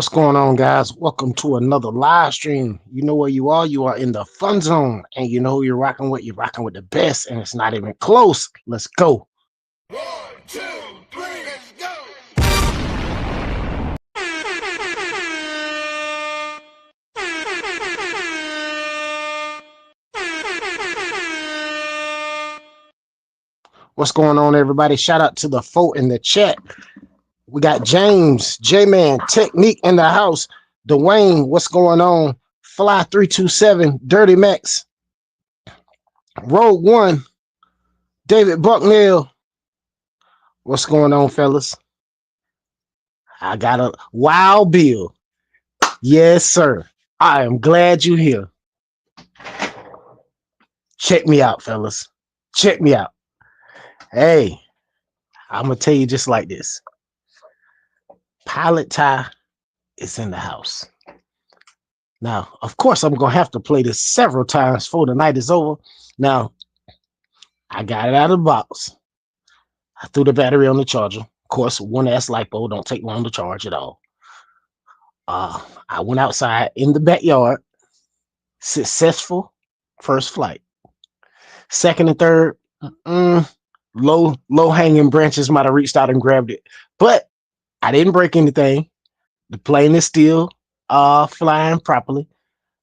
What's going on, guys? Welcome to another live stream. You know where you are. You are in the fun zone, and you know who you're rocking with. You're rocking with the best, and it's not even close. Let's go. 1, 2, 3, let's go! What's going on, everybody? Shout out to the folk in the chat. We got James, J-Man, Technique in the house. Dwayne, what's going on? Fly 327, Dirty Max, Rogue One, David Bucknell. What's going on, fellas? I got a Wild Bill. Yes, sir. I am glad you're here. Check me out, fellas. Check me out. Hey, I'm going to tell you just like this. Pilot Ty is in the house. Now, of course, I'm going to have to play this several times before the night is over. Now, I got it out of the box. I threw the battery on the charger. Of course, 1S LiPo don't take long to charge at all. I went outside in the backyard. Successful first flight. Second and third, low hanging branches might have reached out and grabbed it, but I didn't break anything. The plane is still flying properly.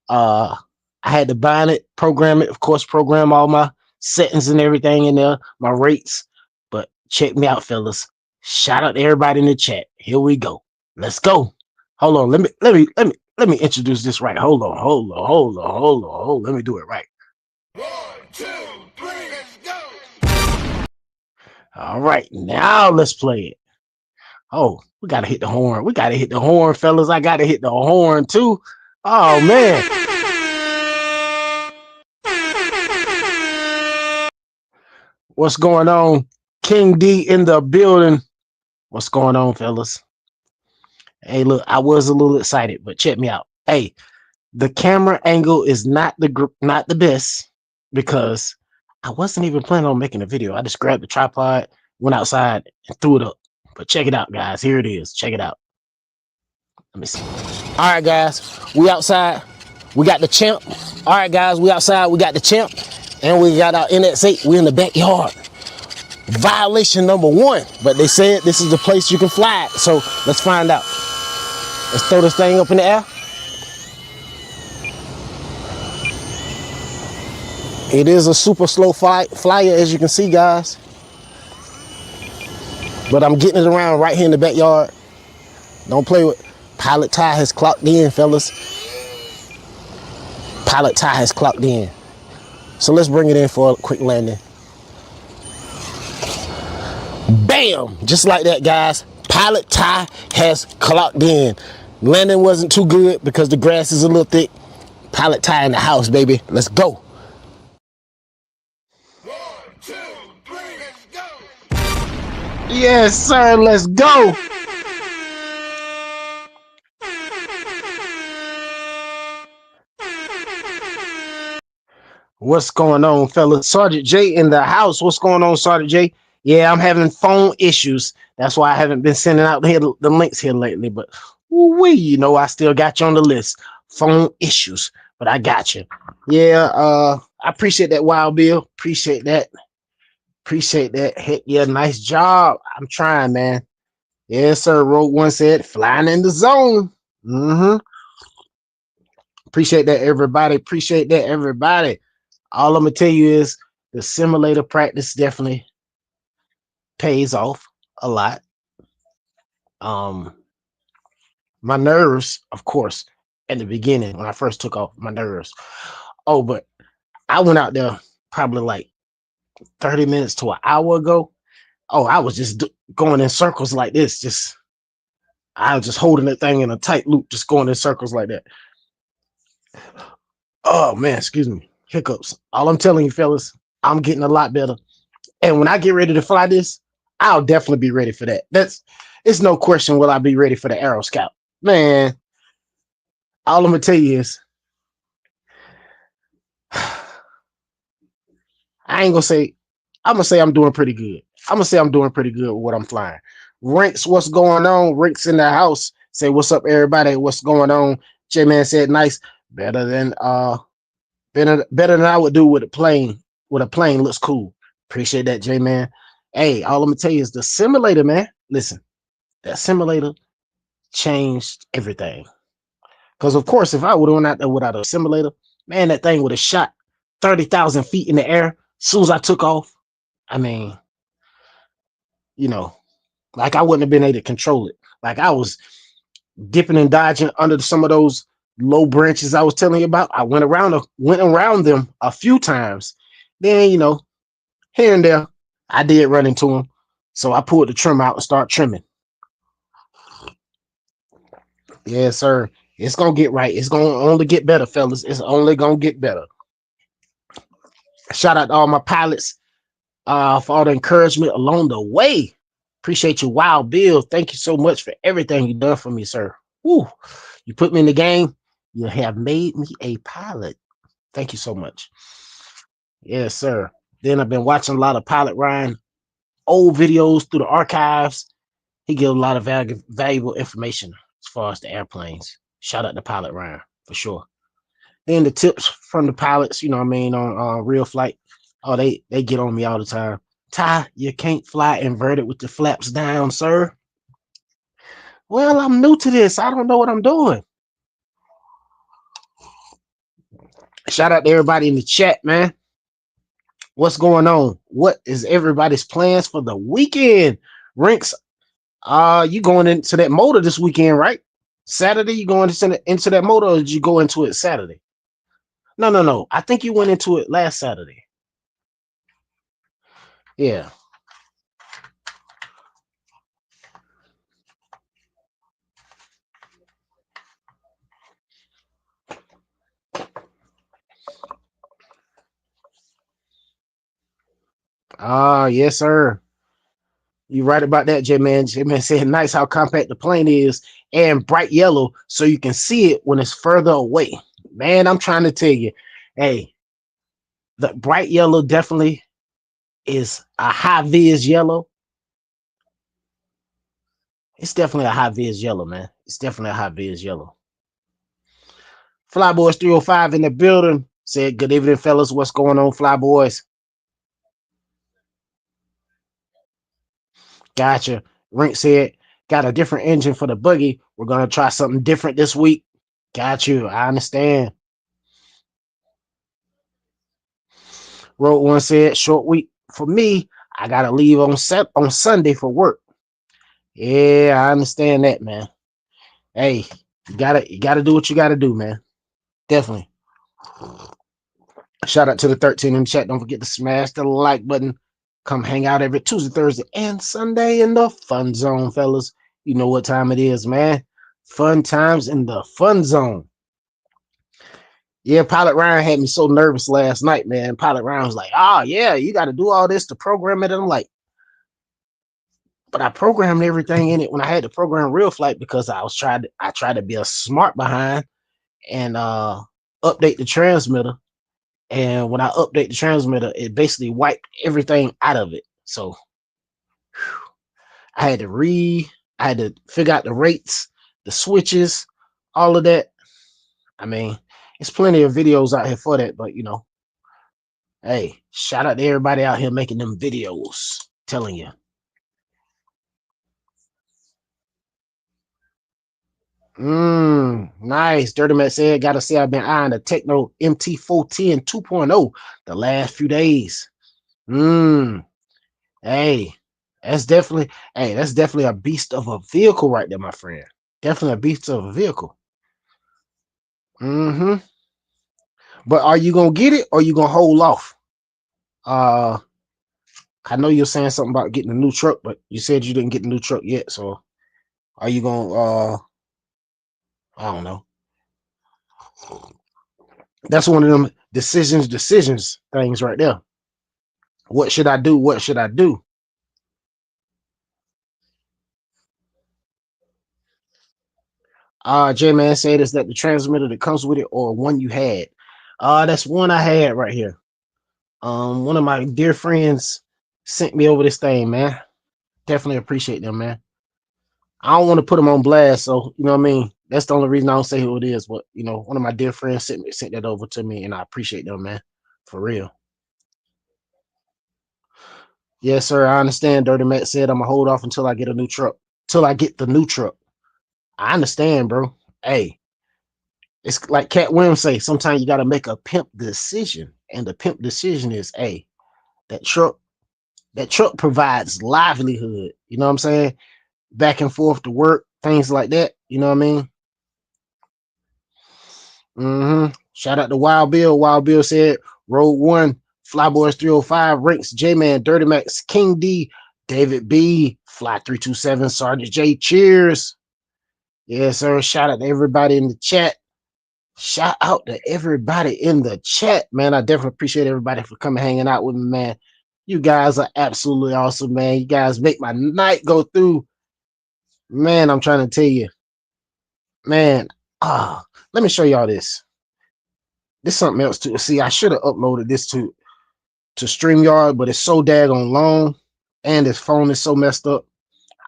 I had to bind it, program it, of course, program all my settings and everything in there, my rates. But check me out, fellas. Shout out to everybody in the chat. Here we go. Let's go. Hold on. Let me introduce this right. Hold on. Let me do it right. 1, 2, 3, let's go! All right, now let's play it. Oh, we gotta hit the horn. We gotta hit the horn, fellas. I gotta hit the horn too. Oh man. What's going on? King D in the building. What's going on, fellas? Hey, look, I was a little excited, but check me out. Hey, the camera angle is not the best because I wasn't even planning on making a video. I just grabbed the tripod, went outside, and threw it up. But check it out, guys. Here it is. Check it out. Let me see. All right, guys. We outside. We got the champ. All right, guys. We outside. We got the champ. And we got our NX8. We're in the backyard. Violation number 1. But they said this is the place you can fly it. So let's find out. Let's throw this thing up in the air. It is a super slow flyer, as you can see, guys. But I'm getting it around right here in the backyard. Don't play with. Pilot Ty has clocked in, fellas. Pilot Ty has clocked in. So let's bring it in for a quick landing. Bam! Just like that, guys. Pilot Ty has clocked in. Landing wasn't too good because the grass is a little thick. Pilot Ty in the house, baby. Let's go. 1, 2, 3, let's go! Yes, sir. Let's go. What's going on, fellas? Sergeant J in the house. What's going on, Sergeant J? Yeah, I'm having phone issues. That's why I haven't been sending out the links here lately. But you know, I still got you on the list. Phone issues, but I got you. Yeah, I appreciate that, Wild Bill. Appreciate that. Heck yeah, nice job. I'm trying, man. Yes, sir. Rogue One said, flying in the zone. Appreciate that, everybody. Appreciate that, everybody. All I'm gonna tell you is the simulator practice definitely pays off a lot. My nerves, of course, at the beginning when I first took off, my nerves. Oh, but I went out there probably like 30 minutes to an hour ago. Oh, I was just going in circles like this. I was just holding that thing in a tight loop, just going in circles like that. Oh man, excuse me. Hiccups. All I'm telling you, fellas, I'm getting a lot better. And when I get ready to fly this, I'll definitely be ready for that. It's no question will I be ready for the Aero Scout. Man, all I'm gonna tell you is I'm gonna say I'm doing pretty good. I'm gonna say I'm doing pretty good with what I'm flying. Rinks, what's going on? Rinks in the house. Say what's up, everybody. What's going on? J Man said nice. Better than better than I would do with a plane. With a plane looks cool. Appreciate that, J Man. Hey, all I'm gonna tell you is the simulator, man. Listen, that simulator changed everything. Because of course, if I would have went out there without a simulator, man, that thing would have shot 30,000 feet in the air as soon as I took off. I mean, you know, like I wouldn't have been able to control it. Like I was dipping and dodging under some of those low branches I was telling you about. I went around them a few times. Then, here and there, I did run into them. So I pulled the trim out and start trimming. Yes, sir. It's gonna get right. It's gonna only get better, fellas. It's only gonna get better. Shout out to all my pilots for all the encouragement along the way. Appreciate you, Wild Bill. Thank you so much for everything you done for me, sir. Woo. You put me in the game. You have made me a pilot. Thank you so much. Yes, sir. Then I've been watching a lot of Pilot Ryan old videos through the archives. He gives a lot of valuable information as far as the airplanes. Shout out to Pilot Ryan for sure. Then the tips from the pilots, on real flight. Oh, they get on me all the time. Ty, you can't fly inverted with the flaps down, sir. Well, I'm new to this. I don't know what I'm doing. Shout out to everybody in the chat, man. What's going on? What is everybody's plans for the weekend? Rinks, you going into that motor this weekend, right? Saturday, you going into that motor, or did you go into it Saturday? No. I think you went into it last Saturday. Yeah. Yes, sir. You're right about that, J-Man. J-Man said nice how compact the plane is and bright yellow so you can see it when it's further away. Man, I'm trying to tell you, hey, the bright yellow definitely is a high vis yellow. It's definitely a high vis yellow, man. It's definitely a high vis yellow. Flyboys 305 in the building said, good evening, fellas. What's going on, Flyboys? Gotcha. Rink said, got a different engine for the buggy. We're going to try something different this week. Got you. I understand. Road One said, short week for me. I got to leave on Sunday for work. Yeah, I understand that, man. Hey, you gotta do what you gotta do, man. Definitely. Shout out to the 13 in the chat. Don't forget to smash the like button. Come hang out every Tuesday, Thursday, and Sunday in the fun zone, fellas. You know what time it is, man. Fun times in the fun zone. Yeah, Pilot Ryan had me so nervous last night, man. Pilot Ryan was like, yeah, you got to do all this to program it. And I'm like, but I programmed everything in it when I had to program real flight because I tried to be a smart behind and update the transmitter. And when I update the transmitter, it basically wiped everything out of it. So I had to figure out the rates, the switches, all of that. I mean, there's plenty of videos out here for that, but hey, shout out to everybody out here making them videos. Telling you. Nice. Dirty Matt said, gotta say I've been eyeing the Techno MT410 2.0 the last few days. Hey, that's definitely a beast of a vehicle right there, my friend. Definitely a beast of a vehicle. But are you gonna get it or you gonna hold off? I know you're saying something about getting a new truck, but you said you didn't get the new truck yet. So are you gonna I don't know. That's one of them decisions things right there. What should I do? What should I do? J-Man said, is that the transmitter that comes with it or one you had? That's one I had right here. One of my dear friends sent me over this thing, man. Definitely appreciate them, man. I don't want to put him on blast, so you know what I mean. That's the only reason I don't say who it is. But you know, one of my dear friends sent that over to me, and I appreciate them, man, for real. Yes, sir. I understand. Dirty Matt said I'm gonna hold off until I get a new truck. Till I get the new truck. I understand, bro. Hey, it's like Cat Williams say. Sometimes you gotta make a pimp decision, and the pimp decision is, hey, that truck. That truck provides livelihood. You know what I'm saying? Back and forth to work, things like that. You know what I mean? Shout out to Wild Bill. Wild Bill said, Road One, Flyboys 305, Ranks, J Man, Dirty Max, King D, David B, Fly 327, Sergeant J. Cheers. Yes, sir. Shout out to everybody in the chat. Shout out to everybody in the chat, man. I definitely appreciate everybody for coming hanging out with me, man. You guys are absolutely awesome, man. You guys make my night go through. Man, I'm trying to tell you, man. Let me show y'all this. This is something else too. See, I should have uploaded this to StreamYard, but it's so daggone long, and this phone is so messed up.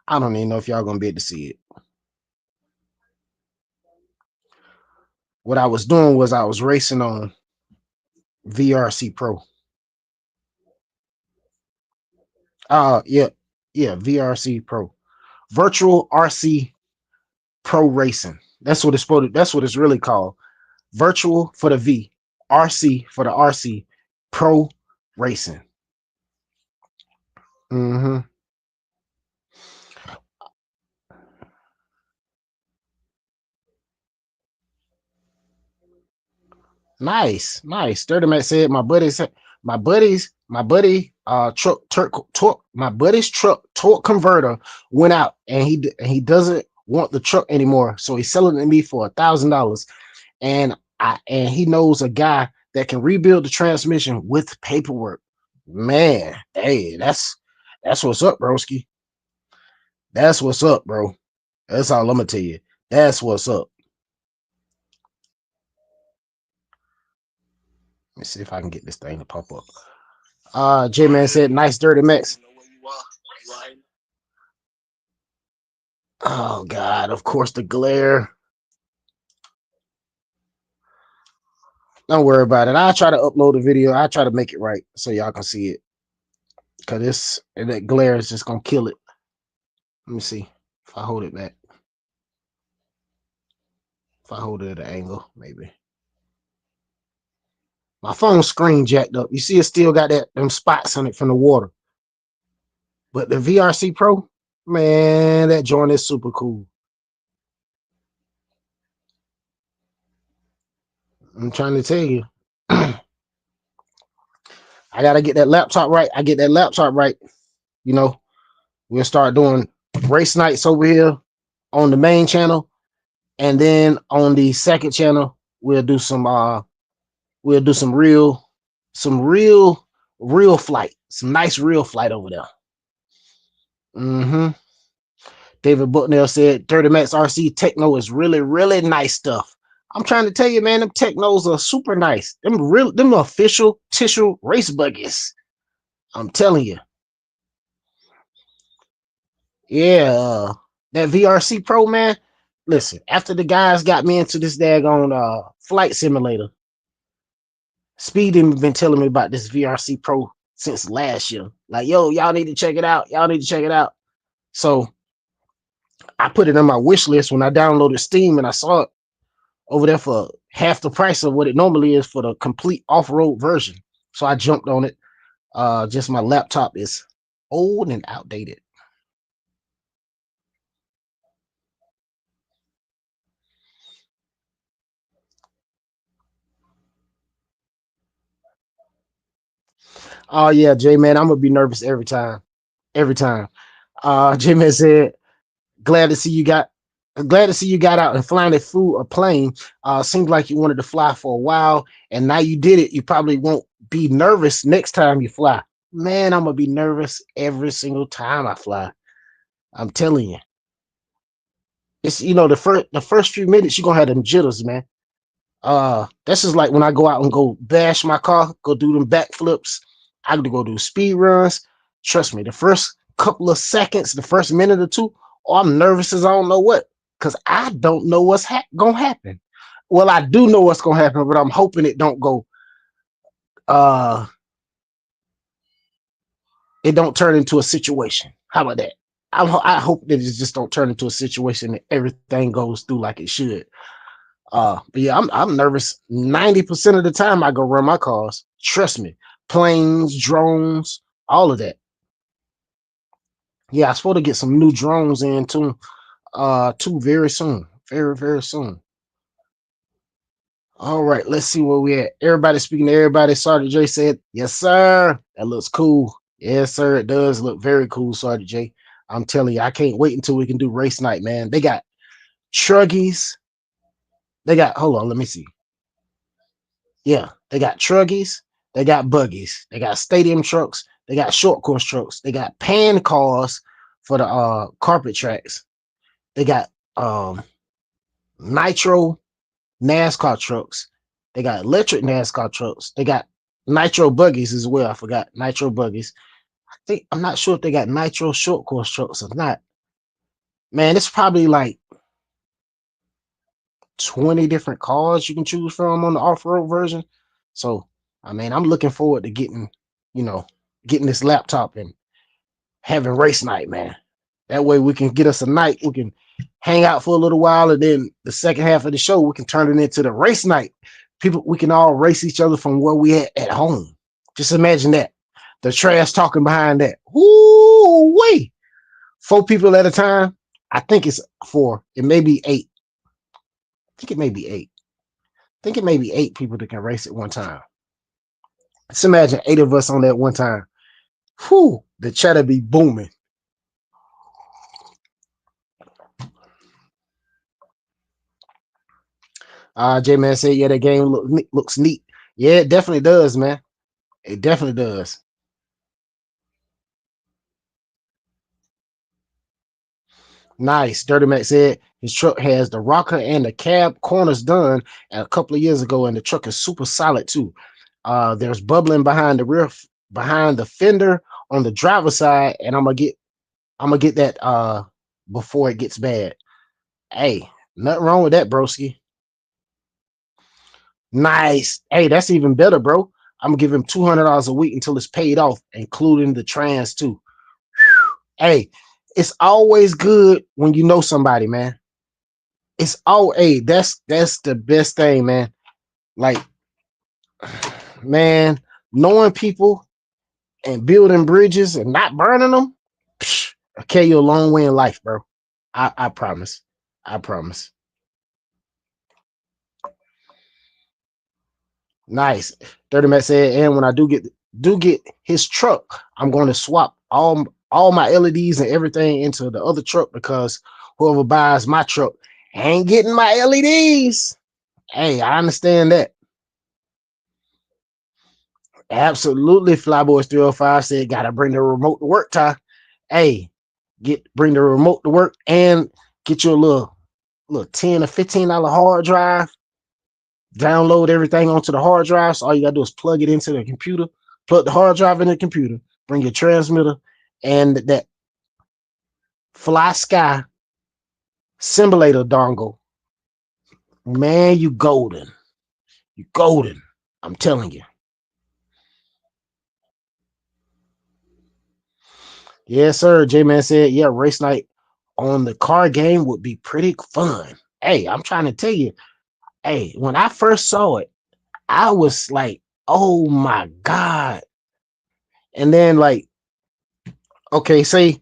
I don't even know if y'all gonna be able to see it. What I was doing was I was racing on VRC Pro. Yeah, VRC Pro, Virtual RC Pro Racing. That's what it's supposed to, that's what it's really called. Virtual for the V, RC for the RC, Pro Racing. Nice, nice. Dirty Mac said my buddy my buddy's truck torque converter went out, and he doesn't want the truck anymore, so he's selling it to me for $1,000, and he knows a guy that can rebuild the transmission with paperwork. Man, hey, that's what's up, broski. That's what's up, bro. That's all I'm gonna tell you. That's what's up. Let me see if I can get this thing to pop up. J Man said, nice Dirty Max. Oh God, of course the glare. Don't worry about it. I'll try to upload a video. I'll try to make it right so y'all can see it. Cause that glare is just gonna kill it. Let me see if I hold it back. If I hold it at an angle, maybe. My phone screen jacked up. You see, it still got them spots on it from the water. But the VRC Pro, man, that joint is super cool. I'm trying to tell you. I gotta get that laptop right. I get that laptop right. You know, we'll start doing race nights over here on the main channel, and then on the second channel, we'll do some real flight, some nice real flight over there. David Bucknell said, Dirty Max RC Techno is really, really nice stuff. I'm trying to tell you, man, them Technos are super nice. Them official tissue race buggies. I'm telling you. Yeah, that VRC Pro, man. Listen, after the guys got me into this daggone flight simulator, Speed has been telling me about this VRC Pro since last year. Like, yo, y'all need to check it out. Y'all need to check it out. So I put it on my wish list when I downloaded Steam, and I saw it over there for half the price of what it normally is for the complete off-road version. So I jumped on it. Just my laptop is old and outdated. Oh yeah, J Man, I'm gonna be nervous every time. Every time. J Man said, glad to see you got out and flying through a plane. Seems like you wanted to fly for a while, and now you did it. You probably won't be nervous next time you fly. Man, I'm gonna be nervous every single time I fly. I'm telling you. It's the first few minutes you're gonna have them jitters, man. That's just like when I go out and go bash my car, go do them backflips. I have to go do speed runs. Trust me, the first couple of seconds, the first minute or two, or I'm nervous as I don't know what, because I don't know what's gonna happen. Well, I do know what's gonna happen, but I'm hoping it don't go. Uh, it don't turn into a situation. How about that? I hope that it just don't turn into a situation that everything goes through like it should. But yeah, I'm nervous 90% of the time I go run my cars. Trust me, planes, drones, all of that. Yeah, I'm supposed to get some new drones in too very soon. Very, very soon. All right, let's see where we at. Everybody speaking to everybody. Sergeant J said, yes, sir. That looks cool. Yes, sir. It does look very cool, Sergeant J. I'm telling you, I can't wait until we can do race night, man. They got truggies. They got, hold on, let me see. Yeah, they got truggies. They got buggies. They got stadium trucks. They got short course trucks. They got pan cars for the carpet tracks. They got nitro NASCAR trucks. They got electric NASCAR trucks. They got nitro buggies as well. I forgot nitro buggies. I'm not sure if they got nitro short course trucks or not. Man, it's probably like 20 different cars you can choose from on the off-road version. So, I mean, I'm looking forward to you know, getting this laptop and having race night, man. That way we can get us a night. We can hang out for a little while, and then the second half of the show, we can turn it into the race night. People, we can all race each other from where we at home. Just imagine that. The trash talking behind that. Woo wait. 4 people at a time. I think it's 4. It may be 8. I think it may be 8. I think it may be 8 people that can race at one time. Let's imagine 8 of us on that one time. Whew, the chatter be booming. J-Man said, yeah, that game looks neat. Yeah, it definitely does, man. It definitely does. Nice. Dirty Mac said his truck has the rocker and the cab corners done a couple of years ago, and the truck is super solid too. There's bubbling behind the rear, behind the fender on the driver's side, and I'm gonna get that before it gets bad. Hey, nothing wrong with that, broski. Nice. Hey, that's even better, bro. I'm gonna give him $200 a week until it's paid off, including the trans too. Hey, it's always good when you know somebody, man. It's all hey, that's the best thing, man. Like, man, knowing people and building bridges and not burning them, will carry you a long way in life, bro. I promise. I promise. Nice. 30 Matt said, and when I do get his truck, I'm going to swap all my LEDs and everything into the other truck because whoever buys my truck ain't getting my LEDs. Hey, I understand that. Absolutely. Flyboys 305 said, gotta bring the remote to work, Ty. Hey, bring the remote to work and get you a little $10 or $15 hard drive. Download everything onto the hard drive. So all you gotta do is plug it into the computer, plug the hard drive in the computer, bring your transmitter and that Fly Sky simulator dongle. Man, you golden. You golden. I'm telling you. Yes, sir. J-Man said, yeah, race night on the car game would be pretty fun. Hey, I'm trying to tell you, hey, when I first saw it, I was like, oh my God. And then like, okay, say,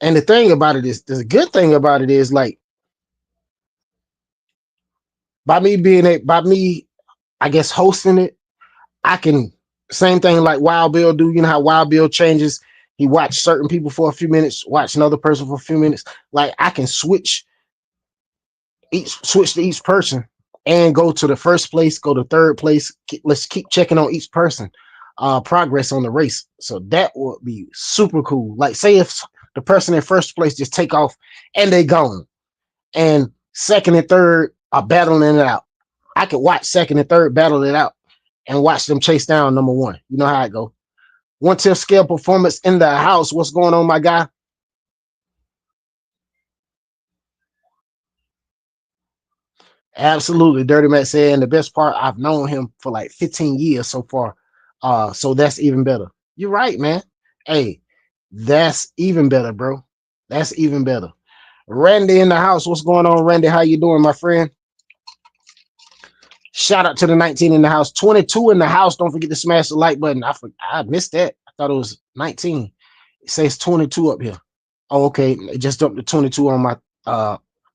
and the thing about it is, the good thing about it is like, by me, I guess hosting it, I can same thing like Wild Bill do. You know how Wild Bill changes. He watched certain people for a few minutes, watch another person for a few minutes. Like I can switch to each person and go to the first place, go to third place. Let's keep checking on each person progress on the race. So that would be super cool. Like say if the person in first place just take off and they gone and second and third are battling it out. I could watch second and third battle it out and watch them chase down number 1. You know how it go. 1/10 scale performance in the house. What's going on, my guy? Absolutely. Dirty Mac said, and the best part, I've known him for like 15 years so far. So that's even better. You're right, man. Hey, that's even better, bro. That's even better. Randy in the house. What's going on, Randy? How you doing, my friend? Shout out to the 19 in the house. 22 in the house. Don't forget to smash the like button. I missed that. I thought it was 19. It says 22 up here. Oh, okay. It just jumped to 22 on my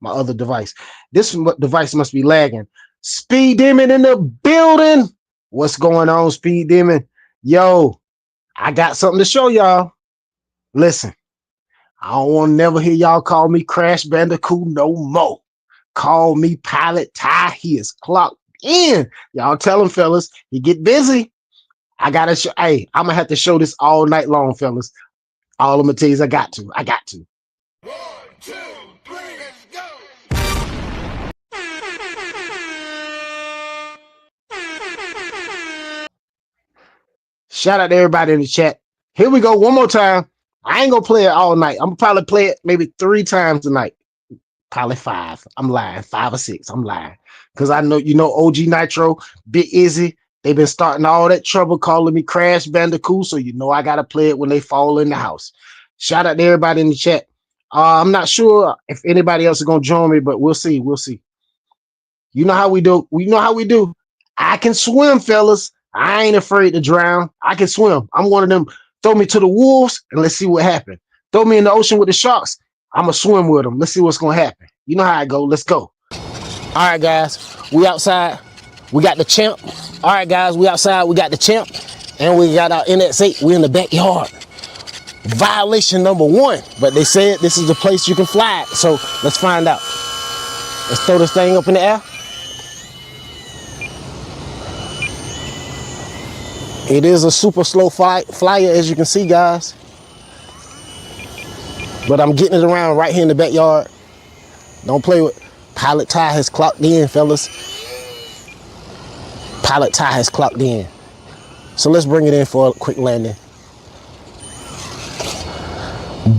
other device. This device must be lagging. Speed Demon in the building. What's going on, Speed Demon? Yo, I got something to show y'all. Listen, I don't want to never hear y'all call me Crash Bandicoot no more. Call me Pilot Ty. He is clocked in. Y'all tell him, fellas, he get busy. I gotta show. Hey, I'm gonna have to show this all night long, fellas. All I'm gonna tell you is I got to. I got to. 1, 2, 3, let's go! Shout out to everybody in the chat. Here we go. One more time. I ain't gonna play it all night. I'm gonna probably play it maybe 3 times tonight. Probably 5. I'm lying. 5 or 6. I'm lying. Because I know OG Nitro, Big Izzy, they've been starting all that trouble calling me Crash Bandicoot. So I gotta play it when they fall in the house. Shout out to everybody in the chat. I'm not sure if anybody else is gonna join me, but we'll see. We'll see. You know how we do. We know how we do. I can swim, fellas. I ain't afraid to drown. I can swim. I'm one of them. Throw me to the wolves and let's see what happens. Throw me in the ocean with the sharks. I'm going to swim with them. Let's see what's going to happen. You know how I go. Let's go. All right, guys. We outside. We got the champ. All right, guys. We outside. We got the champ. And we got our NX8. We in the backyard. Violation number 1. But they said this is the place you can fly it. So let's find out. Let's throw this thing up in the air. It is a super slow flyer, as you can see, guys. But I'm getting it around right here in the backyard. Don't play with. Pilot Ty has clocked in, fellas. Pilot Ty has clocked in. So let's bring it in for a quick landing.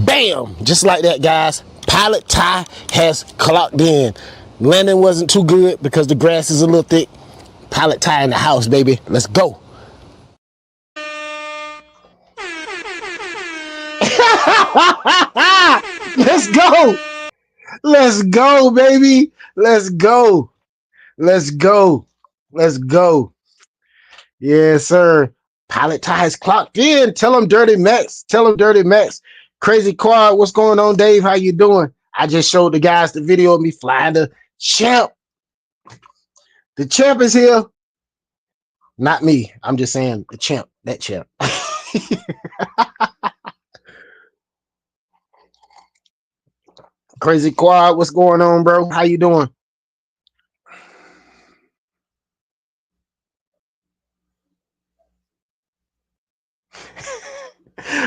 Bam! Just like that, guys. Pilot Ty has clocked in. Landing wasn't too good because the grass is a little thick. Pilot Ty in the house, baby. Let's go. Let's go. Let's go, baby. Let's go. Let's go. Let's go. Yes, sir. Pilot Ties clocked in. Tell him Dirty Max. Tell him Dirty Max. Crazy Quad, what's going on, Dave? How you doing? I just showed the guys the video of me flying the champ. The champ is here. Not me. I'm just saying the champ. That champ. Crazy Quad, what's going on, bro? How you doing?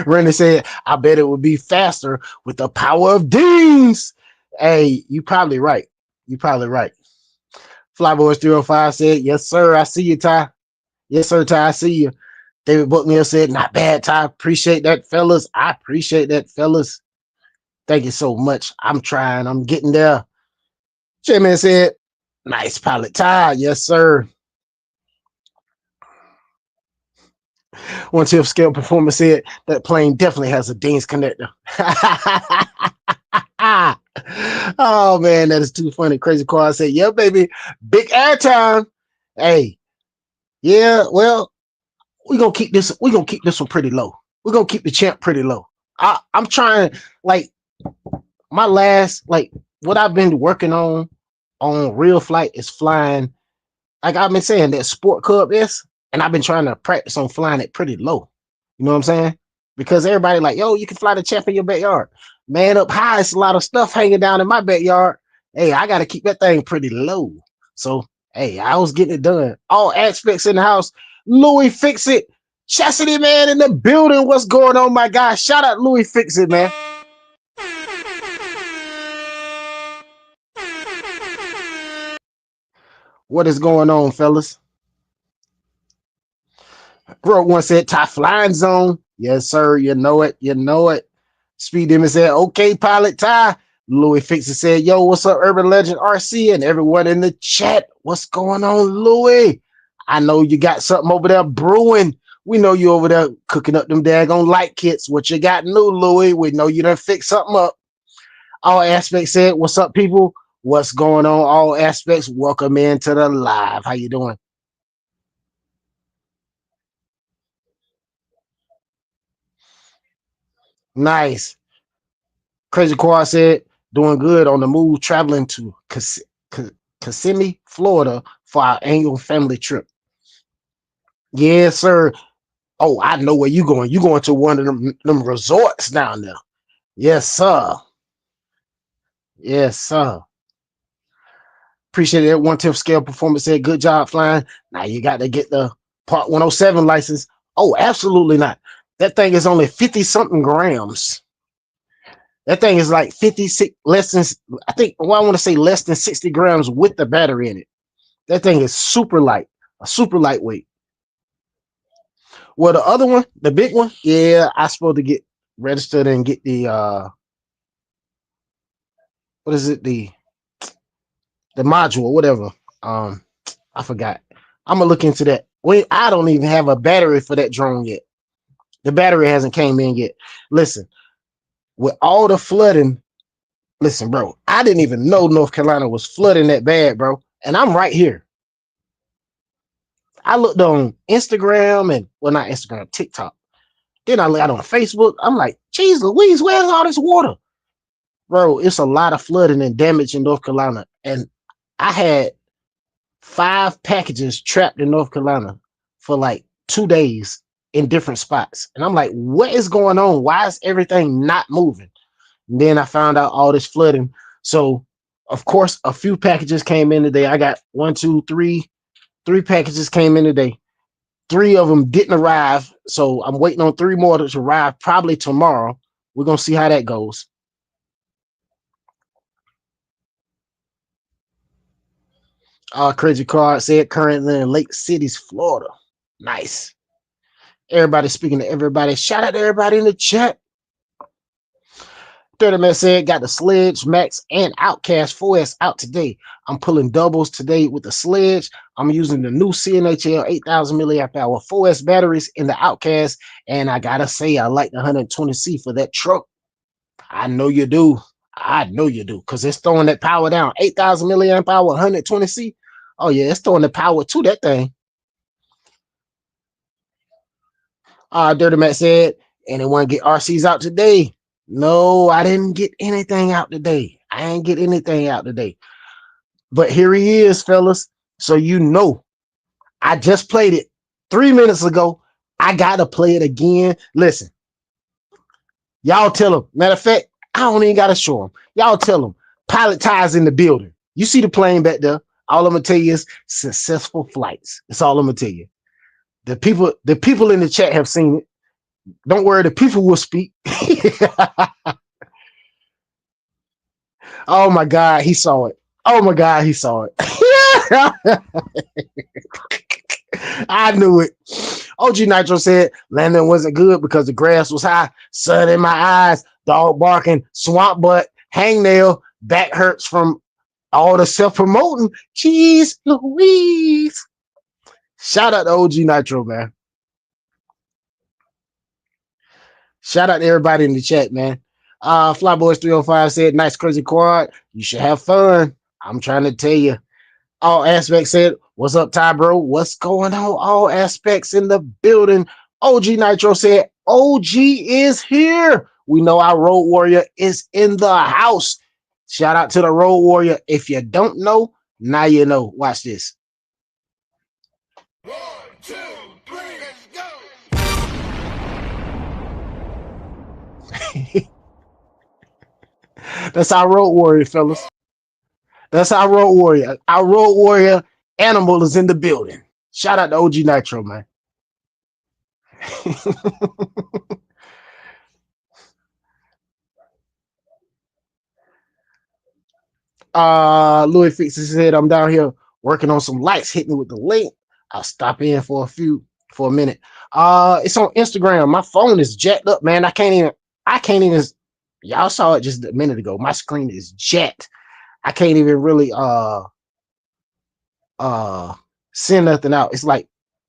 Randy said, I bet it would be faster with the power of Deans. Hey, you probably right. You probably right. Flyboys 305 said, yes, sir. I see you, Ty. Yes, sir, Ty. I see you. David Bookmill said, not bad, Ty. Appreciate that, fellas. I appreciate that, fellas. Thank you so much. I'm trying. I'm getting there. J-Man said, nice Pilot Ty. Yes, sir. One tip scale performer said that plane definitely has a Dean's connector. Oh man, that is too funny. Crazy Quad said, yeah, baby, big airtime. Hey, yeah, well, we're gonna keep this one pretty low. We're gonna keep the champ pretty low. I'm trying, like, my last, like, what I've been working on real flight is flying, like I've been saying, that Sport Cub S, and I've been trying to practice on flying it pretty low. You know what I'm saying? Because everybody like, yo, you can fly the champ in your backyard. Man, up high, it's a lot of stuff hanging down in my backyard. Hey, I got to keep that thing pretty low. So, hey, I was getting it done. All aspects in the house. Louis Fix It. Chastity Man in the building. What's going on, my guy? Shout out Louis Fix It, man. What is going on, fellas? Bro, one said, Ty flying zone. Yes, sir. You know it. You know it. Speed Demon said, okay, Pilot Ty. Louis Fixer said, yo, what's up, Urban Legend RC? And everyone in the chat, what's going on, Louis? I know you got something over there brewing. We know you over there cooking up them daggone light kits. What you got new, Louis? We know you done fix something up. All Aspects said, what's up, people? What's going on? All Aspects, welcome into the live. How you doing? Nice. Crazy Quad said, doing good on the move, traveling to Kissimmee, Florida for our annual family trip. Yes, sir. Oh, I know where you going. You going to one of them resorts down there. Yes, sir. Yes, sir. Appreciate it. 1/10 scale performance said, good job flying. Now you got to get the Part 107 license. Oh, absolutely not. That thing is only 50 something grams. That thing is like 56, less than, I think, well, I want to say less than 60 grams with the battery in it. That thing is super light, a super lightweight. Well, the other one, the big one, yeah, I supposed to get registered and get the what is it, the module, whatever. Um, I forgot. I'm gonna look into that. Wait, I don't even have a battery for that drone yet. The battery hasn't came in yet. Listen, with all the flooding, listen, bro, I didn't even know North Carolina was flooding that bad, bro. And I'm right here. I looked on Instagram and well, not Instagram, TikTok. Then I got on Facebook. I'm like, geez Louise, where's all this water? Bro, it's a lot of flooding and damage in North Carolina. And I had 5 packages trapped in North Carolina for like 2 days in different spots. And I'm like, what is going on? Why is everything not moving? And then I found out all this flooding. So, of course, a few packages came in today. I got 1, 2, 3, 3 packages came in today. 3 of them didn't arrive. So I'm waiting on 3 more to arrive probably tomorrow. We're going to see how that goes. Crazy Card said currently in Lake Cities, Florida. Nice. Everybody speaking to everybody. Shout out to everybody in the chat. 30 Man said, got the Sledge, Max, and Outcast 4S out today. I'm pulling doubles today with the Sledge. I'm using the new CNHL 8,000 milliamp hour 4S batteries in the Outcast. And I gotta say, I like the 120C for that truck. I know you do. I know you do. Because it's throwing that power down. 8,000 milliamp hour 120C. Oh, yeah, it's throwing the power to that thing. Dirty Matt said, anyone get RCs out today? No, I didn't get anything out today. I ain't get anything out today. But here he is, fellas. So you know, I just played it 3 minutes ago. I gotta play it again. Listen, y'all tell him. Matter of fact, I don't even gotta show him. Y'all tell him. Pilot ties in the building. You see the plane back there. All I'm gonna tell you is successful flights. That's all I'm gonna tell you. The people in the chat have seen it. Don't worry, the people will speak. Oh my God, he saw it. Oh my God, he saw it. I knew it. OG Nitro said landing wasn't good because the grass was high, sun in my eyes, dog barking, swamp butt, hangnail, back hurts from all the self-promoting. Jeez Louise. Shout out to OG Nitro, man. Shout out to everybody in the chat, man. Flyboys305 said, nice crazy quad. You should have fun. I'm trying to tell you. All Aspects said, what's up, Ty bro? What's going on? All Aspects in the building. OG Nitro said, OG is here. We know our Road Warrior is in the house. Shout out to the Road Warrior. If you don't know, now you know. Watch this. 1, 2, 3, let's go! That's our Road Warrior, fellas. That's our Road Warrior. Our Road Warrior animal is in the building. Shout out to OG Nitro, man. Louis Fixes said, I'm down here working on some lights. Hit me with the link. I'll stop in for a minute. It's on Instagram. My phone is jacked up, man. I can't even Y'all saw it just a minute ago. My screen is jacked. I can't even really uh send nothing out. It's like,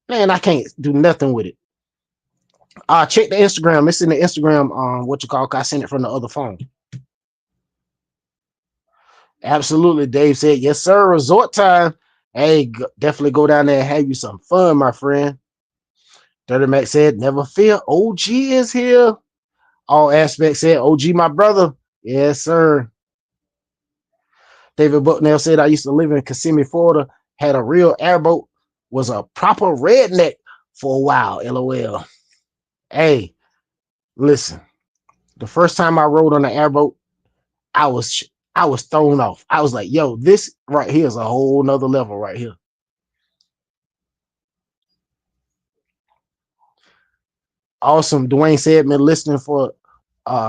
man, I can't do nothing with it. Check the Instagram. It's in the Instagram, what you call, I sent it from the other phone. Absolutely. Dave said, yes, sir. Resort time. Hey, definitely go down there and have you some fun, my friend. Dirty Mac said, never fear. OG is here. All aspects said, OG, my brother. Yes, sir. David Bucknell said, I used to live in Kissimmee, Florida, had a real airboat, was a proper redneck for a while. LOL. Hey, listen, the first time I rode on an airboat, I was I was thrown off. I was like, yo, this right here is a whole nother level right here. Awesome. Dwayne said, been listening for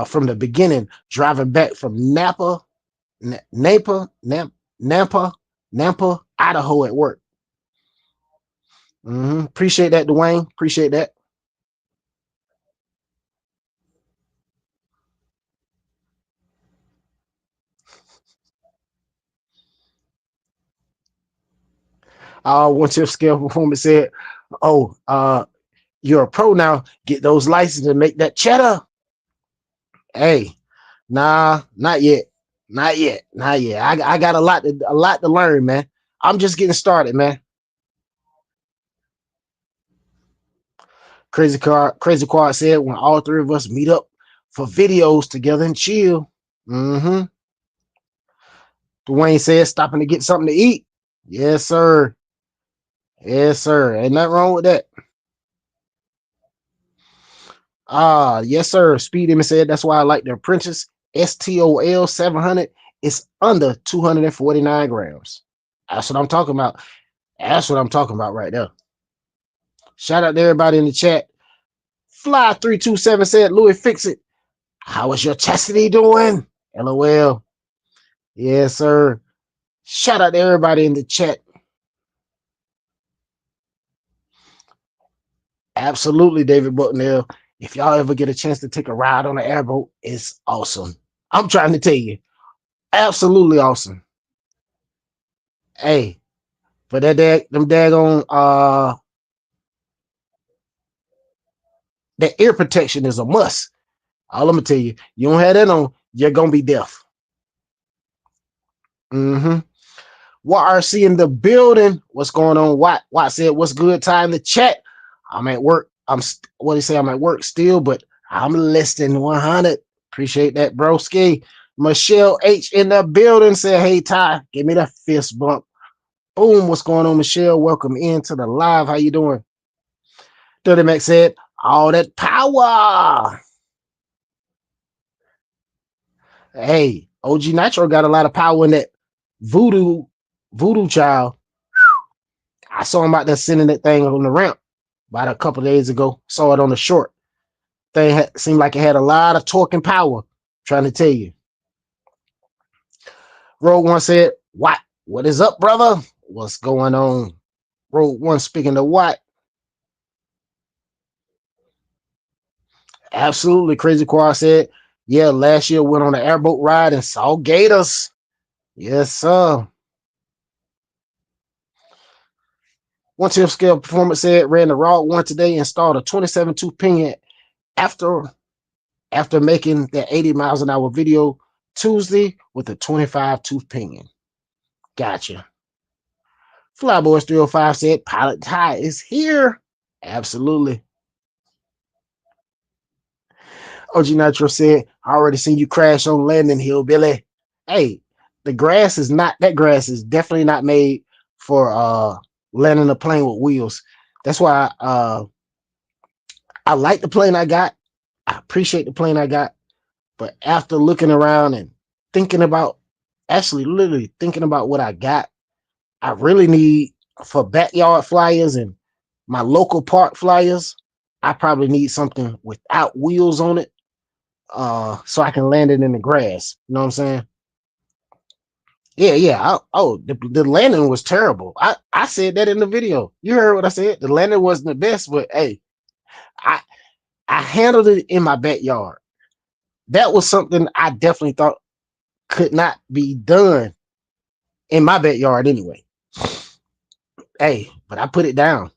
from the beginning, driving back from Nampa, Idaho at work. Appreciate that, Dwayne. Appreciate that. One tip scale performance said, oh, you're a pro now. Get those licenses and make that cheddar. Hey, nah, not yet. Not yet. Not yet. I got a lot to learn, man. I'm just getting started, man. Crazy Quad said when all three of us meet up for videos together and chill. Mm-hmm. Dwayne said stopping to get something to eat. Yes, sir. Yes, sir. Ain't nothing wrong with that. Yes, sir. Speed Demon said that's why I like the Apprentice STOL 700. It's under 249 grams. That's what I'm talking about. That's what I'm talking about right there. Shout out to everybody in the chat. Fly327 said, Louis, fix it. How is your chastity doing? LOL. Yes, sir. Shout out to everybody in the chat. Absolutely, David Bucknell. If y'all ever get a chance to take a ride on an airboat, it's awesome. I'm trying to tell you. Absolutely awesome. Hey, but them daggone that ear protection is a must. All I'm gonna tell you, you don't have that on, you're gonna be deaf. Mm-hmm. YRC in the building. What's going on? Watt said, what's good? Time to chat. I'm at work. What do you say? I'm at work still, but I'm less than 100. Appreciate that, broski. Michelle H in the building said, hey, Ty, give me that fist bump. Boom. What's going on, Michelle? Welcome into the live. How you doing? Dirty Mac said, all that power. Hey, OG Nitro got a lot of power in that voodoo child. I saw him out there sending that thing on the ramp about a couple of days ago. Saw it on the short. Thing seemed like it had a lot of torque and power. Trying to tell you. Rogue One said, What is up, brother? What's going on? Rogue One speaking to what? Absolutely. Crazy Quad said, yeah, last year went on an airboat ride and saw gators. Yes, sir. One tip scale performance said, ran the raw one today, installed a 27 tooth pinion after making that 80 miles an hour video Tuesday with a 25 tooth pinion. Gotcha. Flyboys 305 said, Pilot Ty is here. Absolutely. OG Nitro said, I already seen you crash on landing, hillbilly. Hey, that grass is definitely not made for landing a plane with wheels. That's why I like the plane I got. I appreciate the plane I got. But after looking around and thinking about, actually literally thinking about what I got, I really need for backyard flyers and my local park flyers. I probably need something without wheels on it, so I can land it in the grass. You know what I'm saying? Yeah. The landing was terrible. I said that in the video. You heard what I said. The landing wasn't the best, but hey, I I handled it in my backyard. That was something I definitely thought could not be done in my backyard anyway. Hey, but I put it down.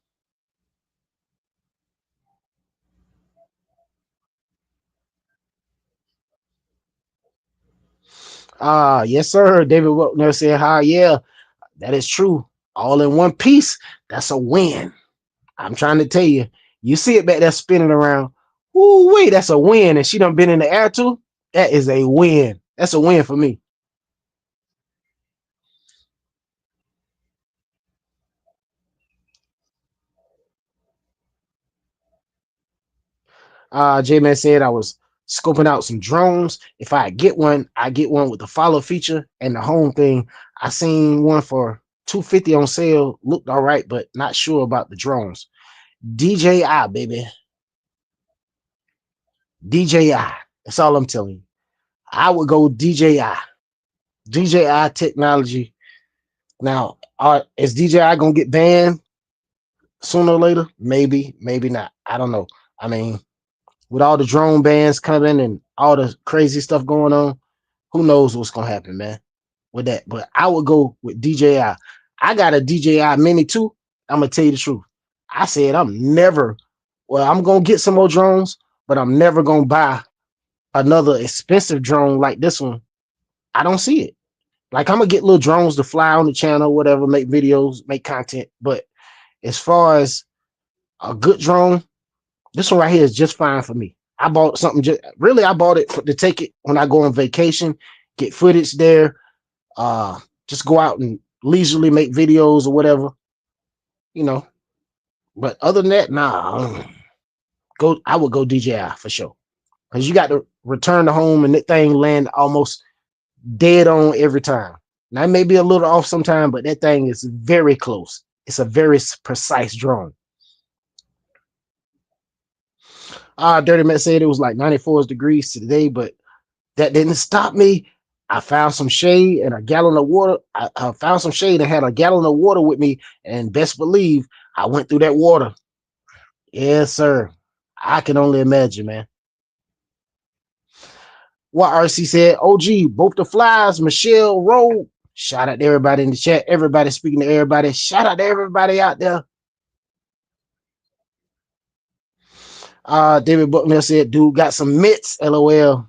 Yes, sir. David Wilkner said, "Hi, yeah, that is true. All in one piece. That's a win. I'm trying to tell you. You see it back there spinning around. Ooh, wait, that's a win. And she done been in the air too. That is a win. That's a win for me." J-Man said I was scoping out some drones. If I get one, I get one with the follow feature and the home thing. I seen one for 250 on sale. Looked all right, but not sure about the drones. DJI, baby. DJI. That's all I'm telling you. I would go DJI. DJI technology. Now, is DJI gonna get banned sooner or later? Maybe, maybe not. I don't know. I mean, with all the drone bans coming and all the crazy stuff going on, who knows what's gonna happen, man, with that. But I would go with DJI. I got a DJI Mini too. I'm gonna tell you the truth. I said I'm gonna get some more drones, but I'm never gonna buy another expensive drone like this one. I don't see it. Like I'm gonna get little drones to fly on the channel, whatever, make videos, make content. But as far as a good drone, this one right here is just fine for me. I bought something I bought it to take it when I go on vacation, get footage there, just go out and leisurely make videos or whatever, you know. But other than that, nah, I would go DJI for sure. Because you got to return to home and that thing land almost dead on every time. Now it may be a little off sometime, but that thing is very close. It's a very precise drone. Dirty Matt said it was like 94 degrees today, but that didn't stop me. I found some shade and a gallon of water. I found some shade and had a gallon of water with me, and best believe I went through that water. Yes, sir. I can only imagine, man. What RC said, OG, both the flies, Michelle Rowe. Shout out to everybody in the chat. Everybody speaking to everybody. Shout out to everybody out there. David Bucknell said, dude got some mitts, LOL.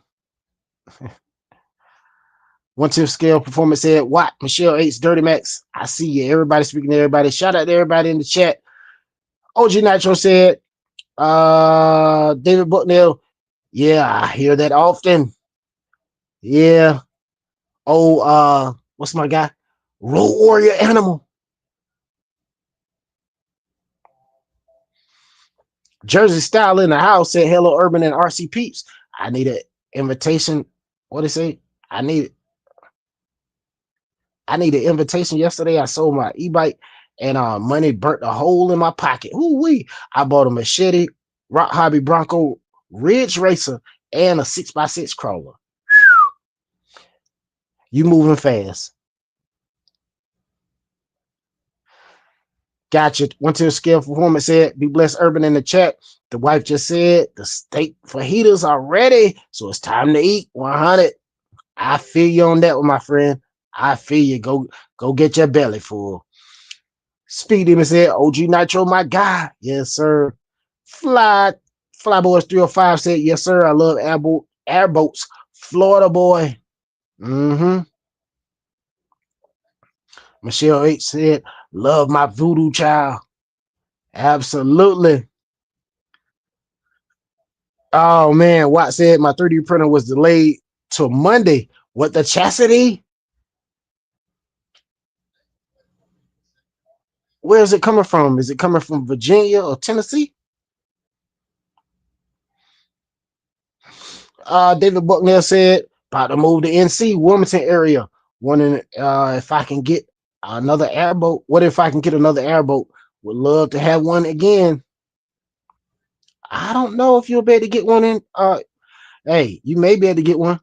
One tip scale performance said, what? Michelle H. Dirty Max. I see you. Everybody speaking to everybody. Shout out to everybody in the chat. OG Nitro said, David Bucknell, yeah, I hear that often. Yeah. Oh, what's my guy? Road Warrior Animal. Jersey Style in the house said, hello, Urban and RC Peeps. I need an invitation. What did it say? I need an invitation yesterday. I sold my e-bike and money burnt a hole in my pocket. Ooh wee! I bought a machete, Rock Hobby Bronco Ridge Racer, and a 6x6 crawler. You moving fast. Gotcha. Went to the scale performance said, be blessed Urban in the chat. The wife just said the steak fajitas are ready. So it's time to eat 100. I feel you on that one, my friend. I feel you. Go get your belly full. Speed Demon said, OG Nitro, my guy. Yes, sir. Fly Flyboys 305 said, yes, sir. I love airboats. Florida boy. Mm-hmm. Michelle H said, love my voodoo child. Absolutely. Oh man, Watt said my 3D printer was delayed till Monday. What the chastity? Where is it coming from? Is it coming from Virginia or Tennessee? David Bucknell said, about to move to NC, Wilmington area. Wondering if I can get another airboat. What if I can get another airboat? Would love to have one again. I don't know if you'll be able to get one in. Hey, you may be able to get one,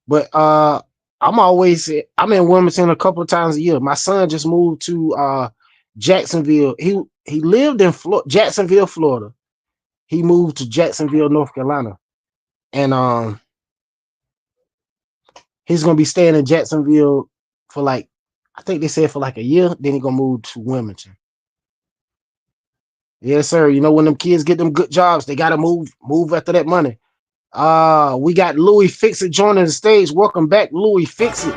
but I'm in Wilmington a couple of times a year. My son just moved to Jacksonville. He lived in Jacksonville, Florida. He moved to Jacksonville, North Carolina, and He's gonna be staying in Jacksonville for like, I think they said for like a year. Then he's gonna move to Wilmington. Yes, sir. You know when them kids get them good jobs, they gotta move after that money. We got Louis Fix It joining the stage. Welcome back, Louis Fix It.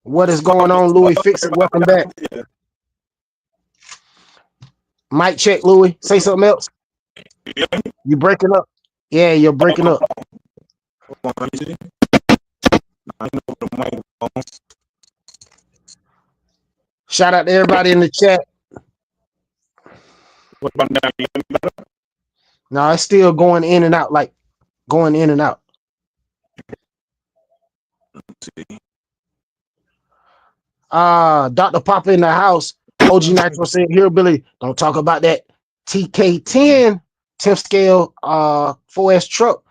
What is going on, Louis Fix It? Welcome back. Mic check, Louis. Say something else. You breaking up? Yeah, you're breaking up. Shout out to everybody in the chat. What about now? No, it's still going in and out, like going in and out. Let's see. Dr. Papa in the house. OG Nitro said, here, Billy, don't talk about that TK10 10th scale 4S truck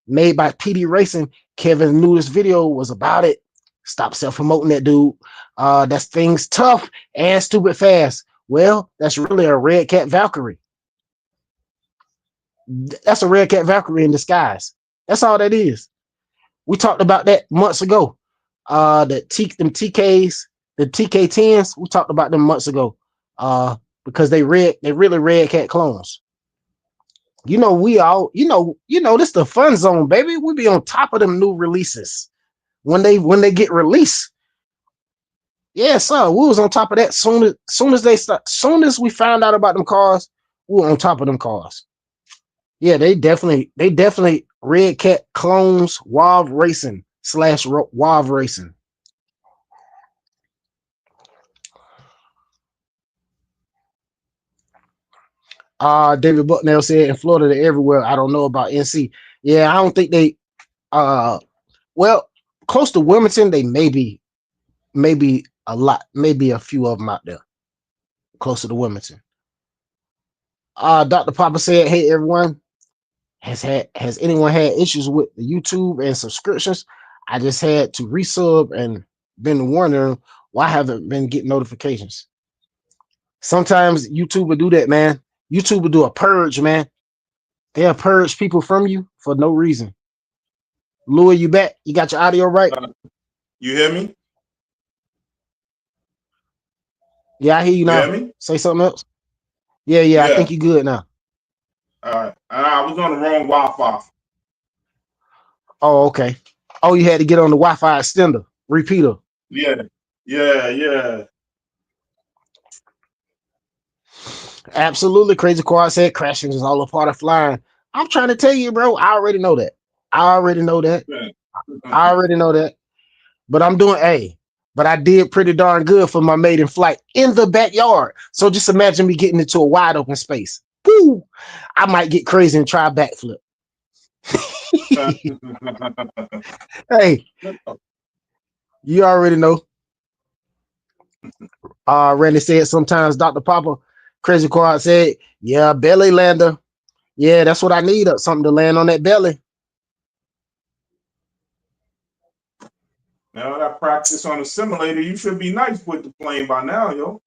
made by PD Racing. Kevin knew this video was about it. Stop self-promoting that dude. That's things tough and stupid fast. Well, that's really a Red Cat Valkyrie. That's a Red Cat Valkyrie in disguise. That's all that is. We talked about that months ago. Them TKs, the TK10s, we talked about them months ago. Because they really Red Cat clones. You know, this the fun zone, baby. We be on top of them new releases when they get released. Yeah, sir. We was on top of that soon as we found out about them cars, we were on top of them cars. Yeah, they definitely Red Cat clones WAV Racing / WAV Racing. David Bucknell said in Florida they're everywhere. I don't know about NC. Yeah, I don't think they well, close to Wilmington, they maybe a lot, maybe a few of them out there. Closer to Wilmington. Dr. Papa said, hey everyone. Has anyone had issues with the YouTube and subscriptions? I just had to resub and been wondering why I haven't been getting notifications. Sometimes YouTube will do that, man. YouTube will do a purge, man. They'll purge people from you for no reason. Louis, you back? You got your audio right? You hear me? Yeah, I hear you now. You hear me? Say something else. Yeah. I think you're good now. All right. I was on the wrong Wi-Fi. Oh, okay. Oh, you had to get on the Wi-Fi extender, repeater. Yeah. Absolutely. Crazy Quad said crashing is all a part of flying. I'm trying to tell you, bro. I already know that. But I'm doing but I did pretty darn good for my maiden flight in the backyard. So just imagine me getting into a wide open space. Woo! I might get crazy and try a backflip. Hey, you already know. Randy said sometimes Dr. Papa, Crazy Quad said, yeah, belly lander. Yeah, that's what I need, something to land on that belly. Now that I practice on a simulator, you should be nice with the plane by now, yo.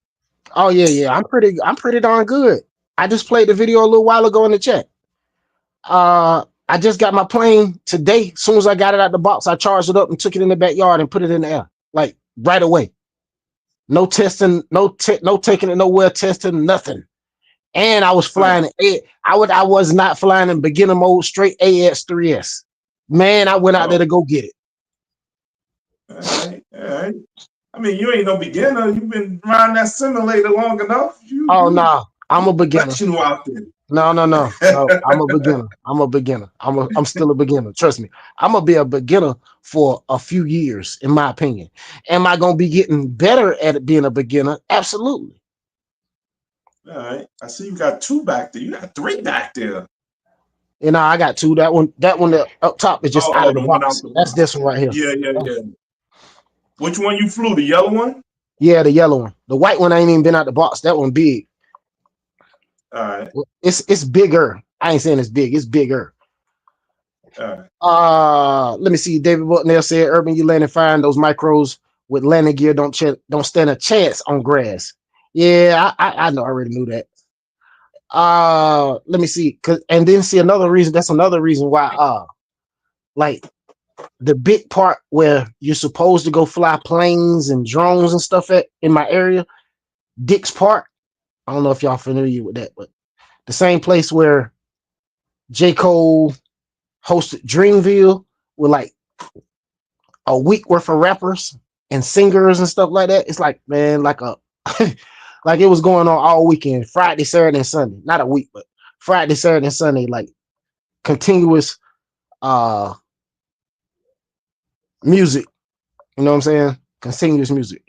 Oh yeah. I'm pretty darn good. I just played the video a little while ago in the chat. I just got my plane today. As soon as I got it out the box, I charged it up and took it in the backyard and put it in the air, like right away. No testing, no taking it nowhere, testing nothing. And I was flying I was not flying in beginner mode, straight AX3S. Man, I went out there to go get it. All right. I mean, you ain't no beginner. You've been riding that simulator long enough. No, I'm a beginner. You out there. No. I'm a beginner. I'm still a beginner. Trust me. I'm gonna be a beginner for a few years, in my opinion. Am I gonna be getting better at being a beginner? Absolutely. All right. I see you got 2 back there. You got 3 back there. You know, I got 2. That one up top is just out of the box. That's this one right here. Yeah. Which one you flew? The yellow one? Yeah, the yellow one. The white one ain't even been out the box. That one big. All right. It's bigger. I ain't saying it's big. It's bigger. All right. Let me see. David Bucknell said, "Urban, you landing fine. Those micros with landing gear don't stand a chance on grass." Yeah, I know, I already knew that. Let me see, and then see another reason. That's another reason why. Like the big part where you're supposed to go fly planes and drones and stuff at in my area, Dick's Park. I don't know if y'all familiar with that, but the same place where J. Cole hosted Dreamville with like a week worth of rappers and singers and stuff like that. It's like, man, like a like it was going on all weekend, Friday, Saturday, and Sunday. Not a week, but Friday, Saturday, and Sunday, like continuous uh music. You know what I'm saying? Continuous music.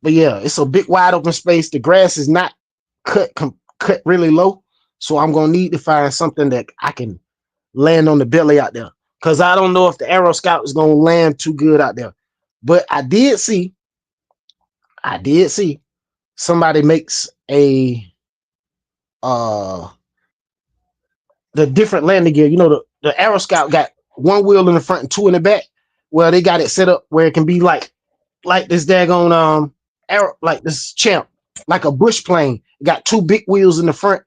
But yeah, it's a big wide open space. The grass is not cut really low. So I'm gonna need to find something that I can land on the belly out there. Cause I don't know if the Aero Scout is gonna land too good out there. But I did see somebody makes a uh the different landing gear. You know, the Aero Scout got one wheel in the front and two in the back. Well, they got it set up where it can be like this daggone arrow, like this champ, like a bush plane. It got two big wheels in the front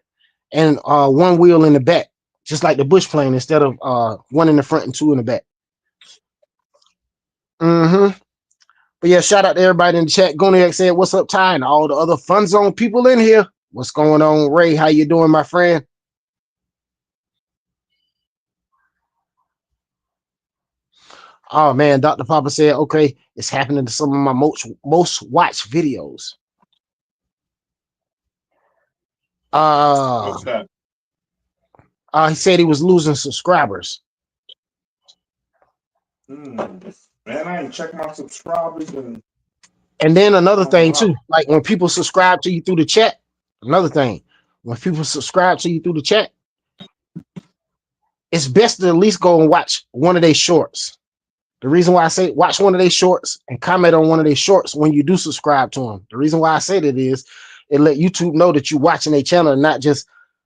and one wheel in the back, just like the bush plane, instead of one in the front and two in the back. Mm-hmm. But yeah, shout out to everybody in the chat. Goniac said, "What's up, Ty?" And all the other Fun Zone people in here. What's going on, Ray? How you doing, my friend? Oh man, Dr. Papa said, "Okay, it's happening to some of my most watched videos." Uh, What's that? he said he was losing subscribers. Man, I ain't checked my subscribers and And then another I don't know thing how. too, like when people subscribe to you through the chat, another thing, when people subscribe to you through the chat, it's best to at least go and watch one of their shorts. The reason why I say watch one of their shorts and comment on one of their shorts when you do subscribe to them. The reason why I say that is it let YouTube know that you're watching their channel and not just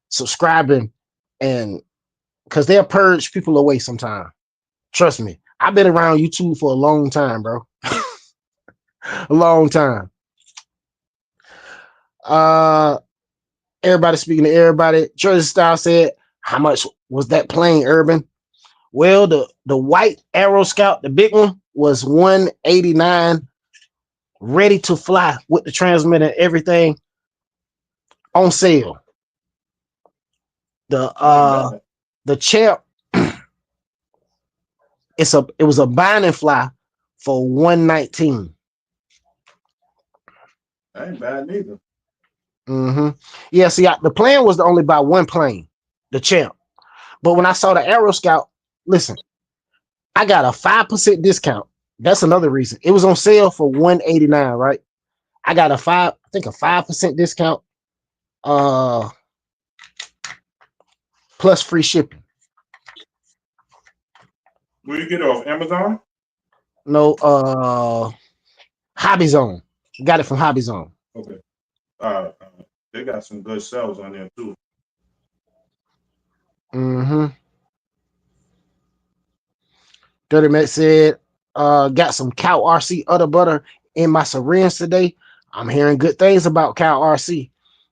subscribing, and because they'll purge people away sometimes. Trust me. I've been around YouTube for a long time, bro. A long time. Uh Everybody speaking to everybody. Jersey Style said, "How much was that plane, Urban?" Well, the white Aero Scout, the big one, was 189, ready to fly with the transmitter and everything, on sale. The I ain't bad. the champ, it was a bind and fly for 119. I ain't bad neither. Mm-hmm. Yeah, see, the plan was to only buy one plane, the champ. But when I saw the Aero Scout, listen, I got a 5% discount. That's another reason. It was on sale for 189, right? I got a 5% discount, uh plus free shipping. Where you get it off Amazon? No, Hobby Zone. Got it from Hobby Zone. Okay. They got some good sales on there too. Mm-hmm. Dirty Matt said, got some Cow RC udder butter in my syringe today. I'm hearing good things about Cow RC.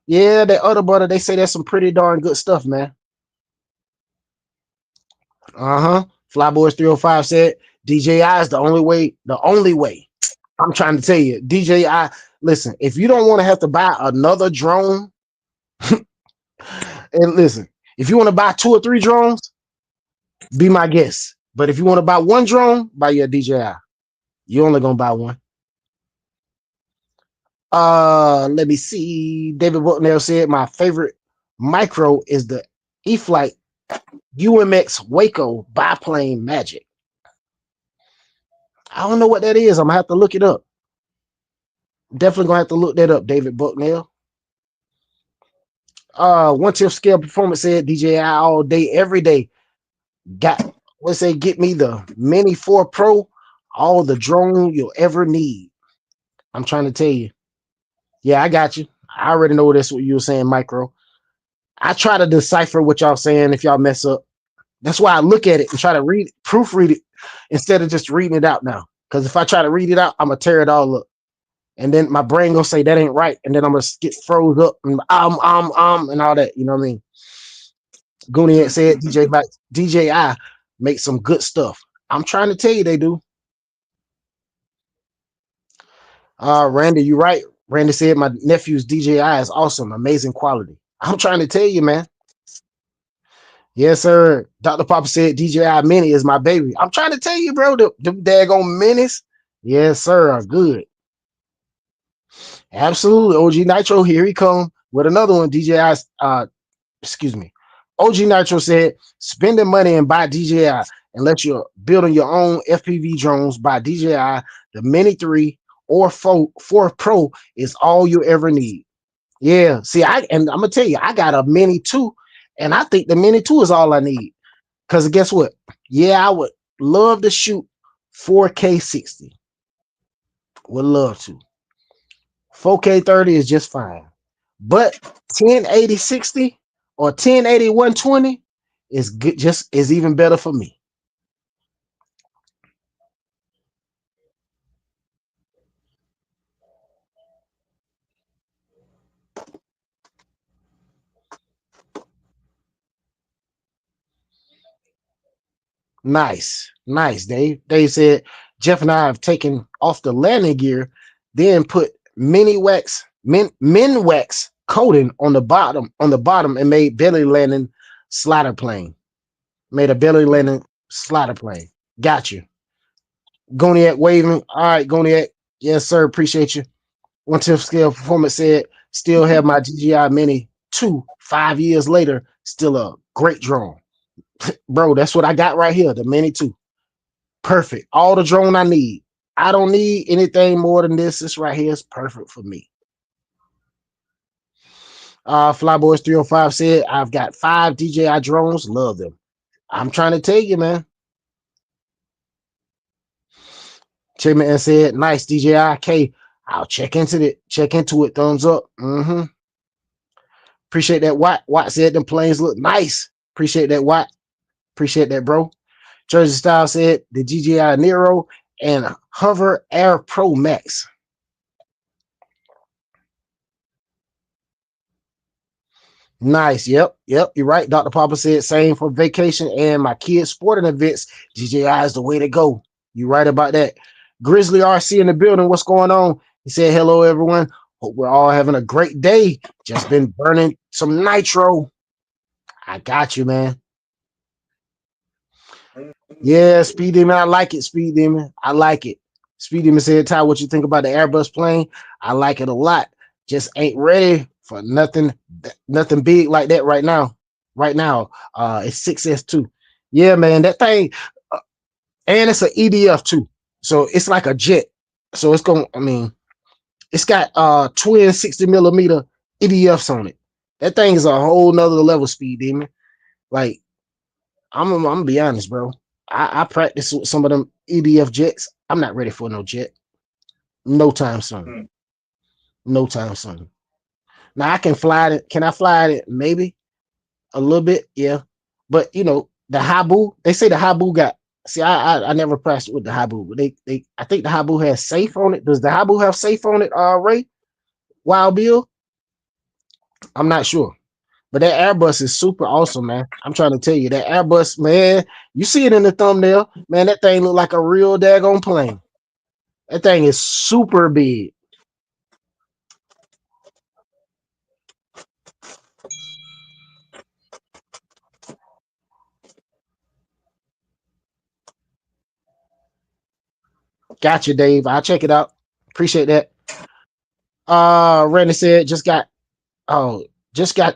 Yeah, that udder butter, they say that's some pretty darn good stuff, man. Uh-huh. Flyboys 305 said, DJI is the only way. The only way. I'm trying to tell you, DJI, listen, if you don't want to have to buy another drone, and listen, if you want to buy 2 or 3 drones, be my guest. But if you want to buy one drone, buy your DJI. You're only gonna buy one. Let me see. David Bucknell said my favorite micro is the E-Flight UMX Waco biplane Magic. I don't know what that is. I'm gonna have to look it up. Definitely gonna have to look that up, David Bucknell. One tip scale performance said DJI all day, every day. Get me the Mini 4 Pro, all the drone you'll ever need. I'm trying to tell you. Yeah, I got you. I already know that's what you were saying, Micro. I try to decipher what y'all saying if y'all mess up. That's why I look at it and try to proofread it instead of just reading it out now. Because if I try to read it out, I'm gonna tear it all up. and then my brain gonna say that ain't right, and then I'm gonna get froze up and and all that. You know what I mean? Goonie had said DJI make some good stuff. I'm trying to tell you they do. Randy, you right. Randy said my nephew's DJI is awesome, amazing quality. I'm trying to tell you, man. Yes, sir. Dr. Papa said DJI Mini is my baby. I'm trying to tell you, bro, the daggone minis. Yes, sir, are good. Absolutely. OG Nitro, here he come with another one. DJI, excuse me. OG Nitro said, spending money and buy DJI unless you're building your own FPV drones, buy DJI. The Mini 3 or 4 Pro is all you ever need. Yeah. See, I'm gonna tell you, I got a Mini 2, and I think the Mini 2 is all I need. Because guess what? Yeah, I would love to shoot 4K 60. Would love to. 4K 30 is just fine. But 1080 60 or 1080 120 is good, just is even better for me. Nice, nice, Dave. Dave said Jeff and I have taken off the landing gear, then put min wax coating on the bottom, and made belly landing slider plane. Made a belly landing slider plane. Got you. Goniac waving. All right, Goniac. Yes, sir. Appreciate you. 1/10 scale performance said, still have my DJI Mini 2 5 years later. Still a great drone. Bro, that's what I got right here. The Mini 2. Perfect. All the drone I need. I don't need anything more than this. This right here is perfect for me. Flyboys 305 said, I've got 5 DJI drones. Love them. I'm trying to tell you, man. Chairman said, nice DJI K. I'll check into it. Check into it. Thumbs up. Appreciate that. Watt said them planes look nice. Appreciate that, Watt. Appreciate that, bro. Jersey Style said the DJI Nero and Hover Air Pro Max. Nice. Yep. You're right. Dr. Papa said same for vacation and my kids' sporting events. DJI is the way to go. You're right about that. Grizzly RC in the building. What's going on? He said, hello, everyone. Hope we're all having a great day. Just been burning some nitro. I got you, man. Yeah, Speed Demon. I like it, Speed Demon. I like it. Speed Demon said, Ty, what you think about the Airbus plane? I like it a lot. Just ain't ready for nothing big like that right now. Right now, it's 6S2. Yeah, man, that thing, and it's an EDF too. So it's like a jet. So it's got twin 60mm EDFs on it. That thing is a whole nother level, Speed Demon. Like, I'm gonna be honest, bro. I practice with some of them EDF jets. I'm not ready for no jet. No time soon. No time soon. Now I can fly it. Can I fly it? Maybe a little bit, yeah. But the Habu, they say the Habu got. See, I never pressed with the Habu, but they I think the Habu has safe on it. Does the Habu have safe on it, Ray? Wild Bill? I'm not sure. But that Airbus is super awesome, man. I'm trying to tell you, that Airbus, man, you see it in the thumbnail, man, that thing look like a real daggone plane. That thing is super big. Gotcha, Dave. I'll check it out. Appreciate that. Randy said, just got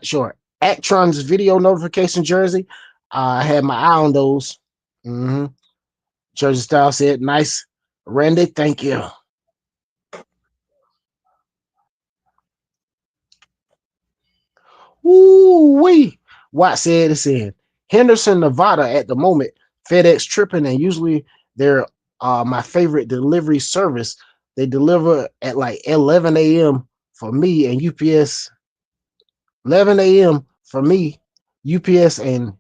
short. Actron's video notification jersey. I had my eye on those. Jersey Style said, nice. Randy, thank you. Woo-wee. Watt said it's in Henderson, Nevada at the moment. FedEx tripping, and usually they're my favorite delivery service. They deliver at like 11 a.m. for me, and UPS 11 a.m. for me. UPS and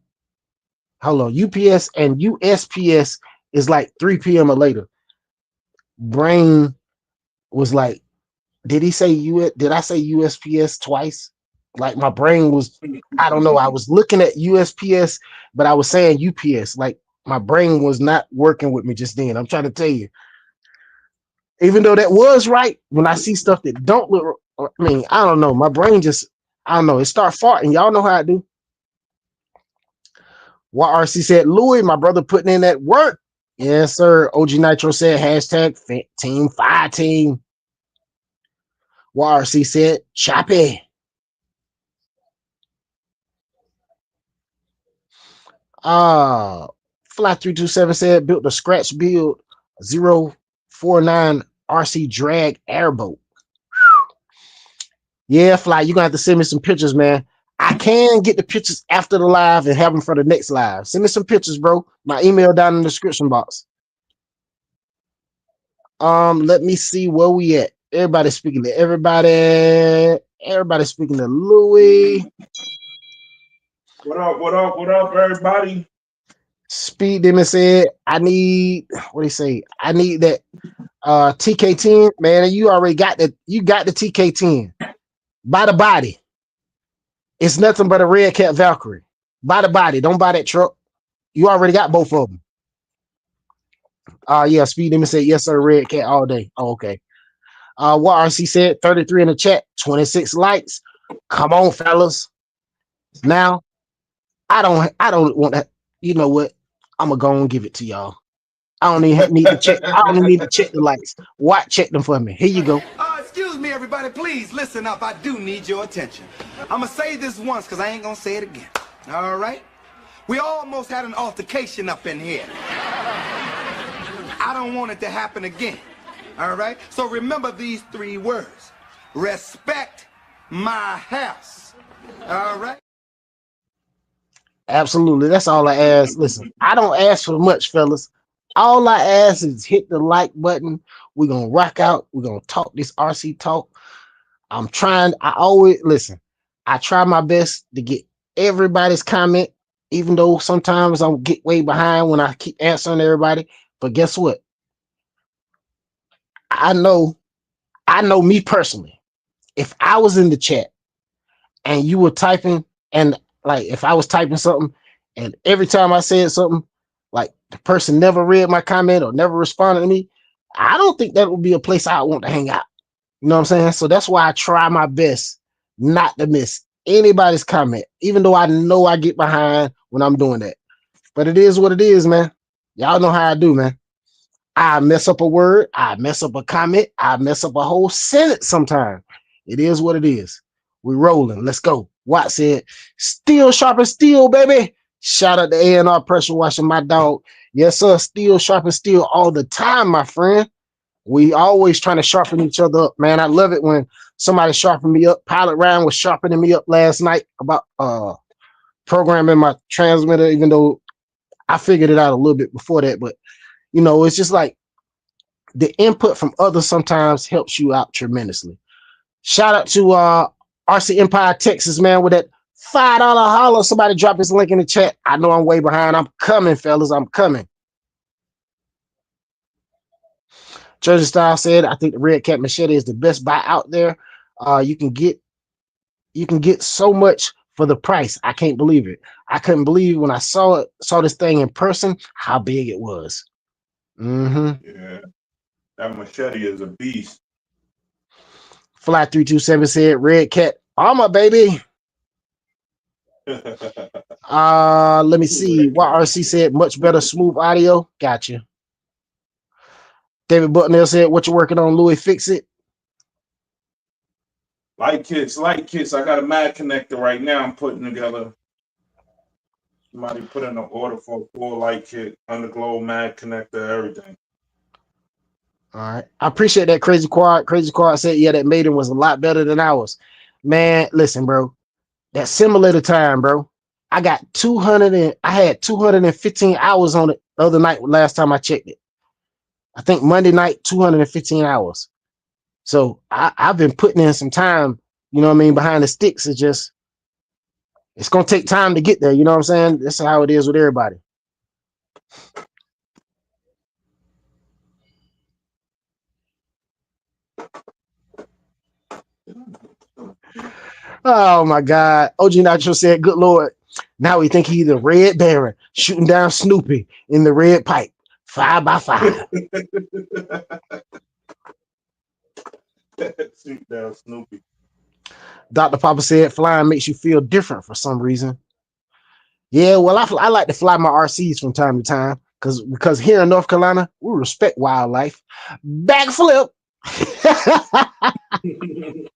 UPS and USPS is like 3 p.m. or later. Brain was like Did he say U? Did I say USPS twice? Like my brain was, I don't know. I was looking at USPS, but I was saying UPS. Like my brain was not working with me just then. I'm trying to tell you, even though that was right, when I see stuff that don't look, I mean, I don't know. My brain just, I don't know. It start farting. Y'all know how I do. YRC said, Louis, my brother putting in that work. Yes, sir. OG Nitro said, hashtag team fire team. YRC said, choppy. Uh, Fly327 said, built a scratch build 049 RC drag airboat. Yeah, Fly, you're gonna have to send me some pictures, man. I can get the pictures after the live and have them for the next live. Send me some pictures, bro. My email down in the description box. Let me see where we at. Everybody speaking to everybody. Everybody speaking to Louis. What up? What up? What up, everybody? Speed Demon said, I need, what do you say? I need that TK10. Man, you already got that. You got the TK10. Buy the body. It's nothing but a Red Cat Valkyrie. Buy the body. Don't buy that truck. You already got both of them. Yeah, Speed Demon said, yes, sir, Red Cat all day. Oh, okay. What RC said, 33 in the chat, 26 likes. Come on, fellas. Now, I don't want that. You know what? I'm gonna go and give it to y'all. I don't even need to check. I don't even need to check the likes. What? Check them for me. Here you go. Excuse me, everybody. Please listen up. I do need your attention. I'm going to say this once because I ain't going to say it again. All right? We almost had an altercation up in here. I don't want it to happen again. All right? So remember these 3 words. Respect my house. All right? Absolutely. That's all I ask. Listen, I don't ask for much, fellas. All I ask is hit the like button. We're gonna rock out. We're gonna talk this RC talk. I'm trying. I always listen. I try my best to get everybody's comment, even though sometimes I'll get way behind when I keep answering everybody. But guess what? I know. I know me personally. If I was in the chat and you were typing, and like if I was typing something, and every time I said something, like the person never read my comment or never responded to me, I don't think that would be a place I want to hang out. You know what I'm saying? So that's why I try my best not to miss anybody's comment, even though I know I get behind when I'm doing that. But it is what it is, man. Y'all know how I do, man. I mess up a word, I mess up a comment, I mess up a whole sentence sometimes. It is what it is. We rolling. Let's go. Watt said, steel sharp as steel, baby. Shout out to A&R Pressure Washing, my dog. Yes, sir. Steel sharp as steel all the time, my friend. We always trying to sharpen each other up, man. I love it when somebody sharpen me up. Pilot Ryan was sharpening me up last night about programming my transmitter, even though I figured it out a little bit before that. But you know, it's just like the input from others sometimes helps you out tremendously. Shout out to RC Empire, Texas, man, with that $5 holler. Somebody drop his link in the chat. I know I'm way behind. I'm coming, fellas. I'm coming. Jersey Style said, I think the Red Cat Machete is the best buy out there. You can get so much for the price. I can't believe it. I couldn't believe when I saw this thing in person, how big it was. Yeah, that machete is a beast. Fly327 said, Red Cat armor, baby. Let me see. YRC said, much better smooth audio. Gotcha. David Bucknell said, what you working on, Louis? Fix it. Light kits. I got a mag connector right now. I'm putting together. Somebody put in an order for a full light kit, underglow, mag connector, everything. All right. I appreciate that, Crazy Quad. Crazy Quad said, yeah, that maiden was a lot better than ours. Man, listen, bro. That simulator time, bro. I had 215 hours on it the other night, last time I checked it. I think Monday night, 215 hours. So I've been putting in some time, you know what I mean, behind the sticks. It's gonna take time to get there, you know what I'm saying? That's how it is with everybody. Oh my God. OG Nacho said, good Lord. Now we think he's the Red Baron shooting down Snoopy in the red pipe. 5x5. Shoot down Snoopy. Dr. Papa said flying makes you feel different for some reason. Yeah, well, I like to fly my RCs from time to time because here in North Carolina, we respect wildlife. Backflip. Big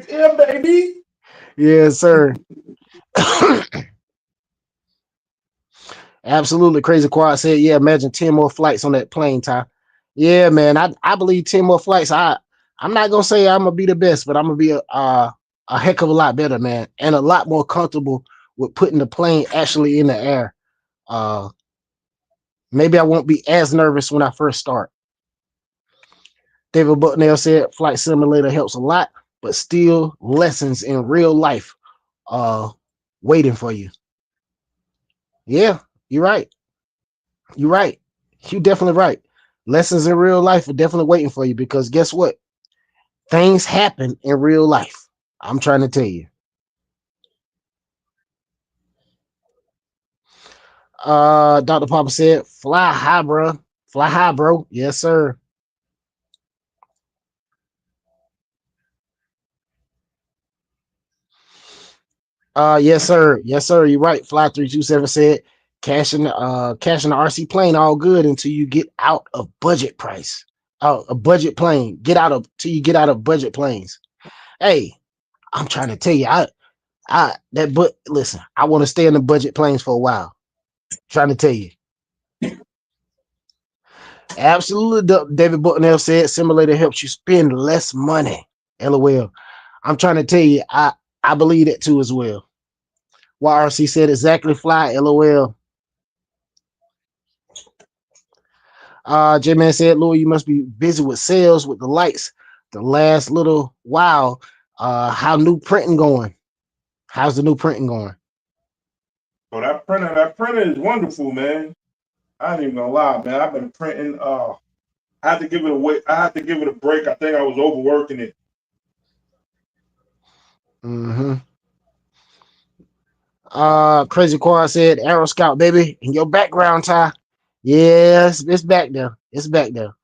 M, baby. Yes, sir. Absolutely. Crazy Quad said, yeah, imagine 10 more flights on that plane, Ty. Yeah, man. I believe 10 more flights. I'm not gonna say I'm gonna be the best, but I'm gonna be a heck of a lot better, man, and a lot more comfortable with putting the plane actually in the air. Uh Maybe I won't be as nervous when I first start. David Bucknell said flight simulator helps a lot, but still lessons in real life uh waiting for you. Yeah, you're right. You're right. You're definitely right. Lessons in real life are definitely waiting for you because guess what? Things happen in real life. I'm trying to tell you. Dr. Papa said, fly high, bro. Fly high, bro. Yes, sir. Yes, sir. Yes, sir. You're right. Fly 327 said, cashing the RC plane all good until you get out of budget price. Oh, a budget plane. Get out of till you get out of budget planes. Hey, I'm trying to tell you, but listen, I want to stay in the budget planes for a while. Trying to tell you. Absolutely. David Bucknell said simulator helps you spend less money. LOL. I'm trying to tell you, I believe that too as well. YRC said exactly fly. LOL. J-Man said, Louis, you must be busy with sales with the lights the last little while. How new printing going? How's the new printing going? So that printer is wonderful, man. I ain't even gonna lie, man. I've been printing. I had to give it away. I had to give it a break. I think I was overworking it. Mm-hmm. Crazy Quad said, Arrow Scout, baby, in your background, Ty. Yes, it's back there. It's back there.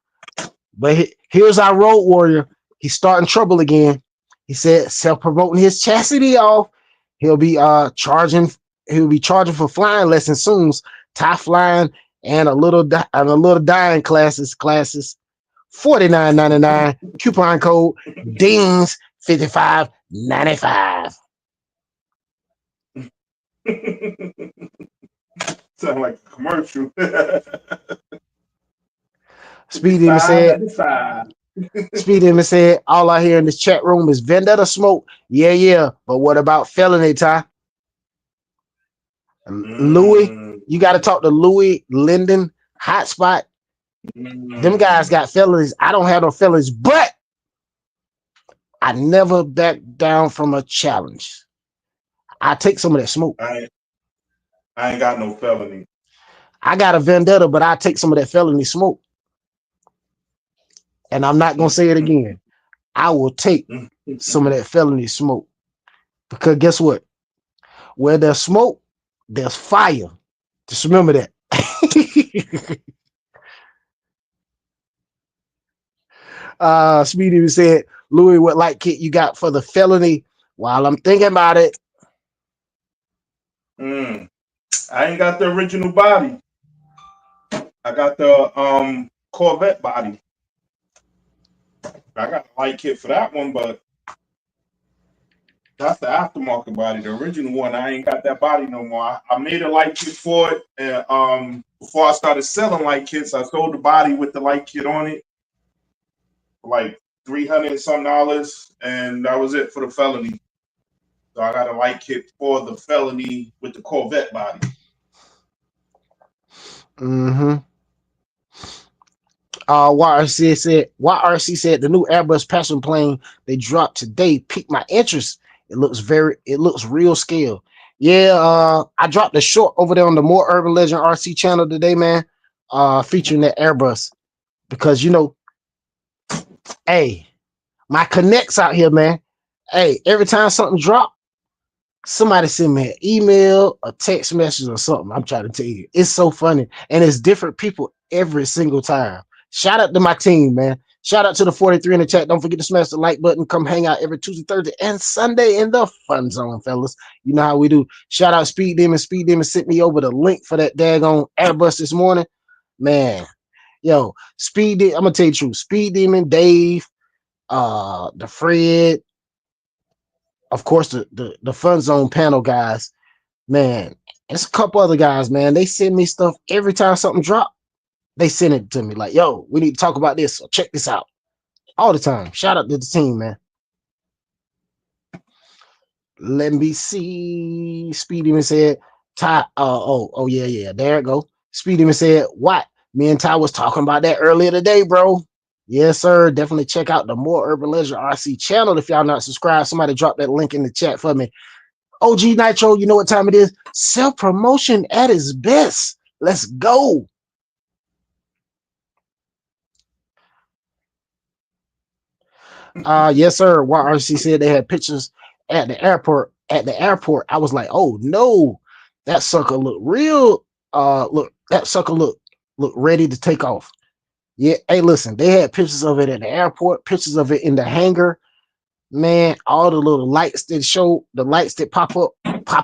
But here's our road warrior. He's starting trouble again. He said self-promoting his chastity off. He'll be charging. He'll be charging for flying lessons soon. Tie flying and a little dying classes. $49.99. Coupon code DINGS 5595. Sound like a commercial. Speed Demon said, all I hear in this chat room is vendetta smoke. Yeah. But what about felony, Ty? Louis, you got to talk to Louis Linden, Hotspot. Them guys got felonies. I don't have no felonies, but I never back down from a challenge. I take some of that smoke. I ain't got no felony. I got a vendetta, but I take some of that felony smoke. And I'm not going to say it again. I will take some of that felony smoke. Because guess what? Where there's smoke, there's fire. Just remember that. Speedy said, Louis, what light kit you got for the felony? While I'm thinking about it. I ain't got the original body. I got the Corvette body. I got a light kit for that one, but that's the aftermarket body. The original one, I ain't got that body no more. I made a light kit for it, and before I started selling light kits, I sold the body with the light kit on it, for like $300 and something, and that was it for the felony. So I got a light kit for the felony with the Corvette body. Mm-hmm. YRC said the new Airbus Passion plane they dropped today piqued my interest. It looks real scale. Yeah, I dropped a short over there on the More Urban Legend RC channel today, man. Featuring that Airbus. Because hey, my connects out here, man. Hey, every time something drop, somebody send me an email, a text message, or something. I'm trying to tell you, it's so funny, and it's different people every single time. Shout out to my team, man. Shout out to the 43 in the chat. Don't forget to smash the like button. Come hang out every Tuesday, Thursday, and Sunday in the fun zone, fellas. You know how we do. Shout out Speed Demon. Speed Demon sent me over the link for that daggone Airbus this morning. Man, yo, I'm gonna tell you the truth. Speed Demon, Dave, the Fred, of course, the Fun Zone panel guys, man. There's a couple other guys, man. They send me stuff every time something drop. They send it to me like, yo, we need to talk about this or check this out all the time. Shout out to the team, man. Let me see. Speed even said, Ty, oh, yeah. There it go. Speed even said, what? Me and Ty was talking about that earlier today, bro. Yes, sir. Definitely check out the More Urban Legend RC channel. If y'all not subscribed, somebody drop that link in the chat for me. OG Nitro, you know what time it is? Self-promotion at its best. Let's go. Yes, sir. YRC said they had pictures at the airport. At the airport, I was like, oh no, that sucker look real. That sucker look ready to take off. Yeah, hey, listen, they had pictures of it at the airport, pictures of it in the hangar. Man, all the little lights that show, the lights that pop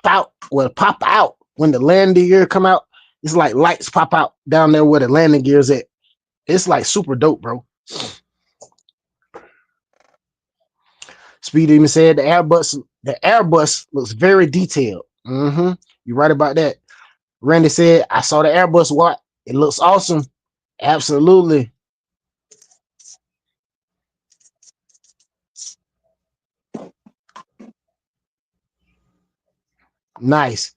out when the landing gear come out. It's like lights pop out down there where the landing gear's at. It's like super dope, bro. Speed even said the Airbus looks very detailed. You're right about that. Randy said, I saw the Airbus. What? It looks awesome. Absolutely. Nice.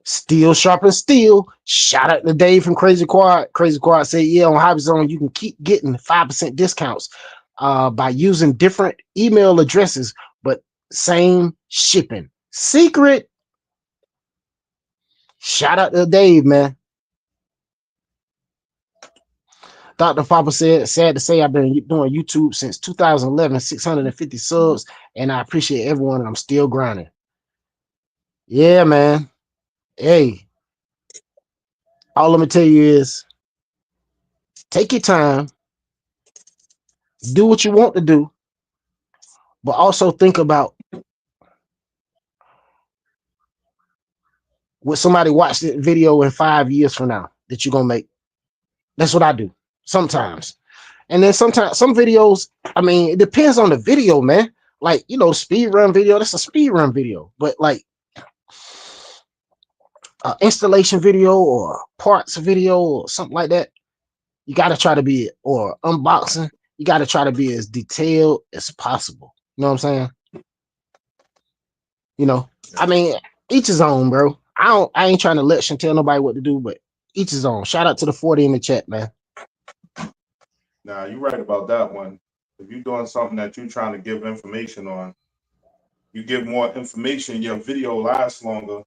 Steel sharpen steel. Shout out to Dave from Crazy Quad. Crazy Quad said, yeah, on Hobby Zone, you can keep getting 5% discounts by using different email addresses, but same shipping. Secret. Shout out to Dave, man. Dr. Papa said, sad to say, I've been doing YouTube since 2011, 650 subs, and I appreciate everyone, and I'm still grinding. Yeah, man. Hey, all I'm gonna tell you is take your time, do what you want to do, but also think about what somebody watched the video in 5 years from now that you're gonna make. That's what I do sometimes. And then sometimes some videos, I mean, it depends on the video, man. Like, you know, speed run video, that's a speed run video. But like installation video or parts video or something like that, you got to try to be, or unboxing, you got to try to be as detailed as possible. You know what I'm saying? You know, I mean, each his own, bro. I ain't trying to lecture and tell nobody what to do, but each his own. Shout out to the 40 in the chat, man. Nah, you're right about that one. If you're doing something that you're trying to give information on, you give more information, your video lasts longer.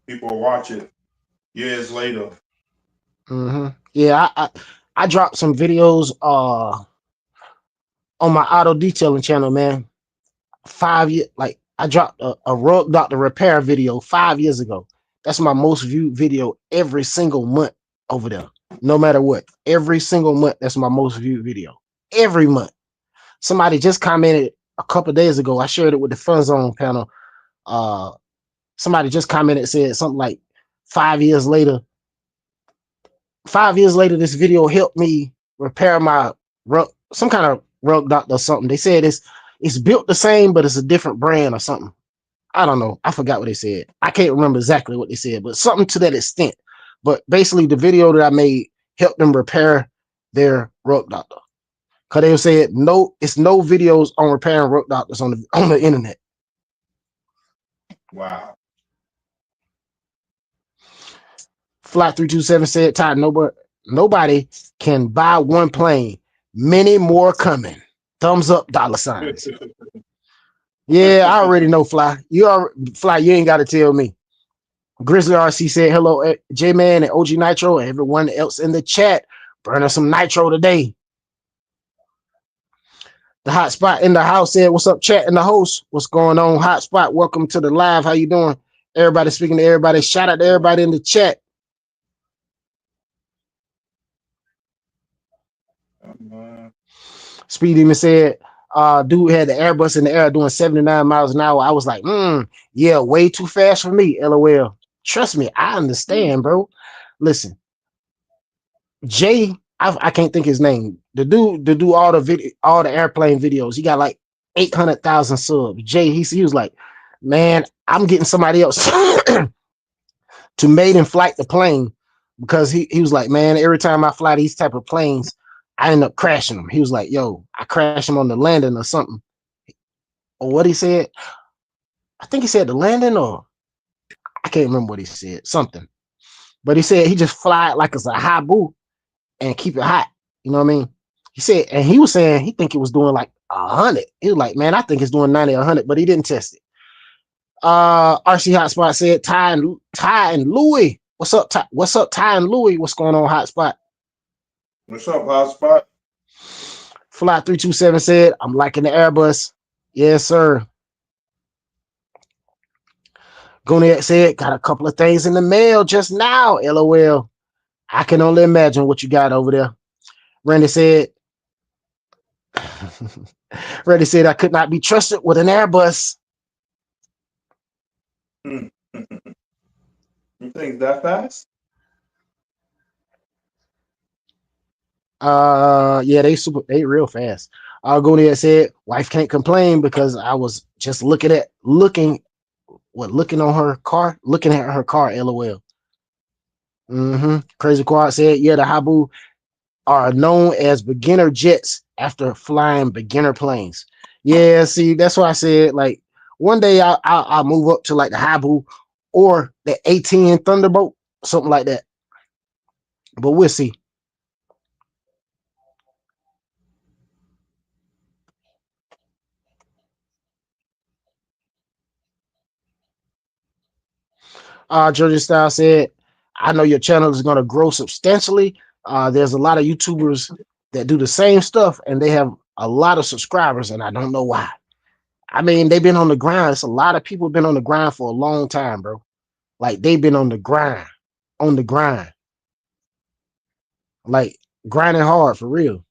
People will watch it years later. Yeah, I dropped some videos on my auto detailing channel, man. 5 years, like I dropped a rug doctor repair video 5 years ago. That's my most viewed video every single month over there. No matter what, every single month, that's my most viewed video every month. Somebody just commented a couple of days ago. I shared it with the Fun Zone panel. Somebody just commented, said something like 5 years later. 5 years later, this video helped me repair my rug, some kind of rug doctor or something. They said it's built the same, but it's a different brand or something. I don't know. I forgot what they said. I can't remember exactly what they said, but something to that extent. But basically, the video that I made helped them repair their rug doctor. Cause they said it's no videos on repairing rug doctors on the internet. Wow. Fly327 said, Todd, nobody can buy one plane. Many more coming. Thumbs up, dollar signs. Yeah, I already know, Fly. Fly, you ain't got to tell me. Grizzly RC said, hello, J-Man and OG Nitro and everyone else in the chat. Burning some nitro today. The hotspot in the house said, "What's up, chat and the host? What's going on, hotspot? Welcome to the live. How you doing? Everybody speaking to everybody. Shout out to everybody in the chat." Speed Demon said, "Dude had the Airbus in the air doing 79 miles an hour." I was like, yeah, way too fast for me. LOL. Trust me, I understand, bro. Listen, Jay, I can't think his name. The do all the all the airplane videos. He got like 800,000 subs. Jay, he was like, man, I'm getting somebody else to made him flight the plane because he was like, man, every time I fly these type of planes, I end up crashing them. He was like, yo, I crash him on the landing or something. Or what he said, I think he said the landing, or I can't remember what he said, something. But he said he just fly it like it's a high boo and keep it hot. You know what I mean? He said, and he was saying he think it was doing like 100. He was like, man, I think it's doing 90 or 100, but he didn't test it. RC Hotspot said, Ty and Louie. What's up, Ty? What's up, Ty and Louie? What's going on, Hotspot? What's up, hotspot? Fly 327 said, I'm liking the Airbus. Yes, sir. Goniac said, got a couple of things in the mail just now. LOL. I can only imagine what you got over there. Randy said, Randy said, I could not be trusted with an Airbus. You think that fast? Yeah, they real fast. Goniac said, wife can't complain because I was just looking at her car, looking at her car, LOL. Crazy Quad said, yeah, the Habu are known as beginner jets after flying beginner planes. Yeah, see, that's why I said, like, one day I'll move up to like the Habu or the A-10 Thunderbolt, something like that. But we'll see. Georgia Style said, I know your channel is going to grow substantially. There's a lot of YouTubers that do the same stuff and they have a lot of subscribers, and I don't know why. I mean, they've been on the grind. It's a lot of people been on the grind for a long time, bro. Like they've been on the grind, like grinding hard for real.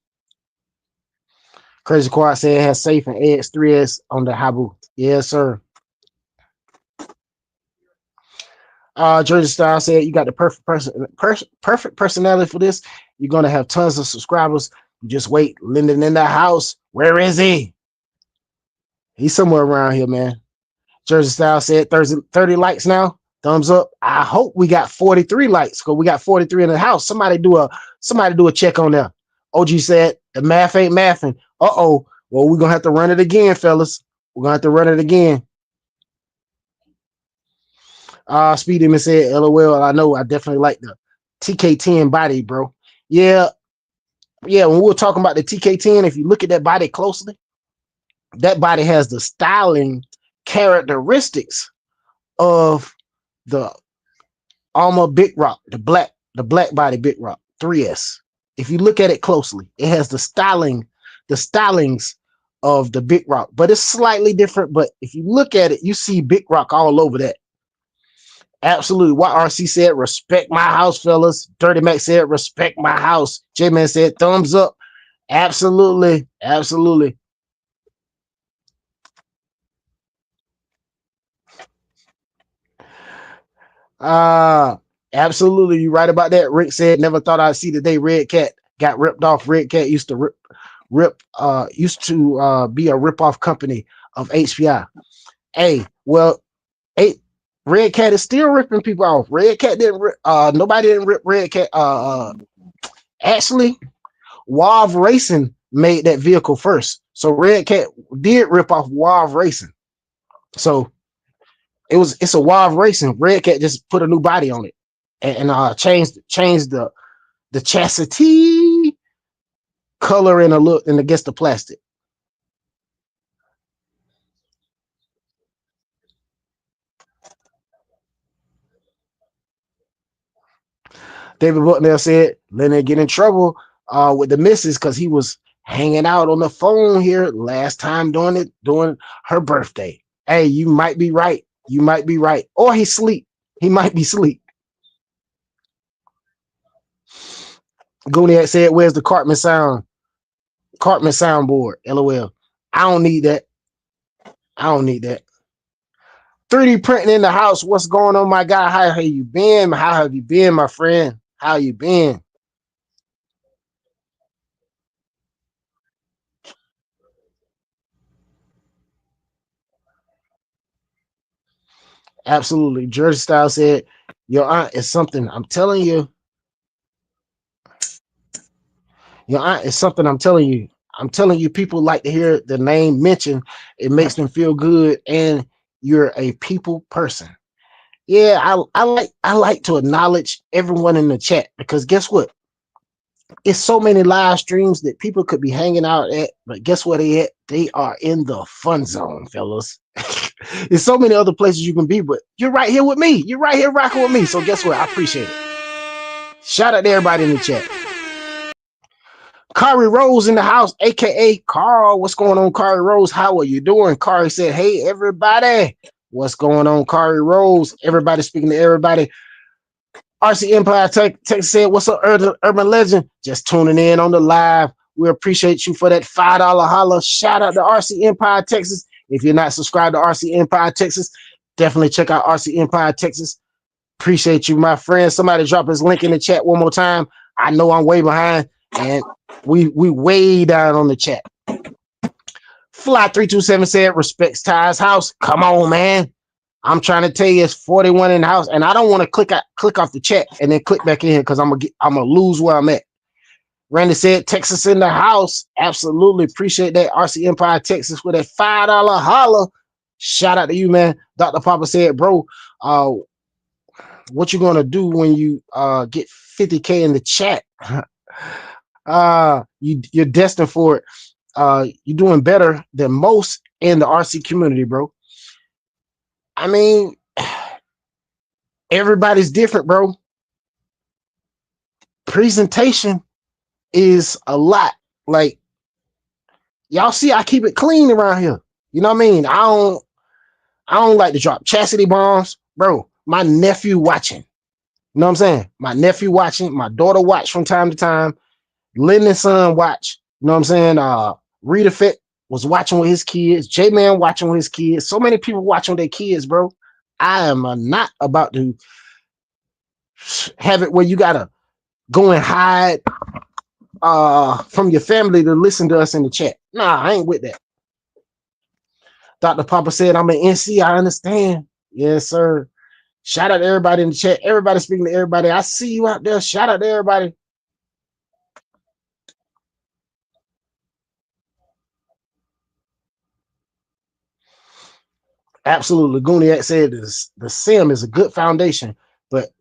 Crazy Quad said it has safe and Edge 3S on the Habu. Yes, sir. Jersey Style said you got the perfect personality for this. You're gonna have tons of subscribers. Just wait. Lyndon in the house. Where is he? He's somewhere around here, man. Jersey Style said 30 likes now. Thumbs up. I hope we got 43 likes because we got 43 in the house. Somebody do a check on there. OG said the math ain't mathing. Uh-oh. Well, we're gonna have to run it again, fellas. We're gonna have to run it again. Speed Demon said, LOL, I know I definitely like the TK10 body, bro. Yeah, when we were talking about the TK10, if you look at that body closely, that body has the styling characteristics of the Armor Big Rock, the black body Big Rock 3S. If you look at it closely, it has the stylings of the Big Rock, but it's slightly different. But if you look at it, you see Big Rock all over that. Absolutely. What RC said, respect my house, fellas. Dirty Mac said, respect my house. J-Man said, thumbs up. Absolutely. Absolutely. You right about that. Rick said, never thought I'd see the day Red Cat got ripped off. Red Cat used to be a rip-off company of HPI. Hey, well, Red Cat is still ripping people off. Red Cat didn't rip, nobody didn't rip Red Cat. Actually, Wav Racing made that vehicle first. So Red Cat did rip off Wav Racing. So it's a Wav Racing. Red Cat just put a new body on it and changed the chassis color and a look and against the plastic. David Bucknell said Leonard get in trouble with the missus because he was hanging out on the phone here last time during her birthday. Hey, you might be right. You might be right. Or he sleep. He might be asleep. Gooniac said, where's the Cartman soundboard? LOL. I don't need that. I don't need that. 3D printing in the house. What's going on, my guy? How have you been? How have you been, my friend? How you been? Absolutely. Jersey Style said, your aunt is something. I'm telling you. Your aunt is something. I'm telling you. I'm telling you, people like to hear the name mentioned. It makes them feel good, and you're a people person. Yeah, I like to acknowledge everyone in the chat because guess what? It's so many live streams that people could be hanging out at, but guess what they at? They are in the fun zone, fellas. There's so many other places you can be, but you're right here with me. You're right here rocking with me. So guess what? I appreciate it. Shout out to everybody in the chat. Kari Rose in the house, aka Carl. What's going on, Kari Rose? How are you doing? Kari said, hey, everybody. What's going on, Kari Rose? Everybody speaking to everybody. RC Empire Texas said, what's up, Urban Legend? Just tuning in on the live. We appreciate you for that $5 holla. Shout out to RC Empire Texas. If you're not subscribed to RC Empire Texas, definitely check out RC Empire Texas. Appreciate you, my friend. Somebody drop his link in the chat one more time. I know I'm way behind, and we way down on the chat. Fly327 said, respects Ty's house. Come on, man. I'm trying to tell you, it's 41 in the house, and I don't want to click off the chat and then click back in because I'm gonna lose where I'm at. Randy said, Texas in the house. Absolutely appreciate that. RC Empire Texas with that $5 holla. Shout out to you, man. Dr. Papa said, bro, what you gonna do when you get 50K in the chat? You're destined for it. You're doing better than most in the RC community, bro. I mean, everybody's different, bro. Presentation is a lot. Like, y'all see, I keep it clean around here. You know what I mean? I don't like to drop chastity bombs, bro. My nephew watching. You know what I'm saying? My nephew watching. My daughter watch from time to time. Lyndon's son watch. You know what I'm saying? Rita Fit was watching with his kids. J-Man watching with his kids. So many people watching with their kids, bro. I am not about to have it where you gotta go and hide from your family to listen to us in the chat. Nah, I ain't with that. Dr. Papa said, I'm an NC. I understand. Yes, sir. Shout out to everybody in the chat. Everybody speaking to everybody. I see you out there. Shout out to everybody. Absolutely. Gooniac said this, the sim is a good foundation, but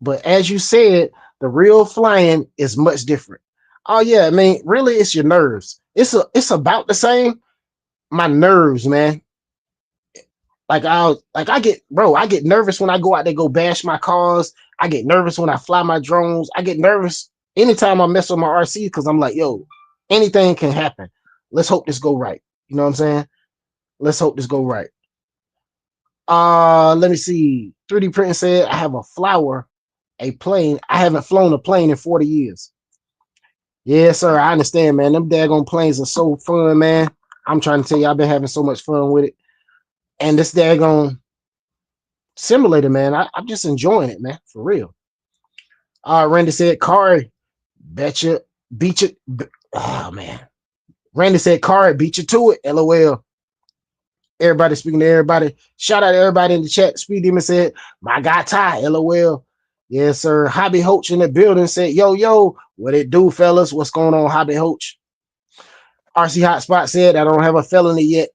but as you said, the real flying is much different. Oh yeah, I mean, really, it's your nerves. It's about the same. My nerves, man. I get nervous when I go out there go bash my cars. I get nervous when I fly my drones. I get nervous anytime I mess with my RC because I'm like, yo, anything can happen. Let's hope this go right. You know what I'm saying? Let's hope this go right. Let me see. 3D printing said I have a plane. I haven't flown a plane in 40 years. Yeah, sir. I understand, man. Them daggone planes are so fun, man. I'm trying to tell you, I've been having so much fun with it. And this daggone simulator, man, I'm just enjoying it, man, for real. Randy said, Kari, beat you. Oh, man. Randy said, Kari, beat you to it. LOL. Everybody speaking to everybody. Shout out to everybody in the chat. Speed Demon said, my guy Ty, LOL. Yes, sir. Hobby Hoach in the building said, yo, what it do, fellas? What's going on, Hobby Hoach? RC Hotspot said, I don't have a felony yet.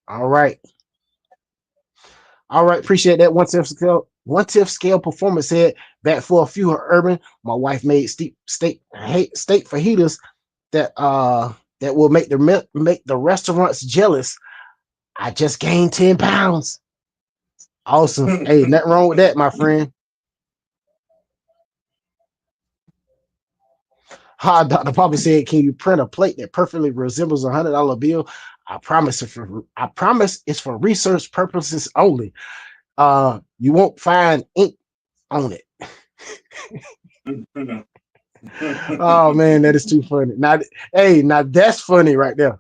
All right. Appreciate that. One tip scale performance said, back for a few urban. My wife made steak fajitas that will make the restaurants jealous. I just gained 10 pounds. Awesome. Hey, nothing wrong with that, my friend. Dr. Poppy said, can you print a plate that perfectly resembles $100 bill? I promise it's for research purposes only. You won't find ink on it. Oh man, that is too funny. Now, hey, now that's funny right there.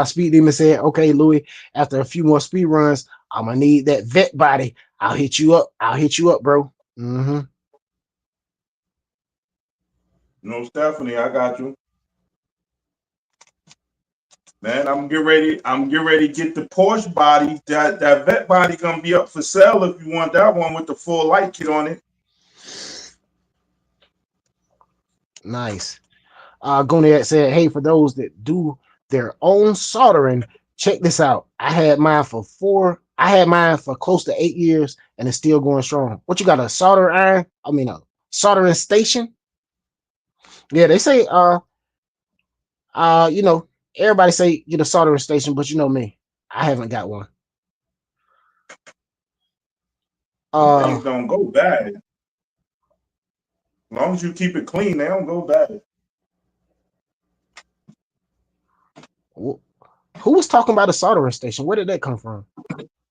Speed Demon said, okay, Louis, after a few more speed runs, I'm gonna need that vet body. I'll hit you up. I'll hit you up, bro. Mm-hmm. No, Stephanie, I got you. Man, I'm getting ready. I'm getting ready to get the Porsche body. That vet body gonna be up for sale if you want that one with the full light kit on it. Nice. Goniac said, hey, for those that do their own soldering, check this out. I had mine for close to 8 years and it's still going strong. What you got, a solder iron? I mean a soldering station? Yeah, they say you know, everybody say get a soldering station, but you know me. I haven't got one. Things don't go bad. As long as you keep it clean, they don't go bad. Who was talking about a soldering station? Where did that come from?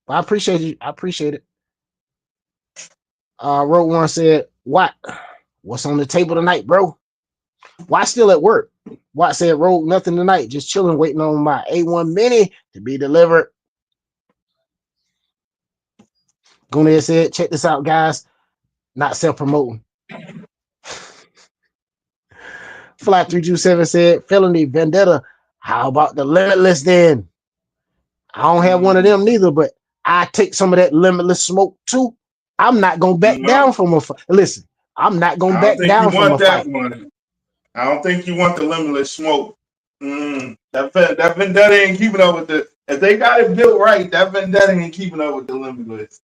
I appreciate you. I appreciate it. Road One said, what's on the table tonight, bro? Why still at work? Watt said, Road, nothing tonight. Just chilling, waiting on my A1 Mini to be delivered. Gunnar said, check this out, guys. Not self-promoting. Fly327 said, felony vendetta. How about the limitless then? I don't have one of them neither, but I take some of that limitless smoke too. I'm not gonna back down from a fight. Listen, I'm not gonna back down from a fight. One. I don't think you want the limitless smoke. That vendetta ain't keeping up with the. If they got it built right, that vendetta ain't keeping up with the limitless.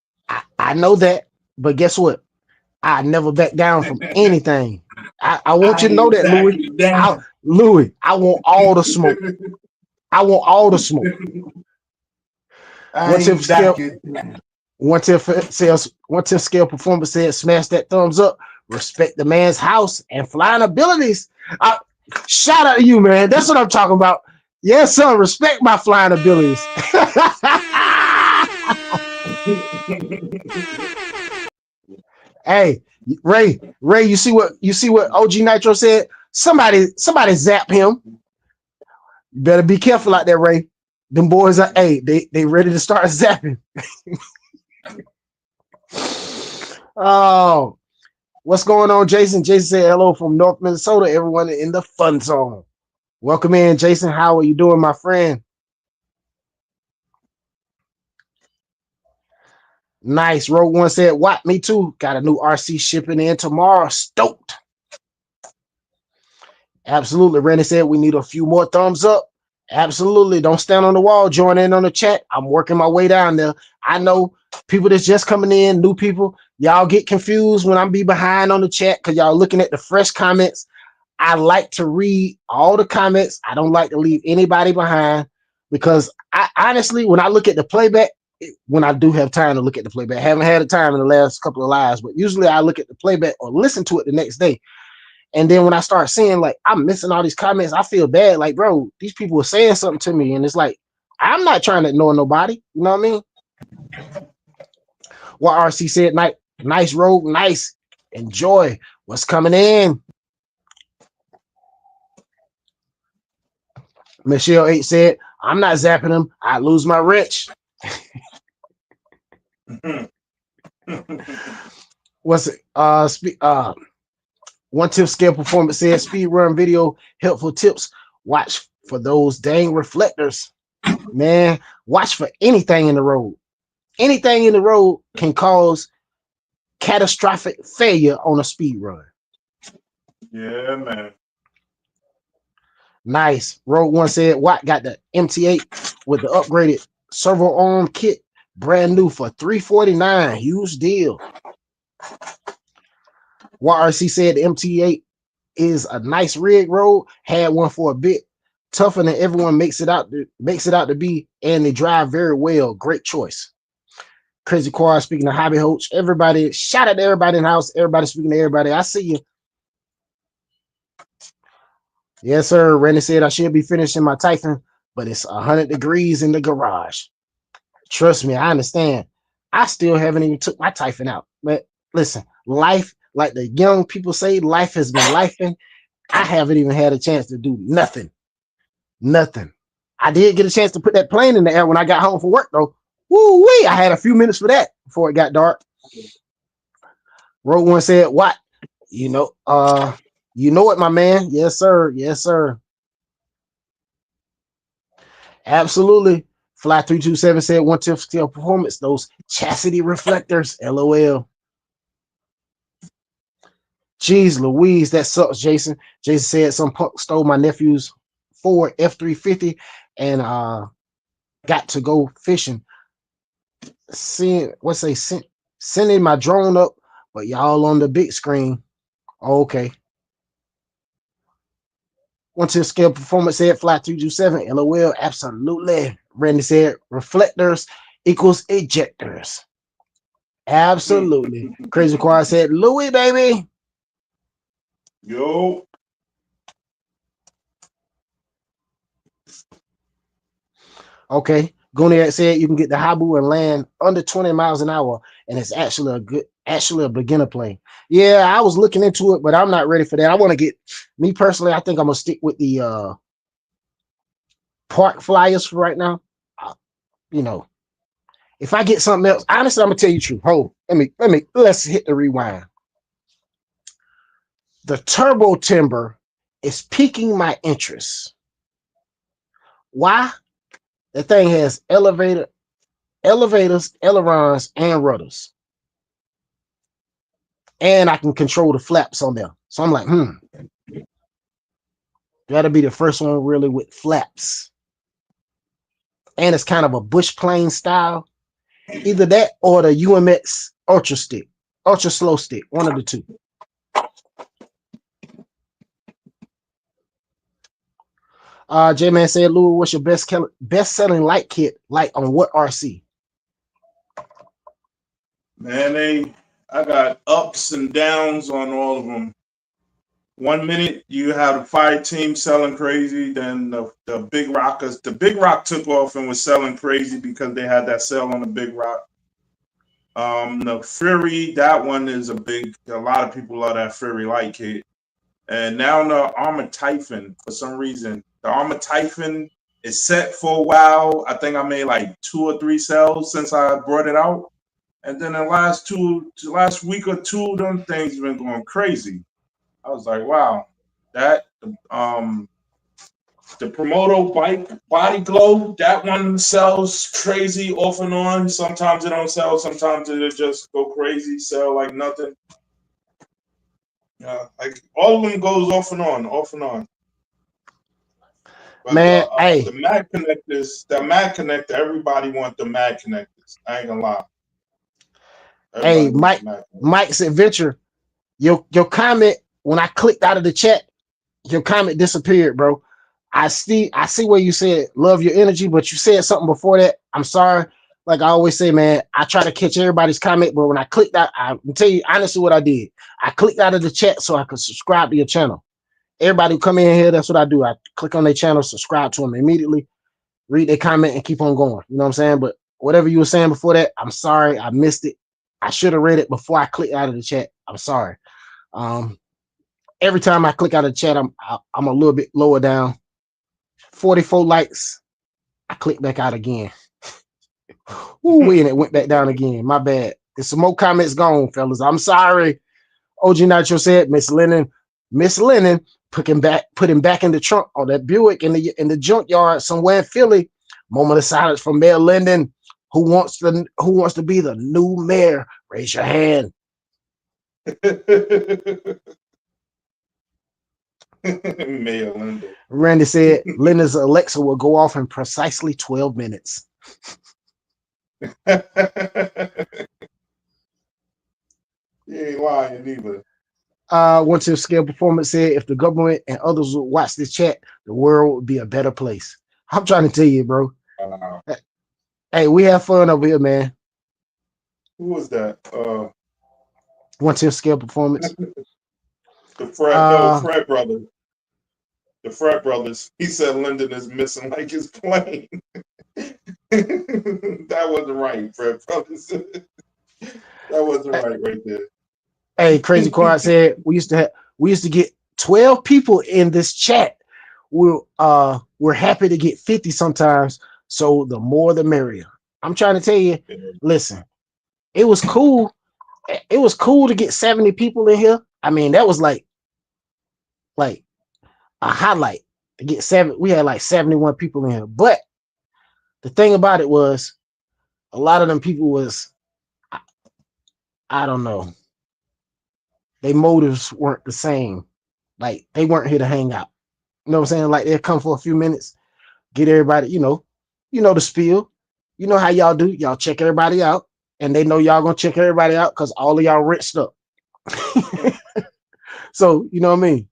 I know that, but guess what? I never back down from anything. I want you to know that, Louis. Louis, I want all the smoke. I want all the smoke. One tip scale performance said, smash that thumbs up, respect the man's house and flying abilities. Shout out to you, man. That's what I'm talking about. Yes, sir. Respect my flying abilities. Hey, Ray, you see what OG Nitro said? Somebody zap him. You better be careful out there, Ray. Them boys are they ready to start zapping. Oh, what's going on, Jason? Jason said hello from North Minnesota. Everyone in the fun zone. Welcome in, Jason. How are you doing, my friend? Nice. Rogue One said, what? Me too. Got a new RC shipping in tomorrow. Stoked. Absolutely. Randy said we need a few more thumbs up. Absolutely. Don't stand on the wall. Join in on the chat. I'm working my way down there. I know people that's just coming in, new people, y'all get confused when I'm be behind on the chat because y'all looking at the fresh comments. I like to read all the comments. I don't like to leave anybody behind because I honestly, when I look at the playback, when I do have time to look at the playback, I haven't had the time in the last couple of lives, but usually I look at the playback or listen to it the next day. And then when I start seeing like I'm missing all these comments, I feel bad. Like, bro, these people are saying something to me, and it's like I'm not trying to ignore nobody. You know what I mean? What RC said, nice road, nice. Enjoy what's coming in. Michelle 8 said, I'm not zapping them. I lose my wrench. What's it? One tip scale performance said speed run video, helpful tips. Watch for those dang reflectors. Man, watch for anything in the road. Anything in the road can cause catastrophic failure on a speed run. Yeah, man. Nice. Road One said, Watt got the MT8 with the upgraded servo arm kit, brand new for $349. Huge deal. YRC said the MT8 is a nice rig road. Had one for a bit. Tougher than everyone makes it out to be, and they drive very well. Great choice. Crazy Quad speaking to Hobby Hoach. Everybody, shout out to everybody in the house. Everybody speaking to everybody. I see you. Yes, sir. Randy said I should be finishing my typing, but it's 100 degrees in the garage. Trust me, I understand. I still haven't even took my typing out. But listen, life, like the young people say, life has been lifing. I haven't even had a chance to do nothing. Nothing. I did get a chance to put that plane in the air when I got home from work, though. Woo wee! I had a few minutes for that before it got dark. Road One said, "What? You know it, my man. Yes, sir. Yes, sir. Absolutely." Fly 327 said 1/10 scale performance. Those chastity reflectors. LOL. Jeez Louise, that sucks, Jason. Jason said some punk stole my nephew's Ford F-350 and got to go fishing. Sending my drone up, but y'all on the big screen. Okay. 1/10 scale performance said Fly 327. LOL, absolutely. Randy said reflectors equals ejectors. Absolutely. Crazy Quad said Louis, baby. Yo. Okay. Goniak said you can get the Habu and land under 20 miles an hour, and it's actually a beginner plane. Yeah, I was looking into it, but I'm not ready for that. I want to get me personally, I think I'm gonna stick with the park flyers for right now. You know, if I get something else, honestly, I'm gonna tell you the truth. Hold, let's hit the rewind. The turbo timber is piquing my interest. Why? The thing has elevators, ailerons, and rudders. And I can control the flaps on there. So I'm like, that'll be the first one really with flaps. And it's kind of a bush plane style. Either that or the UMX ultra slow stick, one of the two. J-Man said, Louis, what's your best-selling light kit like on what RC? Man, I got ups and downs on all of them. 1 minute you have the fire team selling crazy, then the big rockers. The big rock took off and was selling crazy because they had that sale on the big rock. The Fury, that one is a lot of people love that Fury light kit. And now the Armor Typhon, for some reason, the Armor Typhon is set for a while. I think I made like 2 or 3 sales since I brought it out. And then the last week or two, them things have been going crazy. I was like, wow, that the Promoto body glow, that one sells crazy off and on. Sometimes it don't sell, sometimes it'll just go crazy, sell like nothing. Yeah, like all of them goes off and on, off and on. But Man, hey, the Mag connector, everybody want the Mag connectors. I ain't gonna lie. Everybody Mike's adventure. Your comment when I clicked out of the chat, your comment disappeared, bro. I see where you said love your energy, but you said something before that. I'm sorry. Like I always say, man, I try to catch everybody's comment, but when I clicked out, I can tell you honestly what I did. I clicked out of the chat so I could subscribe to your channel. Everybody who come in here, that's what I do. I click on their channel, subscribe to them immediately, read their comment, and keep on going. You know what I'm saying? But whatever you were saying before that, I'm sorry. I missed it. I should have read it before I clicked out of the chat. I'm sorry. Every time I click out of the chat, I'm a little bit lower down. 44 likes. I click back out again. Ooh, and it went back down again. My bad. There's some more comments gone, fellas. I'm sorry. OG Nitro said, Miss Lennon, put him back in the trunk or that Buick in the junkyard somewhere in Philly. Moment of silence for Mayor Linden. Who wants to be the new mayor? Raise your hand. Mayor Linden. Randy said Linda's Alexa will go off in precisely 12 minutes. You ain't lying either. 1/10 scale performance said if the government and others would watch this chat, the world would be a better place. I'm trying to tell you, bro. Hey, we have fun over here, man. Who was that? 1/10 scale performance. The Fred, no, Uh, Fred brothers. The Fred brothers. He said Lyndon is missing like his plane. That wasn't right, Fred brothers. That wasn't right there. hey, Crazy Quad said we used to get 12 people in this chat. We're happy to get 50 sometimes. So the more the merrier. I'm trying to tell you, listen, it was cool. It was cool to get 70 people in here. I mean, that was like a highlight to get seven. We had like 71 people in here. But the thing about it was a lot of them people was, I don't know, their motives weren't the same. Like they weren't here to hang out. You know what I'm saying? Like they'll come for a few minutes, get everybody, you know the spiel. You know how y'all do. Y'all check everybody out. And they know y'all gonna check everybody out because all of y'all rinsed up. So you know what I mean?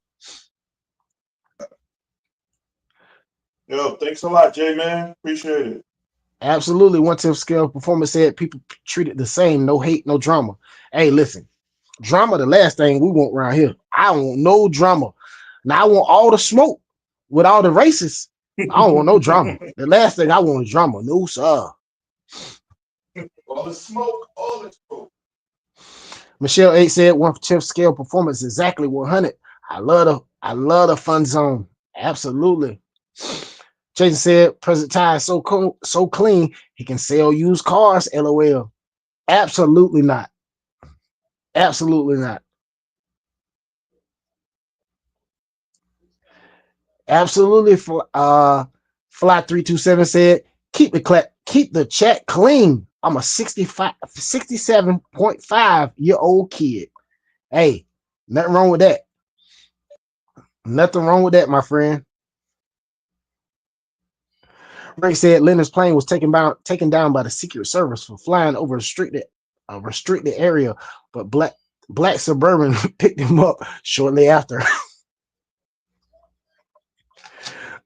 Yo, thanks a lot, Jay, man. Appreciate it. Absolutely. 1/10 scale performance said people treat it the same. No hate, no drama. Hey, listen, drama the last thing we want around here. I don't want no drama. Now I want all the smoke with all the racists. I don't want no drama. The last thing I want is drama. No, sir. All the smoke, all the smoke. Michelle 8 said 1/10 scale performance exactly 100. I love the fun zone. Absolutely. Jason said present Ty is so cool, so clean, he can sell used cars. LOL. Absolutely not. Absolutely not. Absolutely. Fly 327 said keep the chat clean. I'm a 67.5-year-old kid. Hey, nothing wrong with that. Nothing wrong with that, my friend. Ray said Leonard's plane was taken down by the Secret Service for flying over a restricted area, but black suburban picked him up shortly after.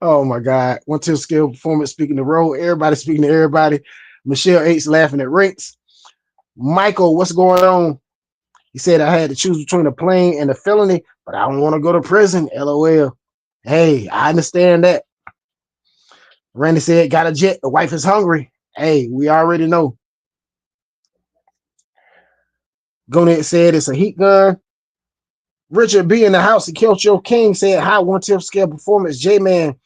Oh my God. 1/10 scale performance speaking the role. Everybody speaking to everybody. Michelle H laughing at Rinks. Michael, what's going on? He said I had to choose between a plane and a felony, but I don't want to go to prison. LOL. Hey, I understand that. Randy said, got a jet. The wife is hungry. Hey, we already know. Gonet said it's a heat gun. Richard B in the house. He killed your king. Said high 1/10 scale performance. J-Man.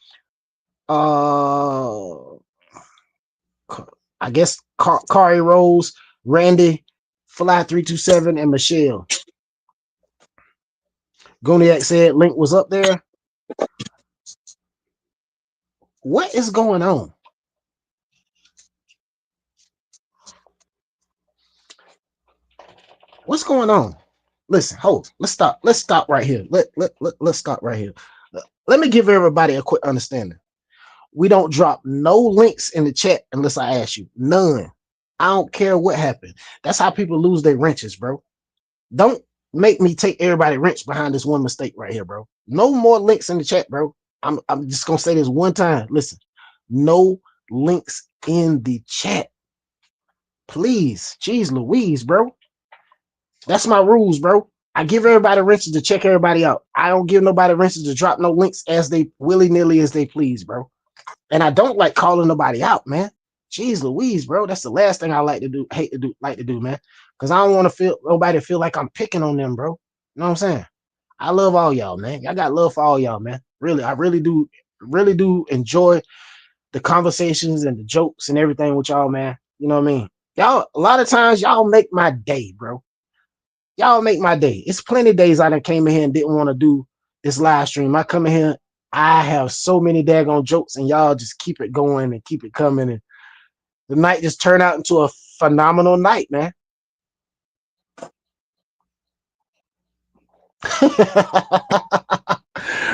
I guess Kari Rose, Randy, Fly 327, and Michelle. Goniac said Link was up there. What is going on? What's going on? Listen, hold. Let's stop. Let's stop right here. Let's stop right here. Let me give everybody a quick understanding. We don't drop no links in the chat unless I ask you. None. I don't care what happened. That's how people lose their wrenches, bro. Don't make me take everybody wrench behind this one mistake right here, bro. No more links in the chat, bro. I'm just gonna say this one time. Listen, no links in the chat. Please. Jeez Louise, bro. That's my rules, bro. I give everybody wrenches to check everybody out. I don't give nobody wrenches to drop no links as they willy-nilly as they please, bro. And I don't like calling nobody out, man. Jeez Louise, bro. That's the last thing I like to do, like to do, man. Because I don't want to feel nobody feel like I'm picking on them, bro. You know what I'm saying? I love all y'all, man. I got love for all y'all, man. Really, I really do enjoy the conversations and the jokes and everything with y'all, man. You know what I mean? Y'all, a lot of times y'all make my day, bro. Y'all make my day. It's plenty of days I done came in here and didn't want to do this live stream. I come in here, I have so many daggone jokes, and y'all just keep it going and keep it coming. And the night just turned out into a phenomenal night, man.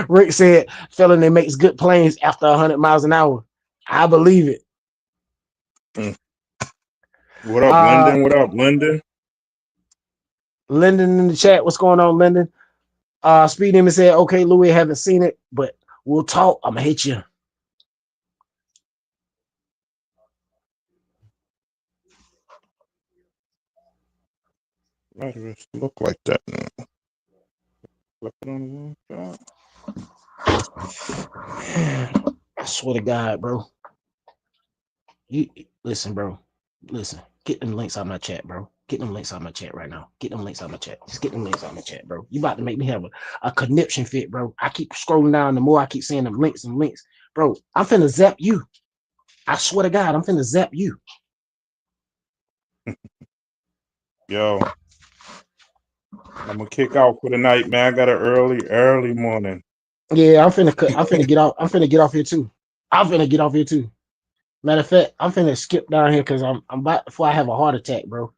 Rick said, felony makes good planes after 100 miles an hour. I believe it. What up, Lyndon? What up, Lyndon? Lyndon in the chat. What's going on, Lyndon? Speed Demon said, okay, Louis, haven't seen it, but we'll talk. I'm gonna hit you. Why does it look like that now? Flip it on the inside. I swear to God, bro. You listen, bro. Listen. Get them links out my chat, bro. Get them links out my chat right now. Get them links out my chat. Just get them links out my chat, bro. You about to make me have a conniption fit, bro. I keep scrolling down. The more I keep seeing them links and links, bro. I'm finna zap you. I swear to God, I'm finna zap you. Yo, I'm gonna kick out for the night, man. I got an early morning. Yeah, I'm finna cut. I'm finna get off. I'm finna get off here too. I'm finna get off here too. Matter of fact, I'm finna skip down here because I'm about before I have a heart attack, bro.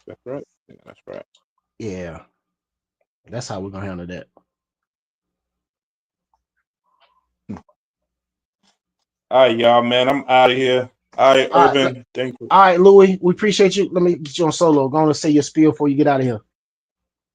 That's right. Yeah, that's right. Yeah, that's how we're gonna handle that. All right, y'all, man. I'm out of here. All right, All right, Urban. Thank you. all right, Louis. We appreciate you. Let me get you on solo. Go on and say your spiel before you get out of here.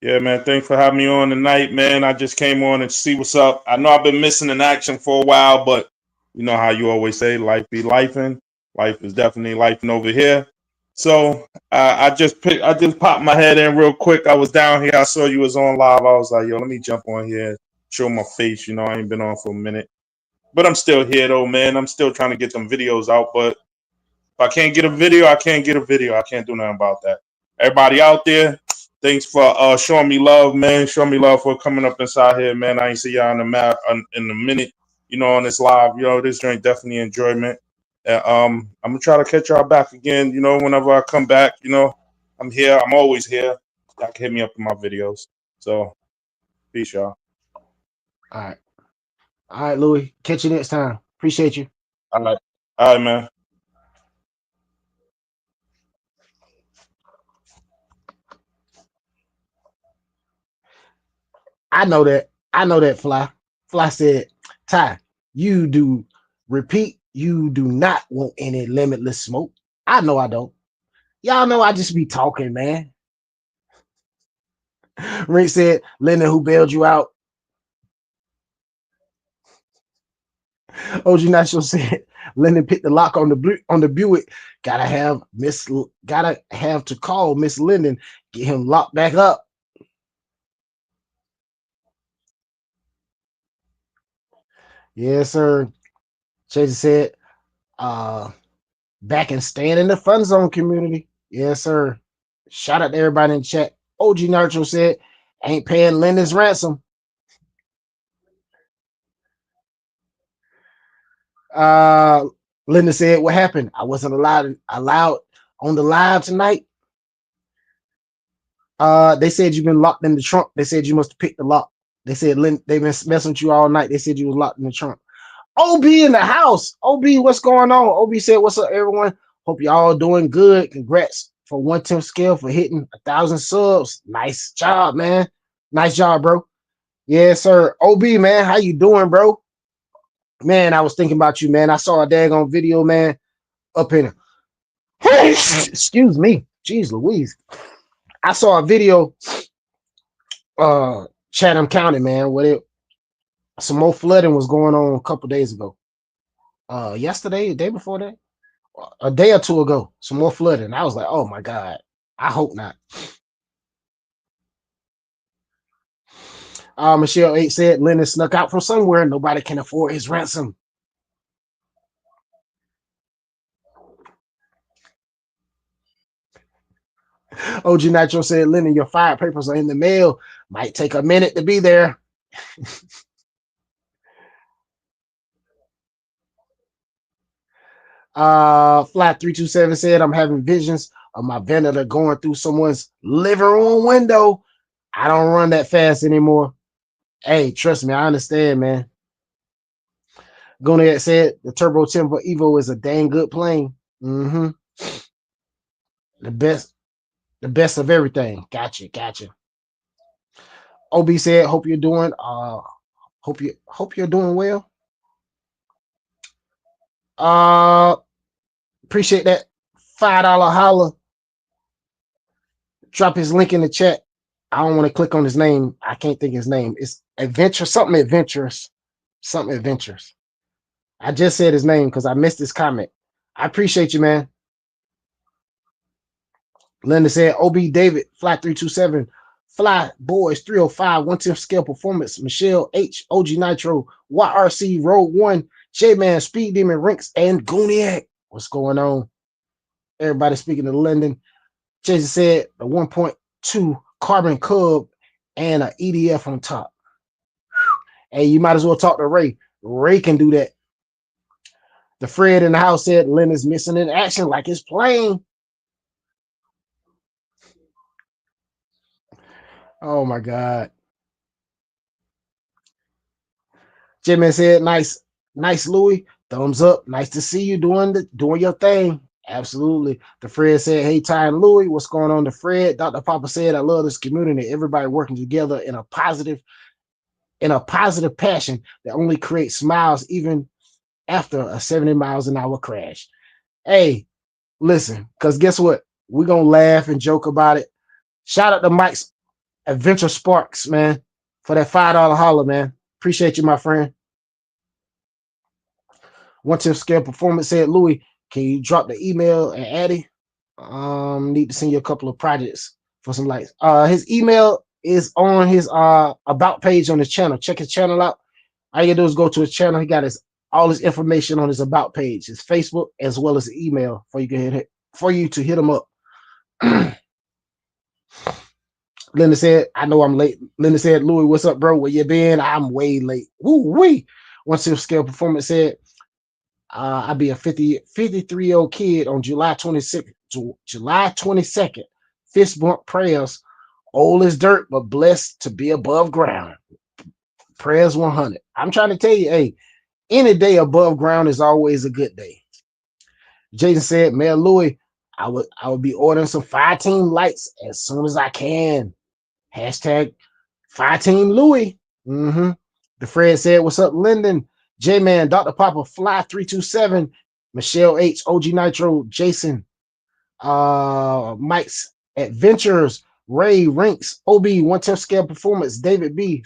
Yeah, man. Thanks for having me on tonight, man. I just came on and see what's up. I know I've been missing in action for a while, but you know how you always say, life be lifing. Life is definitely lifing over here. So I just popped my head in real quick. I was down here. I saw you was on live. I was like, yo, let me jump on here, show my face. You know, I ain't been on for a minute, but I'm still here though, man. I'm still trying to get them videos out, but if I can't get a video, I can't get a video. I can't do nothing about that. Everybody out there, thanks for showing me love, man. Showing me love for coming up inside here, man. I ain't see y'all on the map in a minute, you know, on this live. Yo, this joint definitely enjoyment. And, I'm gonna try to catch y'all back again, you know, whenever I come back. You know, I'm here. I'm always here. Y'all can hit me up in my videos. So, peace, y'all. All right, Louis. Catch you next time. Appreciate you. All right, man. I know that. I know that. Fly. Fly said, Ty, you do repeat. You do not want any limitless smoke. I know I don't. Y'all know I just be talking, man. Rick said, Lennon, who bailed you out. OG Nacho said, Lennon picked the lock on the Buick. Gotta have to call Miss Lennon, get him locked back up. Yes, sir. Chase said, back and staying in the fun zone community. Yes, sir. Shout out to everybody in chat. OG Nacho said, ain't paying Lennon's ransom. Linda said, what happened? I wasn't allowed on the live tonight. They said you've been locked in the trunk. They said you must have picked the lock. They said they've been messing with you all night. They said you was locked in the trunk. OB in the house. OB, what's going on? OB said, what's up, everyone? Hope y'all doing good. Congrats for 1/10 scale for hitting 1,000 subs. Nice job, man. Nice job, bro. Yes, sir. OB, man, how you doing, bro? Man, I was thinking about you, man. I saw a daggone video, man, up in excuse me. Jeez Louise. I saw a video, Chatham County, man, where some more flooding was going on a couple days ago. Yesterday, the day before that, a day or two ago, some more flooding. I was like, oh my God, I hope not. Michelle 8 said Lennon snuck out from somewhere. Nobody can afford his ransom. OG Nitro said, Lennon, your fire papers are in the mail. Might take a minute to be there. Flat 327 said, I'm having visions of my vendor going through someone's living room window. I don't run that fast anymore. Hey, trust me, I understand, man. Goniad said the Turbo Timber Evo is a dang good plane. Mm-hmm. The best of everything. Gotcha. OB said, hope you're doing hope you're doing well. Appreciate that $5 holla. Drop his link in the chat. I don't want to click on his name. I can't think his name. It's something adventurous. I just said his name because I missed his comment. I appreciate you, man. Linda said, OB David, Fly 327, Fly Boys 305, 1/10 scale performance, Michelle H, OG Nitro, YRC, Road 1, J Man, Speed Demon, Rinks, and Gooniac. What's going on? Everybody speaking to London. Jason said, the 1.2 carbon cub and an EDF on top. Hey, you might as well talk to Ray. Ray can do that. The Fred in the house said, London's missing in action like it's playing. Oh my God. Jimmy said, nice, Louis. Thumbs up. Nice to see you doing your thing. Absolutely. The Fred said, hey, Ty and Louis, what's going on? The Fred, Dr. Papa said, I love this community. Everybody working together in a positive passion that only creates smiles even after a 70 miles an hour crash. Hey, listen, because guess what? We're going to laugh and joke about it. Shout out to Mike's Adventure Sparks, man, for that $5 holler, man. Appreciate you, my friend. 1/10 scale performance said, Louis, can you drop the email and Addy? Need to send you a couple of projects for some likes. His email is on his about page on his channel. Check his channel out. All you gotta do is go to his channel. He got all his information on his about page, his Facebook, as well as the email for you to hit him up. Linda said, I know I'm late. Linda said, Louis, what's up, bro? Where you been? I'm way late. Woo-wee. 1/10 scale performance said, I'll be a 53-year-old kid on July 22nd. Fist bump prayers. Old as dirt, but blessed to be above ground. Prayers 100. I'm trying to tell you, hey, any day above ground is always a good day. Jason said, Mayor Louis, I would be ordering some Fire Team lights as soon as I can. Hashtag Fire Team Louis. The Fred said, what's up, Lyndon? J-Man, Dr. Papa, Fly 327, Michelle H, OG Nitro, Jason, Mike's Adventures, Ray, Rinks, OB, 1/10 scale performance, David B,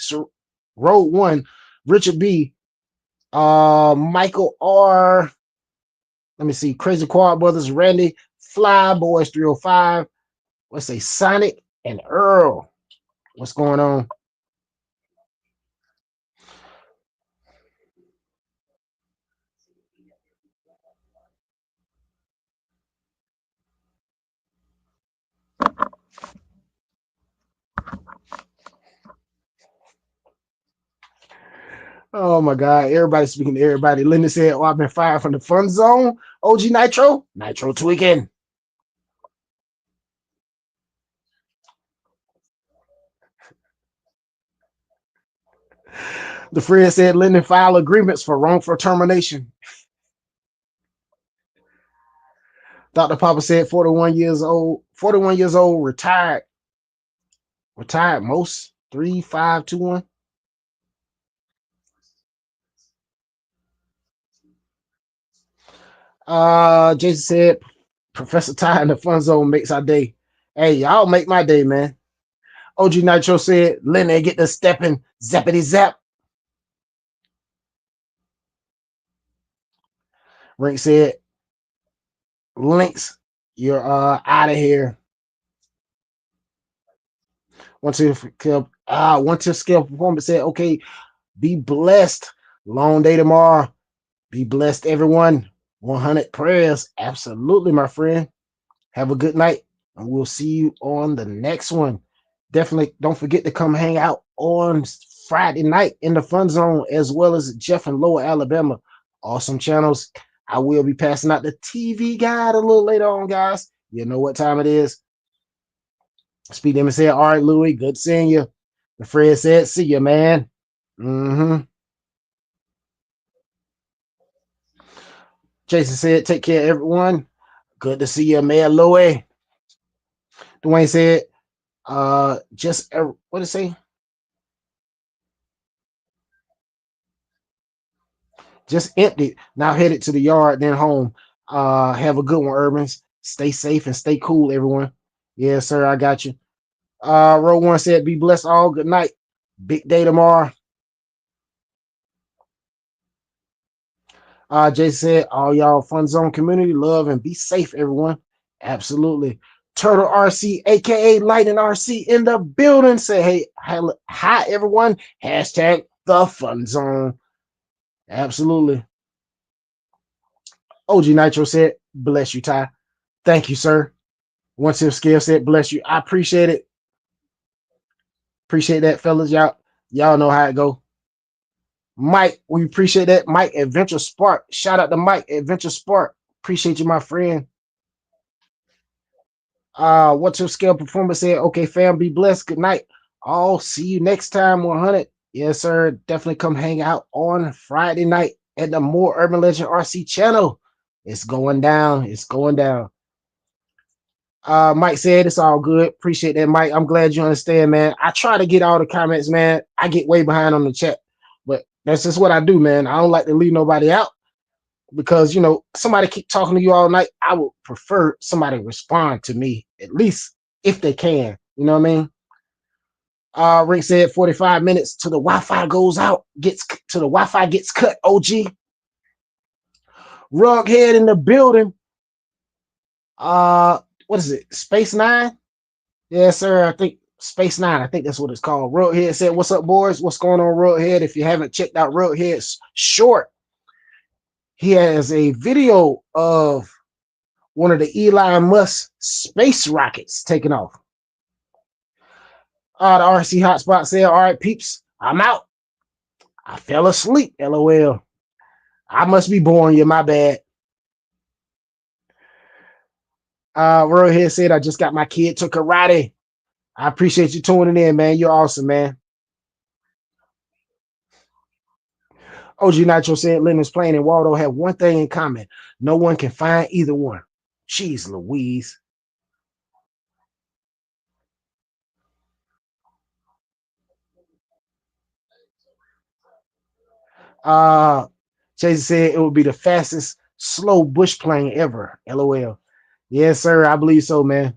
Road 1, Richard B, Michael R, let me see, Crazy Quad Brothers, Randy, Fly Boys 305, let's say Sonic and Earl. What's going on? Oh my God, everybody speaking to everybody. Linda said, oh, I've been fired from the fun zone. OG Nitro tweaking. The Fred said, Lyndon file agreements for wrongful termination. Dr. Papa said, 41 years old, retired. Retired most 3521. Jason said, Professor Ty in the fun zone makes our day. Hey, y'all make my day, man. OG Nitro said, Lyndon get the stepping zappity zap. Rink said, Links, you're out of here. 1/10 scale performance said, okay, be blessed. Long day tomorrow. Be blessed, everyone. 100 prayers. Absolutely, my friend. Have a good night, and we'll see you on the next one. Definitely don't forget to come hang out on Friday night in the fun zone, as well as Jeff and Lower Alabama. Awesome channels. I will be passing out the TV guide a little later on, guys. You know what time it is. Speed Demon said, all right, Louis, good seeing you. The Fred said, see you, man. Jason said, take care, everyone. Good to see you, Mayor Louis. Dwayne said, what did it say? Just empty. Now headed to the yard, then home. Have a good one, Urbans. Stay safe and stay cool, everyone. Yes, sir, I got you. Row 1 said, be blessed all. Good night. Big day tomorrow. Jay said, all y'all Fun Zone community, love and be safe, everyone. Absolutely. Turtle RC, aka Lightning RC, in the building. Say, hey, hi everyone. Hashtag the Fun Zone. Absolutely. OG Nitro said, bless you, Ty. Thank you, sir. Once his scale said, bless you. I appreciate it. Appreciate that, fellas. Y'all know how it go. Mike, we appreciate that. Mike, Adventure Spark. Shout out to Mike, Adventure Spark. Appreciate you, my friend. What's your scale performance said? Okay, fam, be blessed. Good night. I'll see you next time, 100. Yes, sir. Definitely come hang out on Friday night at the More Urban Legend RC channel. It's going down. It's going down. Mike said it's all good. Appreciate that, Mike. I'm glad you understand, man. I try to get all the comments, man. I get way behind on the chat, but that's just what I do, man. I don't like to leave nobody out because somebody keep talking to you all night. I would prefer somebody respond to me at least if they can. You know what I mean? Rick said 45 minutes till the Wi-Fi goes out, gets to the Wi-Fi gets cut. OG Rughead in the building. What is it? Space Nine? Yes, sir. I think Space Nine. I think that's what it's called. Rughead said, "What's up, boys? What's going on, Rughead? If you haven't checked out Rughead's short, he has a video of one of the Elon Musk space rockets taking off." The RC Hotspot said, "All right, peeps, I'm out. I fell asleep. LOL. I must be boring you. My bad." Rughead said, "I just got my kid to karate." I appreciate you tuning in, man. You're awesome, man. OG Nitro said Leonard's Plain and Waldo have one thing in common. No one can find either one. Jeez Louise. Uh Jason said it would be the fastest slow bush plane ever. LOL. Yes, sir. I believe so, man.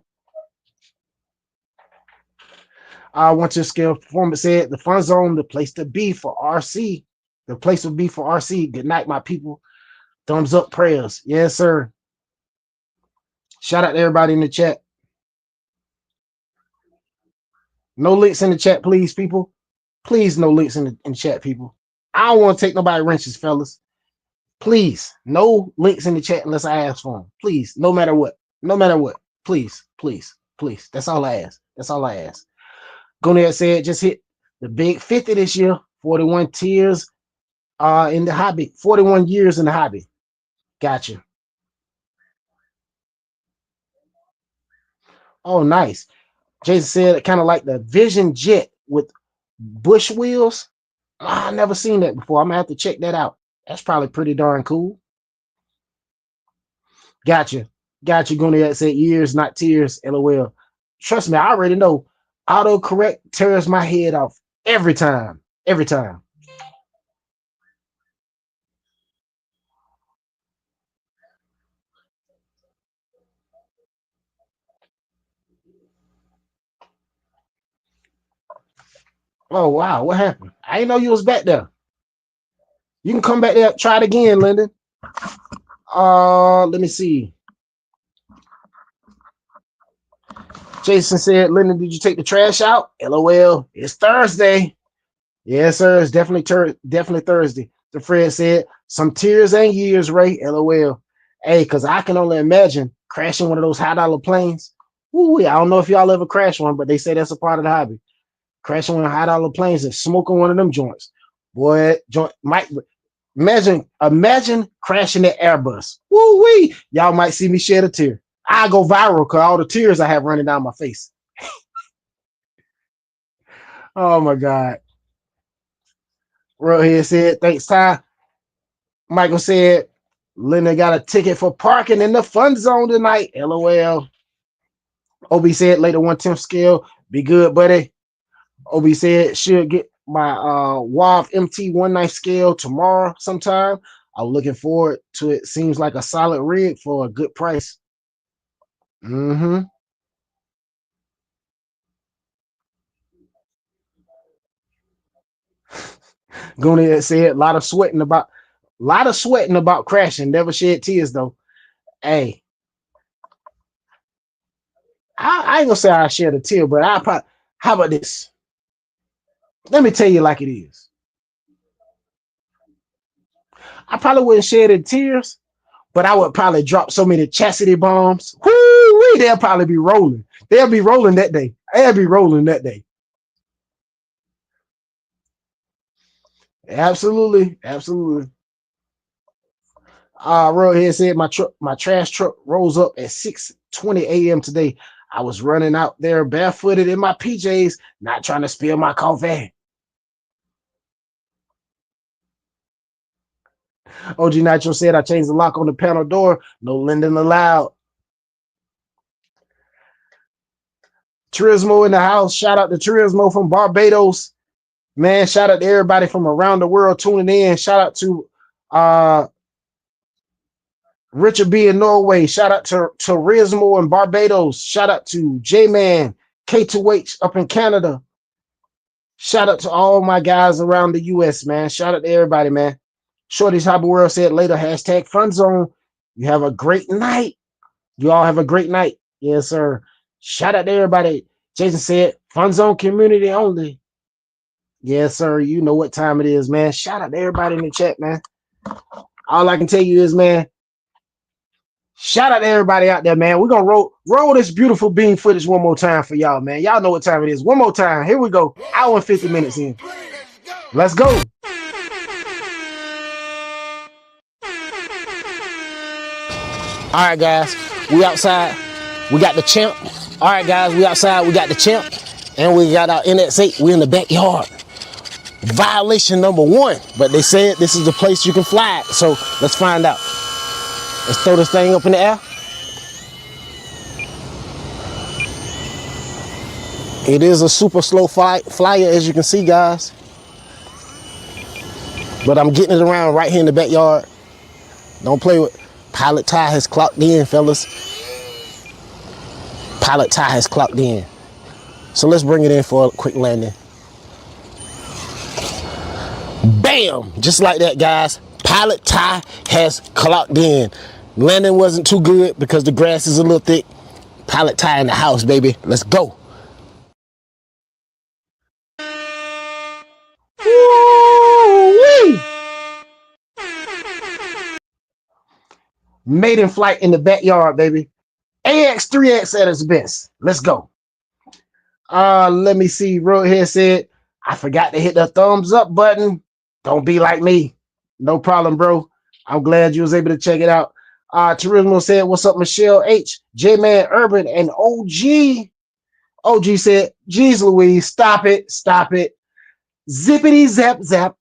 Once your scale performance said the fun zone, the place to be for RC. The place would be for RC. Good night, my people. Thumbs up prayers. Yes, sir. Shout out to everybody in the chat. No links in the chat, please, people. Please, no links in chat, people. I don't want to take nobody wrenches, fellas. Please, no links in the chat unless I ask for them. Please, no matter what. No matter what. Please, please, please. That's all I ask. That's all I ask. Gunnar said just hit the big 50 this year. 41 tears in the hobby. 41 years in the hobby. Gotcha. Oh, nice. Jason said kind of like the Vision Jet with bush wheels. I never seen that before. I'm gonna have to check that out. That's probably pretty darn cool. Gotcha. Gotcha. Gunnar said years, not tears. LOL. Trust me, I already know. Autocorrect tears my head off every time. Every time. Oh wow, what happened? I didn't know you was back there. You can come back there, try it again, Lyndon. Let me see. Jason said, Lyndon, did you take the trash out? LOL. It's Thursday. Yes, sir. It's definitely Thursday. The Fred said, some tears and years, Ray. LOL. Hey, because I can only imagine crashing one of those high-dollar planes. Ooh, I don't know if y'all ever crashed one, but they say that's a part of the hobby. Crashing one of high-dollar planes and smoking one of them joints. Boy, joint might imagine crashing that Airbus. Woo wee! Y'all might see me shed a tear. I go viral because all the tears I have running down my face. Oh my God. Roadhead said, thanks, Ty. Michael said, Linda got a ticket for parking in the fun zone tonight. LOL. Obi said, later 1/10 scale. Be good, buddy. Obi said, should get my WAV MT 1 knife scale tomorrow sometime. I'm looking forward to it. Seems like a solid rig for a good price. Mm-hmm. Goonie said, a lot of sweating about lot of sweating about crashing. Never shed tears though. Hey, I ain't gonna say I shed a tear, but I probably. How about this? Let me tell you like it is. I probably wouldn't shed any tears, but I would probably drop so many chastity bombs. Woo-wee, they'll probably be rolling. They'll be rolling that day. They'll be rolling that day. Absolutely, absolutely. Road here said my trash truck rolls up at 6:20 a.m. today. I was running out there barefooted in my PJs, not trying to spill my coffee. OG Nitro said I changed the lock on the panel door. No lending allowed. Turismo in the house. Shout out to Turismo from Barbados. Man, shout out to everybody from around the world tuning in. Shout out to Richard B in Norway. Shout out to Turismo in Barbados. Shout out to J-Man, K2H up in Canada. Shout out to all my guys around the US, man. Shout out to everybody, man. Shorty's Hobby World said later, hashtag Fun Zone. You have a great night. You all have a great night. Yes, sir. Shout out to everybody. Jason said, Fun Zone community only. Yes, sir. You know what time it is, man. Shout out to everybody in the chat, man. All I can tell you is, man, shout out to everybody out there, man. We're going to roll this beautiful bean footage one more time for y'all, man. Y'all know what time it is. One more time. Here we go. Hour and 50 minutes in. Let's go. All right, guys. We outside. We got the champ. All right, guys. We outside. We got the champ. And we got our NX8. We in the backyard. Violation number 1. But they said this is the place you can fly it. So let's find out. Let's throw this thing up in the air. It is a super slow flyer, as you can see, guys. But I'm getting it around right here in the backyard. Don't play with. Pilot Ty has clocked in, fellas. Pilot Ty has clocked in. So let's bring it in for a quick landing. Bam! Just like that, guys. Pilot Ty has clocked in. Landing wasn't too good because the grass is a little thick. Pilot Ty in the house, baby. Let's go. Woo-wee! Maiden flight in the backyard, baby. AX 3X at its best. Let's go. Let me see. Roadhead said, I forgot to hit the thumbs up button. Don't be like me. No problem, bro. I'm glad you was able to check it out. Turismo said, what's up, Michelle H, J-Man Urban, and OG. OG said, geez, Louise, stop it. Stop it. Zippity zap zap.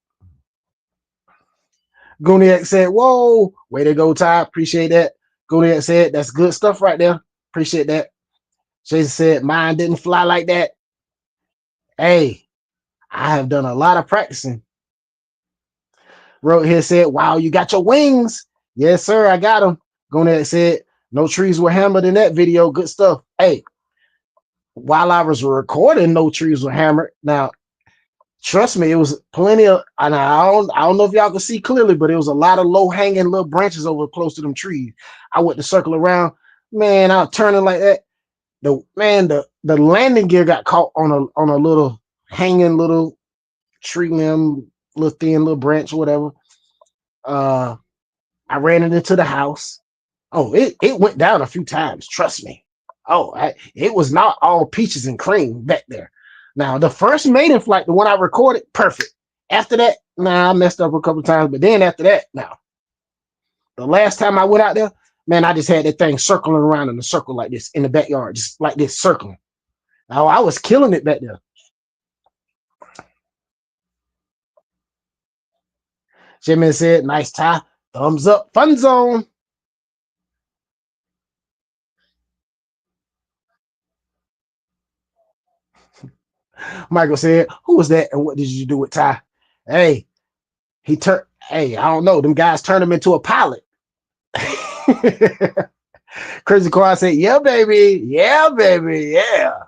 Gooniac said, whoa, way to go, Ty. Appreciate that. Gooniac said, that's good stuff right there. Appreciate that. Jason said, mine didn't fly like that. Hey, I have done a lot of practicing. Wrote here said, wow, you got your wings. Yes, sir, I got them. Gooniac said, no trees were hammered in that video. Good stuff. Hey, while I was recording, no trees were hammered. Now, trust me, it was plenty of, and I don't know if y'all can see clearly, but it was a lot of low-hanging little branches over close to them trees. I went to circle around. Man, I was turning like that. The landing gear got caught on a little hanging little tree limb, little thin little branch, whatever. I ran it into the house. Oh, it went down a few times, trust me. Oh, it was not all peaches and cream back there. Now, the first maiden flight, the one I recorded, perfect. After that, I messed up a couple of times, but then after that, the last time I went out there, man, I just had that thing circling around in a circle like this in the backyard, just like this, circling. Now, I was killing it back there. Jimmy said, nice tie. Thumbs up, Fun Zone. Michael said, who was that and what did you do with Ty? Hey, I don't know. Them guys turned him into a pilot. Crazy Quad said, yeah, baby. Yeah, baby. Yeah.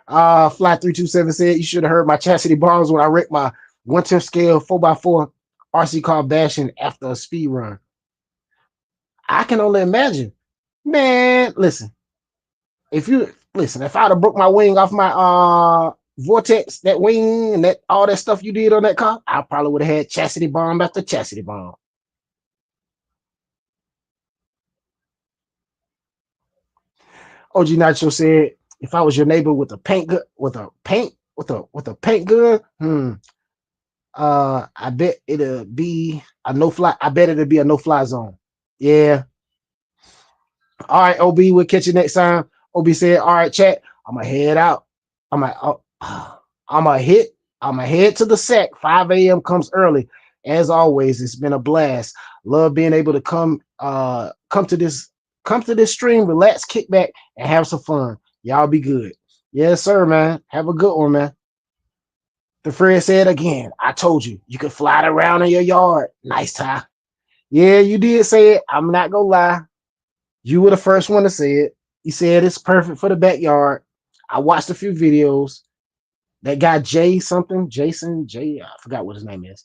Fly 327 said, you should have heard my chastity bombs when I wrecked my Winter scale 4x4 RC car bashing after a speed run. I can only imagine. Man, listen. If I'd have broke my wing off my vortex, that wing and that all that stuff you did on that car, I probably would have had chastity bomb after chastity bomb. OG Nacho said, if I was your neighbor with a paint gun, with a paint gun, I bet it'll be a no fly. I bet it'll be a no fly zone. Yeah. All right, OB, we'll catch you next time. OB said, all right, chat. I'm gonna head out. I'm gonna I'm gonna head to the sack. 5 a.m. comes early. As always, it's been a blast. Love being able to come to this stream, relax, kick back, and have some fun. Y'all be good. Yes, sir, man. Have a good one, man. The Fred said again, I told you, you could fly it around in your yard. Nice, Ty. Yeah, you did say it. I'm not gonna lie. You were the first one to say it. You said it's perfect for the backyard. I watched a few videos. That guy Jason J, I forgot what his name is.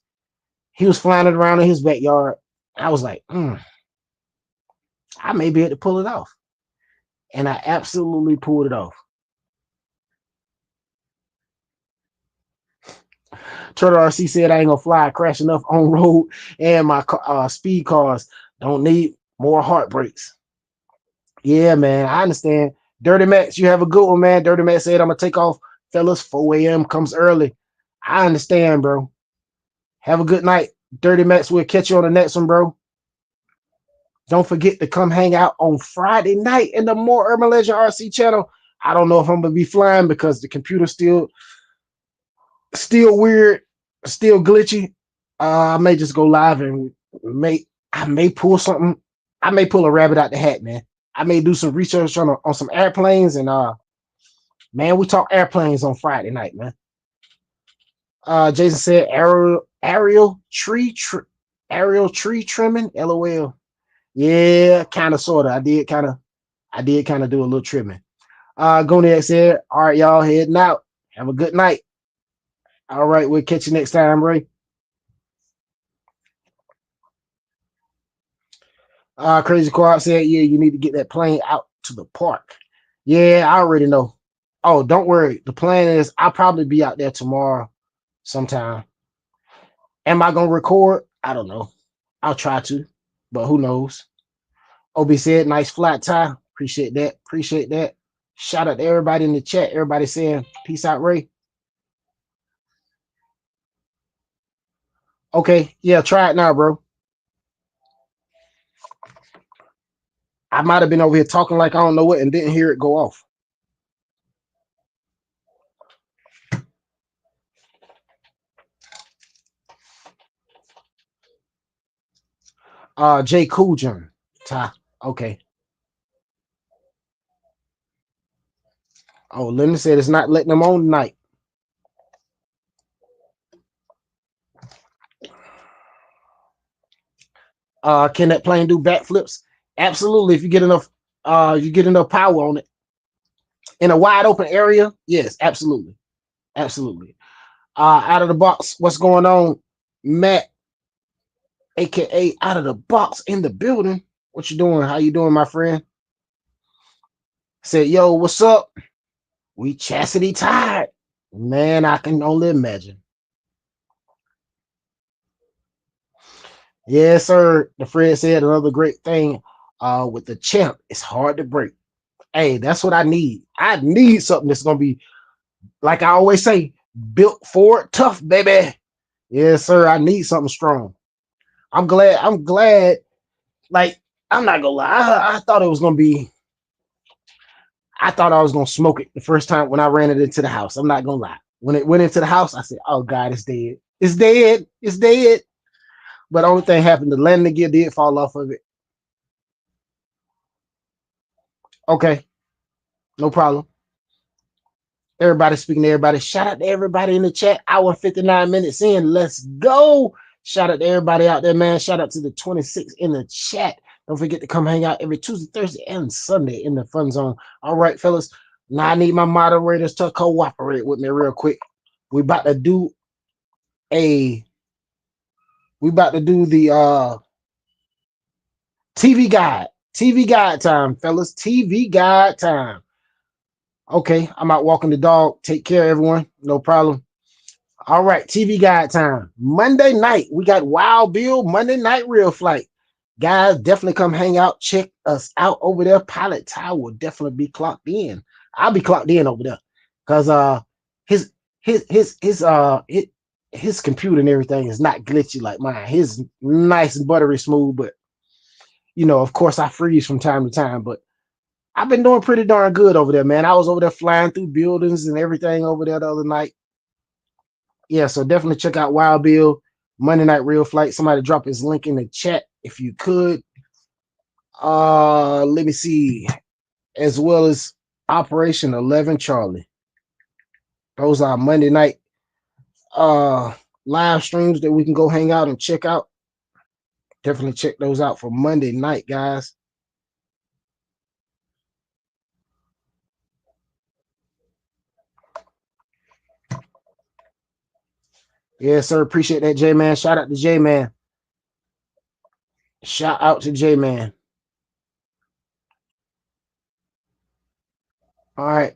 He was flying it around in his backyard. I was like, I may be able to pull it off. And I absolutely pulled it off. Turtle RC said I ain't gonna fly, crash enough on road, and my speed cars don't need more heartbreaks. Yeah, man, I understand. Dirty Max, you have a good one, man. Dirty Max said I'm gonna take off, fellas. 4 a.m. comes early. I understand, bro. Have a good night. Dirty Max, we'll catch you on the next one, bro. Don't forget to come hang out on Friday night in the More Urban Legend RC channel. I don't know if I'm gonna be flying because the computer's still weird, still glitchy. I may just go live and I may pull something. I may pull a rabbit out the hat, man. I may do some research on some airplanes and man, we talk airplanes on Friday night, man. Jason said aerial tree trimming. LOL. Yeah, kind of, sort of. I did kind of do a little trimming. Goniac said, all right, y'all heading out. Have a good night. All right, we'll catch you next time, Ray. Crazy Quad said, yeah, you need to get that plane out to the park. Yeah, I already know. Oh, don't worry. The plan is I'll probably be out there tomorrow sometime. Am I gonna record? I don't know. I'll try to, but who knows? Obi said, nice flat tie. Appreciate that. Appreciate that. Shout out to everybody in the chat. Everybody saying, peace out, Ray. Okay, yeah, try it now, bro. I might have been over here talking like I don't know what and didn't hear it go off. Jay Cooljohn. Ty. Okay. Oh, Linda said it's not letting them on tonight. Can that plane do backflips? Absolutely. If you get enough power on it. In a wide open area, yes, absolutely. Absolutely. Out of the box, what's going on? Matt, aka out of the box in the building. What you doing? How you doing, my friend? Said, yo, what's up? We chastity tired. Man, I can only imagine. Yes, sir. The Fred said another great thing with the champ. It's hard to break. Hey, that's what I need. I need something that's gonna be, like I always say, built for it, tough, baby. Yes, sir. I need something strong. I'm glad. Like, I'm not gonna lie. I thought it was gonna be. I thought I was gonna smoke it the first time when I ran it into the house. I'm not gonna lie. When it went into the house, I said, "Oh God, it's dead. It's dead. It's dead." But the only thing happened, the landing gear did fall off of it. Okay, no problem. Everybody speaking to everybody. Shout out to everybody in the chat. Hour 59 minutes in. Let's go. Shout out to everybody out there, man. Shout out to the 26 in the chat. Don't forget to come hang out every Tuesday, Thursday, and Sunday in the fun zone. All right, fellas. Now I need my moderators to cooperate with me real quick. We about to do we about to do the TV guide. TV guide time, fellas. TV guide time. Okay, I'm out walking the dog. Take care, everyone. No problem. All right, TV guide time. Monday night, we got Wild Bill Monday Night Real Flight. Guys, definitely come hang out. Check us out over there. Pilot Ty will definitely be clocked in. I'll be clocked in over there. Cause his his computer and everything is not glitchy like mine. His nice and buttery smooth, but of course I freeze from time to time, but I've been doing pretty darn good over there, man. I was over there flying through buildings and everything over there the other night. Yeah, so definitely check out Wild Bill Monday Night Real Flight. Somebody drop his link in the chat if you could. Let me see. As well as Operation 11 Charlie. Those are Monday night live streams that we can go hang out and check out. Definitely check those out for Monday night, guys. Yes, sir. Appreciate that, J-Man. Shout out to J-Man. Shout out to J-Man. All right.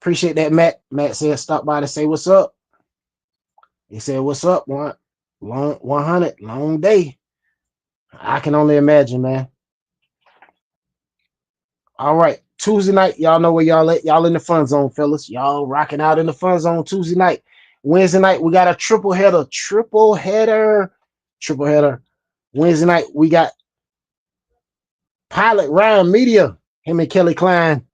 Appreciate that, Matt. Matt said stop by to say what's up. He said, what's up? 100, long day. I can only imagine, man. All right. Tuesday night, y'all know where y'all at. Y'all in the fun zone, fellas. Y'all rocking out in the fun zone Tuesday night. Wednesday night, we got a triple header. Wednesday night, we got Pilot Ryan Media. Him and Kelly Klein.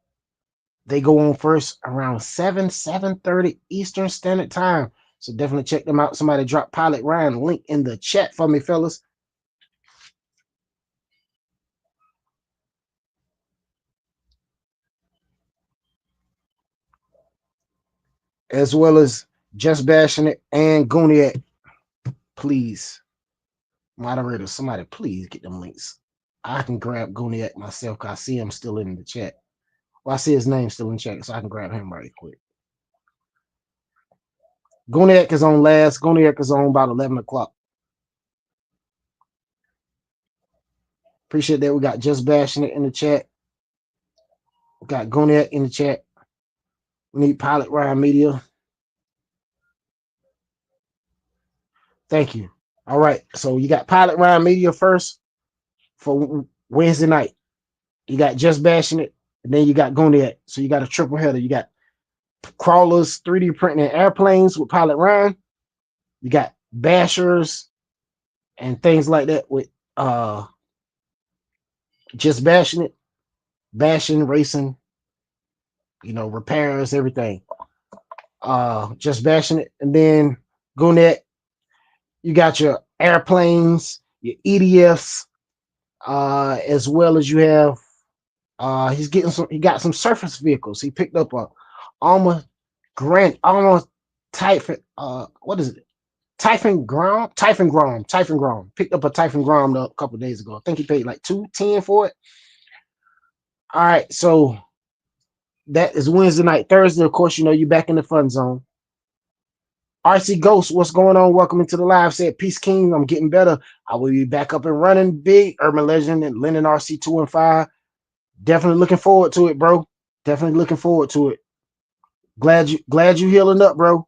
They go on first around 7:30 Eastern Standard Time. So definitely check them out. Somebody drop Pilot Ryan link in the chat for me, fellas. As well as Just Bashing It and Gooniac. Please, moderator, somebody please get them links. I can grab Gooniac myself because I see him still in the chat. Well, I see his name still in chat, so I can grab him right quick. Gooniac is on last. Gooniac is on about 11 o'clock. Appreciate that. We got Just Bashing It in the chat. We got Gooniac in the chat. We need Pilot Ryan Media. Thank you. All right. So you got Pilot Ryan Media first for Wednesday night. You got Just Bashing It, and then you got Gooniac. So you got a triple header. You got Crawlers 3D printing airplanes with Pilot Ryan. You got Bashers and things like that with Just Bashing It, bashing, racing, repairs, everything. Just Bashing It, and then Gooniac. You got your airplanes, your EDFs, as well as you have. He got some surface vehicles. He picked up a almost Typhon. What is it? Typhon Grom. Picked up a Typhon Grom a couple of days ago. I think he paid like $210 for it. All right, so that is Wednesday night. Thursday, of course, you back in the fun zone. RC Ghost, what's going on? Welcome into the live. Said Peace King. I'm getting better. I will be back up and running big. Urban Legend and Lennon RC 2 and 5. Definitely looking forward to it, bro. Definitely looking forward to it. Glad you healing up, bro.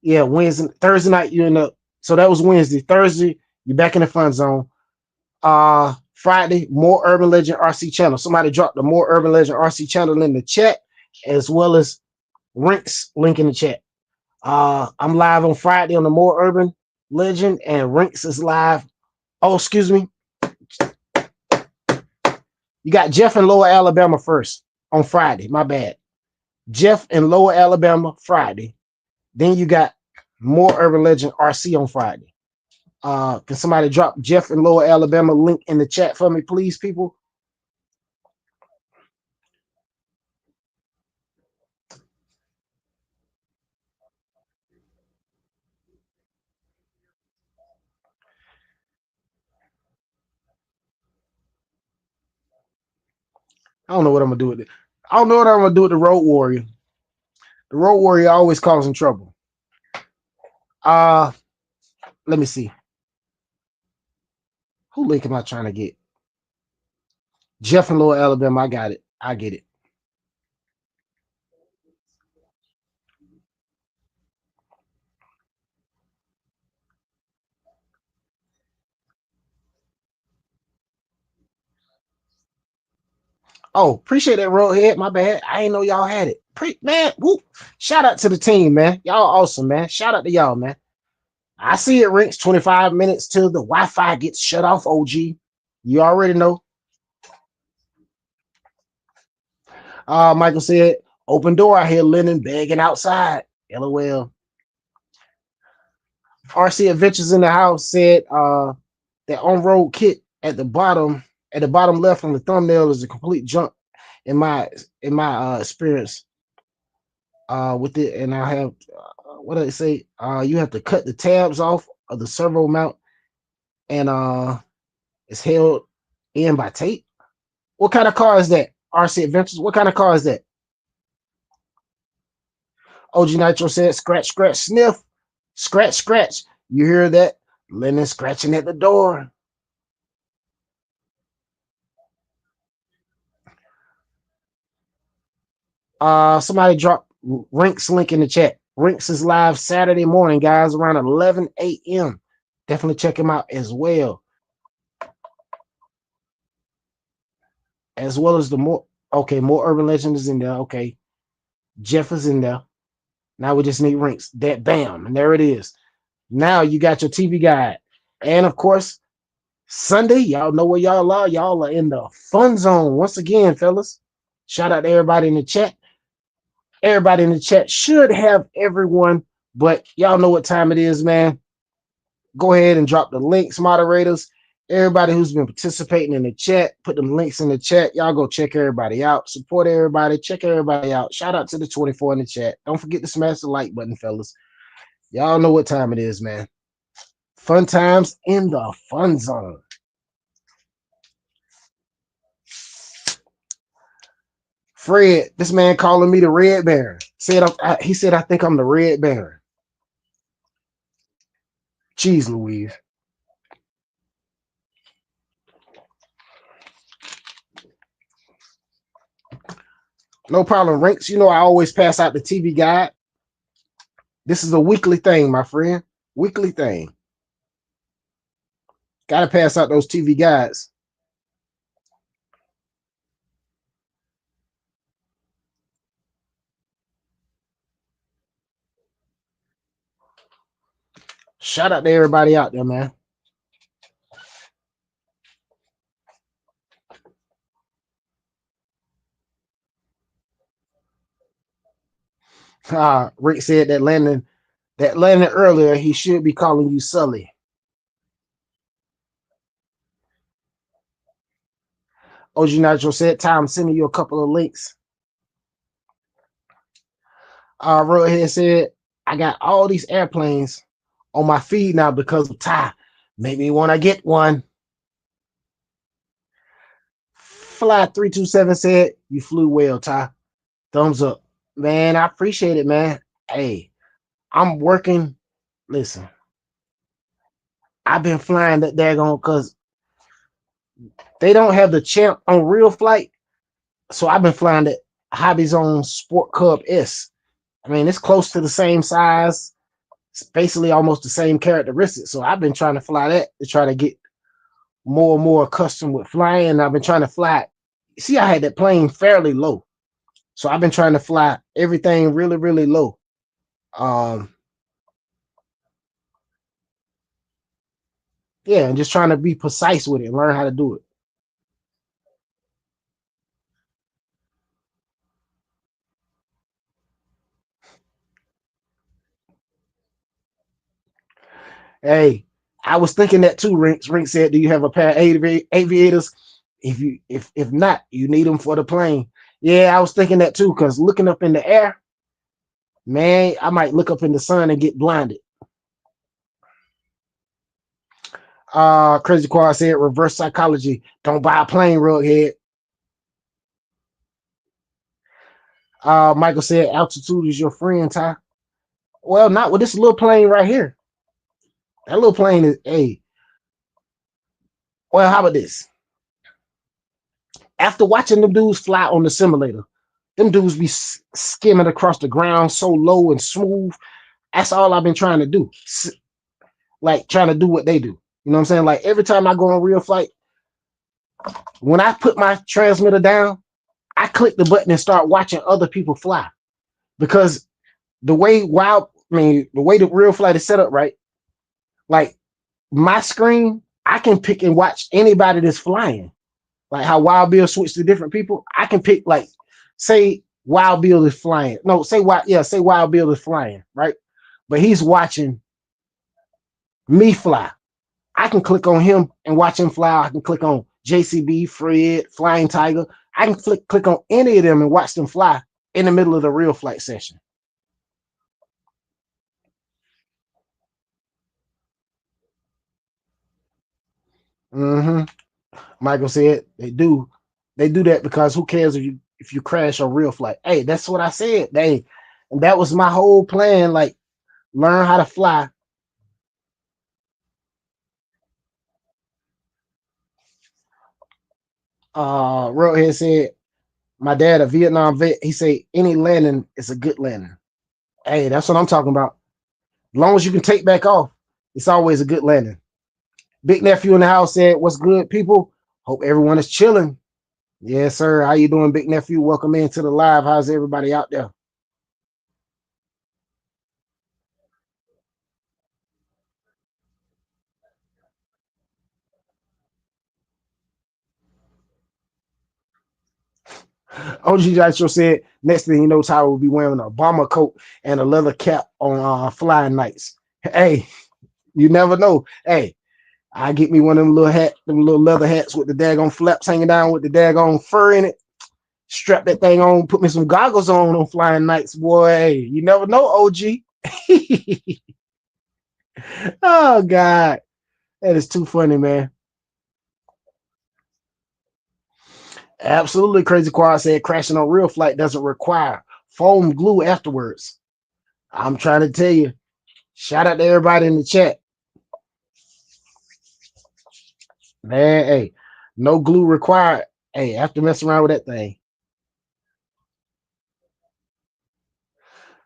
Yeah, Thursday night, so that was Wednesday. Thursday, you're back in the fun zone. Friday, more Urban Legend RC channel. Somebody dropped the more Urban Legend RC channel in the chat, as well as Rinks link in the chat. I'm live on Friday on the more Urban Legend, and Rinks is live. Oh, excuse me. You got Jeff in Lower Alabama first on Friday. My bad. Jeff in Lower Alabama Friday. Then you got more Urban Legend RC on Friday. Can somebody drop Jeff in Lower Alabama link in the chat for me, please, people? I don't know what I'm gonna do with it. I don't know what I'm gonna do with the Road Warrior. The Road Warrior always causing trouble. Uh, let me see. Who link am I trying to get? Jeff in Lower Alabama. I got it. I get it. Oh, appreciate that, Roadhead. My bad. I ain't know y'all had it. Man, whoop. Shout out to the team, man. Y'all awesome, man. Shout out to y'all, man. I see it rinks 25 minutes till the Wi-Fi gets shut off, OG. You already know. Michael said, open door. I hear Lennon begging outside. LOL. RC Adventures in the House said that on-road kit at the bottom left on the thumbnail is a complete junk in my experience with it. And I have what did it say? You have to cut the tabs off of the servo mount and it's held in by tape. What kind of car is that? RC Adventures. What kind of car is that? OG Nitro said, scratch, scratch, sniff. Scratch, scratch. You hear that? Lennon scratching at the door. Somebody dropped Rinks link in the chat. Rinks is live Saturday morning, guys, around 11 a.m. Definitely check him out as well. As well as more Urban Legend is in there. Okay. Jeff is in there. Now we just need Rinks. That bam. And there it is. Now you got your TV guide. And of course, Sunday, y'all know where y'all are. Y'all are in the fun zone once again, fellas. Shout out to everybody in the chat. Everybody in the chat should have everyone, but y'all know what time it is, man. Go ahead and drop the links, moderators. Everybody who's been participating in the chat, put them links in the chat. Y'all go check everybody out. Support everybody. Check everybody out. Shout out to the 24 in the chat. Don't forget to smash the like button, fellas. Y'all know what time it is, man. Fun times in the fun zone. Fred, this man calling me the Red Baron. He said I think I'm the Red Baron. Jeez Louise. No problem, Ranks. You know I always pass out the TV guide. This is a weekly thing, my friend. Weekly thing. Gotta pass out those TV guides. Shout out to everybody out there, man. Rick said that landing earlier, he should be calling you Sully. OG Nitro said, Tom, sending you a couple of links. Roadhead said, I got all these airplanes on my feed now because of Ty. Made me want to get one. Fly327 said, you flew well, Ty. Thumbs up. Man, I appreciate it, man. Hey, I'm working. Listen, I've been flying that daggone because they don't have the champ on real flight. So I've been flying that Hobby Zone Sport Cub S. I mean, it's close to the same size. It's basically almost the same characteristics. So I've been trying to fly that to try to get more and more accustomed with flying. I've been trying to fly. See, I had that plane fairly low. So I've been trying to fly everything really, really low. Yeah, and just trying to be precise with it and learn how to do it. Hey, I was thinking that too. Rink said, "Do you have a pair of aviators? If not, you need them for the plane." Yeah, I was thinking that too because looking up in the air, man, I might look up in the sun and get blinded. Crazy Quad said, "Reverse psychology. Don't buy a plane, Roadhead." Michael said altitude is your friend, Ty. Well, not with this little plane right here. That little plane is hey. Well, how about this? After watching them dudes fly on the simulator, them dudes be skimming across the ground so low and smooth. That's all I've been trying to do. Like trying to do what they do. You know what I'm saying? Like every time I go on real flight, when I put my transmitter down, I click the button and start watching other people fly. Because the way the way the real flight is set up, right? Like my screen, I can pick and watch anybody that's flying. Like how Wild Bill switched to different people. I can pick like say Wild Bill is flying. No, say Wild Bill is flying, right? But he's watching me fly. I can click on him and watch him fly. I can click on JCB, Fred, Flying Tiger. I can click on any of them and watch them fly in the middle of the real flight session. Mm-hmm. Michael said they do. They do that because who cares if you crash on real flight? Hey, that's what I said. And that was my whole plan. Like learn how to fly. Roadhead said, my dad, a Vietnam vet, he said any landing is a good landing. Hey, that's what I'm talking about. As long as you can take back off, it's always a good landing. Big nephew in the house said, what's good, people? Hope everyone is chilling. Yes, sir. How you doing, big nephew? Welcome into the live. How's everybody out there? OG Jitro said, next thing you know, Tyler will be wearing a bomber coat and a leather cap on flying nights. Hey, you never know. Hey, I get me one of them little leather hats with the daggone flaps hanging down with the daggone fur in it. Strap that thing on, put me some goggles on flying nights, boy. Hey, you never know, OG. Oh God, that is too funny, man. Absolutely, Crazy Quad said crashing on real flight doesn't require foam glue afterwards. I'm trying to tell you. Shout out to everybody in the chat, man. Hey, no glue required. Hey, after messing around with that thing.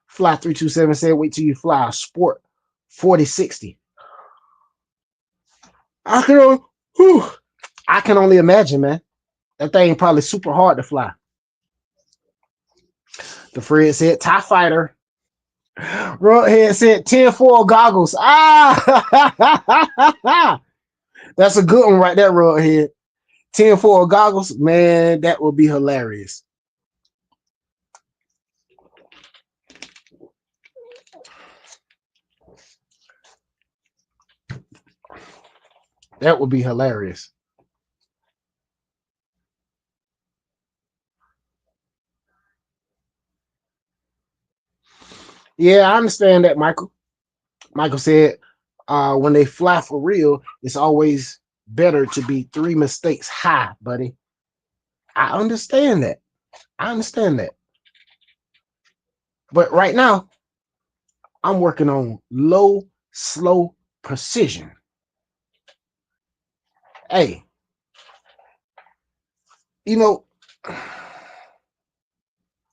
Fly 327 said, wait till you fly a sport 4060. I can, whew, I can only imagine, man. That thing probably super hard to fly. The Fred said, TIE fighter. Roadhead said 10-4 goggles. Ah, that's a good one right there, Roadhead. 10-4 goggles, man, that would be hilarious. That would be hilarious. Yeah, I understand that, Michael. Michael said, when they fly for real, it's always better to be 3 mistakes high, buddy. I understand that. I understand that. But right now, I'm working on low, slow precision. Hey, you know,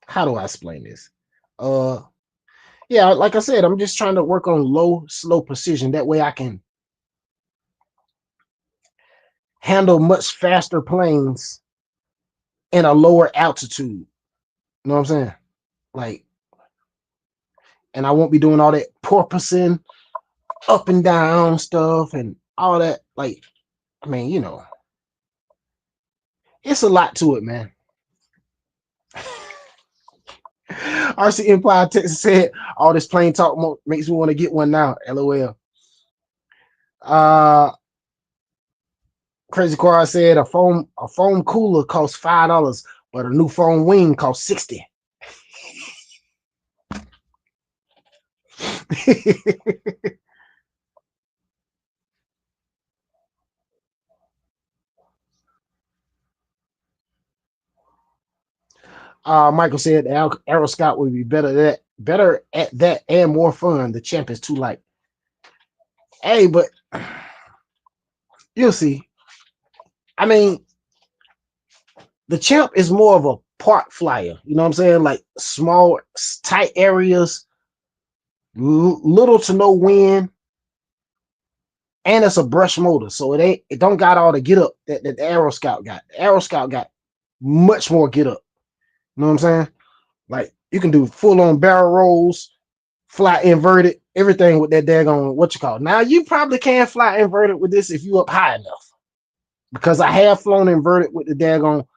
how do I explain this? Uh, yeah, like I said, I'm just trying to work on low, slow precision. That way I can handle much faster planes in a lower altitude. You know what I'm saying? Like, and I won't be doing all that porpoising up and down stuff and all that. Like, I mean, it's a lot to it, man. RC Empire Texas said, all this plane talk makes me want to get one now. LOL. Uh, Crazy Quad said a foam cooler costs $5, but a new foam wing costs 60. Michael said the Aero Scout would be better at that and more fun. The champ is too light. Hey, but you'll see. I mean, the champ is more of a part flyer. You know what I'm saying? Like small, tight areas, little to no wind, and it's a brush motor, so it don't got all the get up that the Aero Scout got. The Aero Scout got much more get up. You know what I'm saying? Like you can do full on barrel rolls, fly inverted, everything with that daggone what you call it. Now you probably can fly inverted with this if you up high enough, because I have flown inverted with the daggone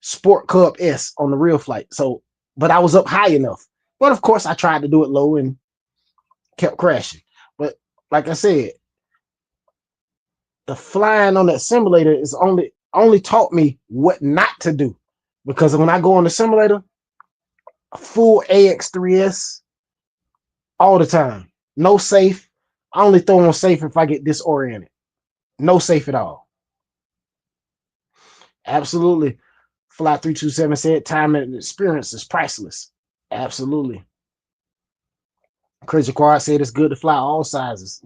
Sport Cub S on the real flight. So, but I was up high enough. But of course, I tried to do it low and kept crashing. But like I said, the flying on that simulator is only taught me what not to do, because when I go on the simulator, full AX3S all the time, no safe. I only throw on safe if I get disoriented. No safe at all. Absolutely. Fly 327 said time and experience is priceless. Absolutely. Crazy Quad said it's good to fly all sizes.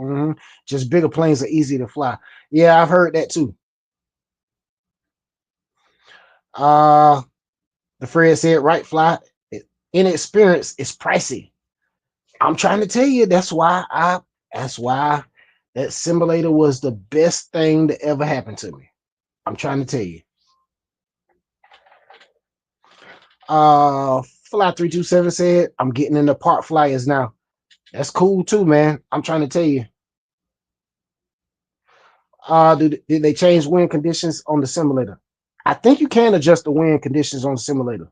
Just bigger planes are easy to fly. Yeah, I've heard that too. The Fred said right fly inexperience is pricey. I'm trying to tell you, that's why that simulator was the best thing that ever happened to me. I'm trying to tell you. Fly 327 said I'm getting into part flyers now. That's cool too, man. I'm trying to tell you. Did they change wind conditions on the simulator? I think you can adjust the wind conditions on the simulator.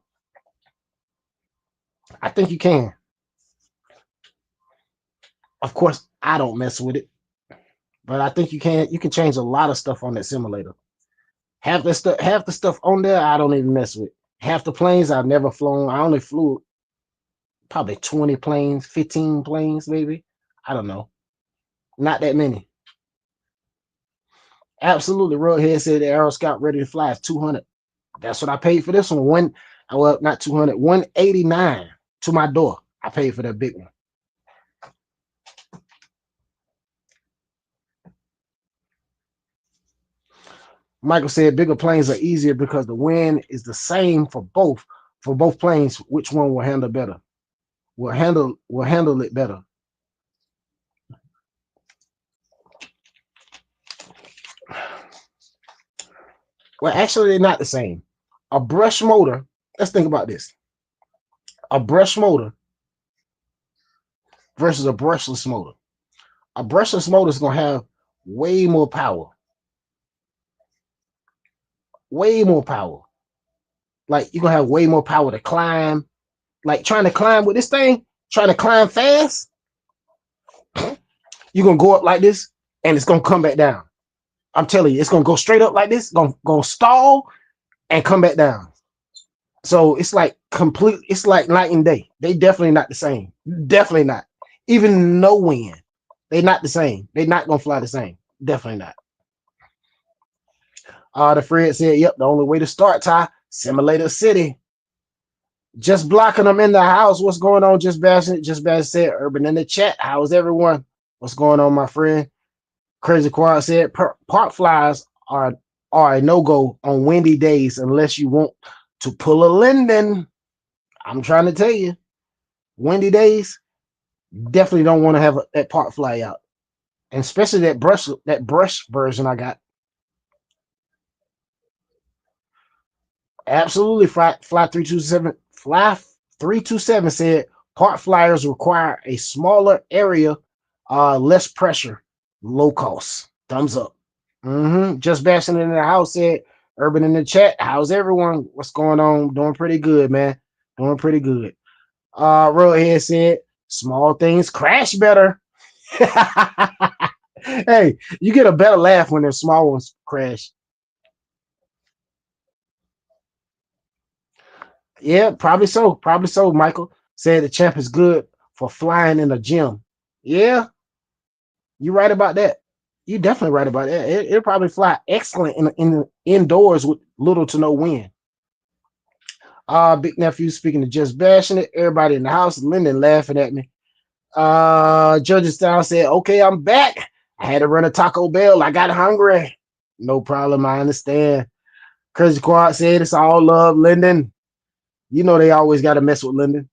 I think you can. Of course, I don't mess with it, but I think you can. You can change a lot of stuff on that simulator. Half the stuff on there, I don't even mess with. Half the planes I've never flown. I only flew probably 20 planes, 15 planes, maybe. I don't know. Not that many. Absolutely. Roadhead said the Aero Scout ready to fly is 200. That's what I paid for this one. Well, not 200, 189 to my door. I paid for that big one. Michael said bigger planes are easier because the wind is the same for both planes. Which one will handle better? Will handle it better. Well, actually, they're not the same. A brush motor, let's think about this. A brush motor versus a brushless motor. A brushless motor is going to have way more power. Way more power. Like you're going to have way more power to climb. Like trying to climb with this thing, trying to climb fast, you're going to go up like this and it's going to come back down. I'm telling you, it's going to go straight up like this, going to stall and come back down. So it's like it's like night and day. They definitely not the same. Definitely not. Even no wind. They're not the same. They're not going to fly the same. Definitely not. The Fred said, yep, the only way to start, Ty, Simulator City. Just blocking them in the house. What's going on? Just Bash said, Urban in the chat. How's everyone? What's going on, my friend? Crazy Quad said, park flies are a no-go on windy days unless you want to pull a Linden. I'm trying to tell you, windy days, definitely don't want to have that park fly out. And especially that brush version I got. Absolutely, Fly 327 said part flyers require a smaller area, less pressure, low cost. Thumbs up. Just Bashing in the house said, Urban in the chat, how's everyone? What's going on? Doing pretty good, man. Doing pretty good. Roadhead said, small things crash better. Hey, you get a better laugh when there's small ones crash. Yeah, probably so. Probably so. Michael said the champ is good for flying in a gym. Yeah, you're right about that. You're definitely right about that. It'll probably fly excellent in indoors with little to no wind. Big nephew speaking to just bashing it. Everybody in the house, Lyndon laughing at me. Judges Style said, okay, I'm back. I had to run a Taco Bell. I got hungry. No problem. I understand. Crazy Quad said it's all love, Lyndon. You know they always got to mess with Lyndon.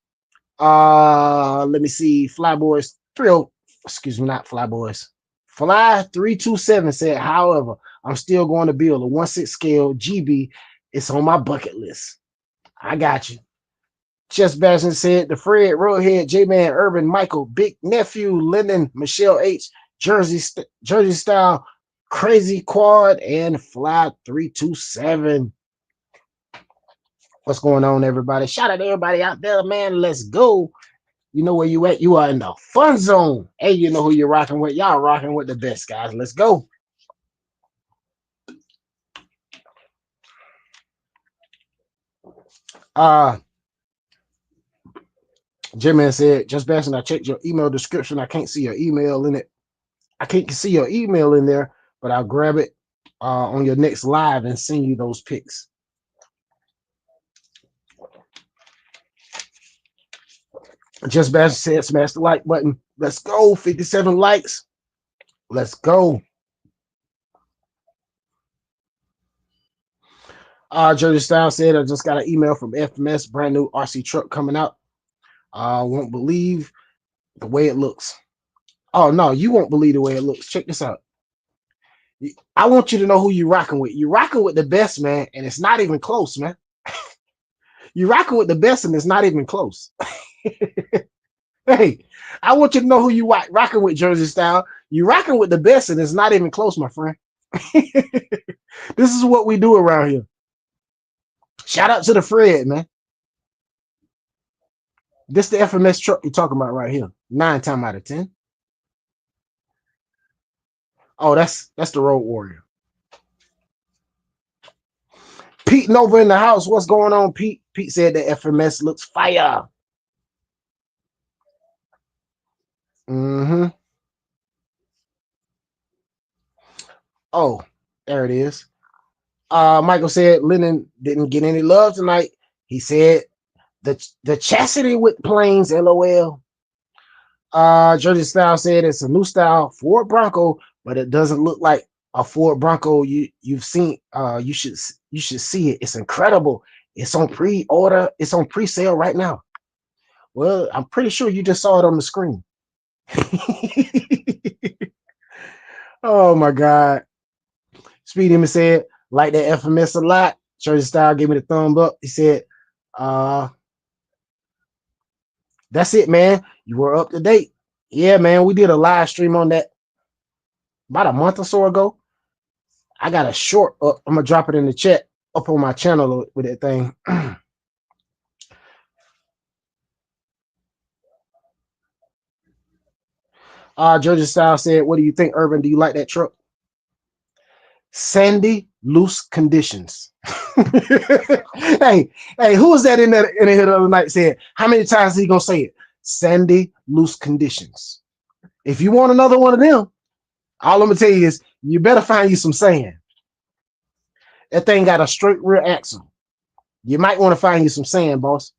Let me see. Flyboys 30, excuse me, not Flyboys. Fly 327 said, however, I'm still going to build a 1/6 scale GB. It's on my bucket list. I got you. Chess Bastion said, the Fred, Roadhead, J-Man, Urban, Michael, Big Nephew, Lyndon, Michelle H, Jersey Style, Crazy Quad, and Fly 327. What's going on, everybody? Shout out to everybody out there, man. Let's go. You know where you at? You are in the fun zone. Hey, you know who you're rocking with. Y'all rocking with the best, guys. Let's go. J-Man said, just bashing, I checked your email description. I can't see your email in it. I can't see your email in there, but I'll grab it on your next live and send you those pics. Just Bashing said, smash the like button. Let's go. 57 likes. Let's go. Jersey Style said, I just got an email from FMS, brand new RC truck coming out. Won't believe the way it looks. Oh, no, you won't believe the way it looks. Check this out. I want you to know who you're rocking with. You're rocking with the best, man, and it's not even close, man. You're rocking with the best, and it's not even close. Hey, I want you to know who you rocking with, Jersey Style. You're rocking with the best, and it's not even close, my friend. This is what we do around here. Shout out to the Fred, man. This the FMS truck you're talking about right here. 9 times out of 10. Oh, that's the Road Warrior. Pete Nova in the house. What's going on, Pete? Pete said the FMS looks fire. Mm-hmm. Oh, there it is. Michael said Lennon didn't get any love tonight. He said the chastity with planes, LOL. Jersey Style said it's a new style Ford Bronco, but it doesn't look like a Ford Bronco you've seen. You should see it. It's incredible. It's on pre-order. It's on pre-sale right now. Well, I'm pretty sure you just saw it on the screen. Oh my God. Speed Demon said, like that FMS a lot. Jersey Style gave me the thumb up. He said, that's it, man. You were up to date. Yeah, man. We did a live stream on that about a month or so ago. I got a short up. I'm gonna drop it in the chat up on my channel with that thing. Jersey Style said, what do you think, Urban? Do you like that truck? Sandy, loose conditions. hey, who was that in here the other night said, how many times is he gonna say it? Sandy, loose conditions. If you want another one of them, all I'm gonna tell you is you better find you some sand. That thing got a straight rear axle. You might want to find you some sand, boss.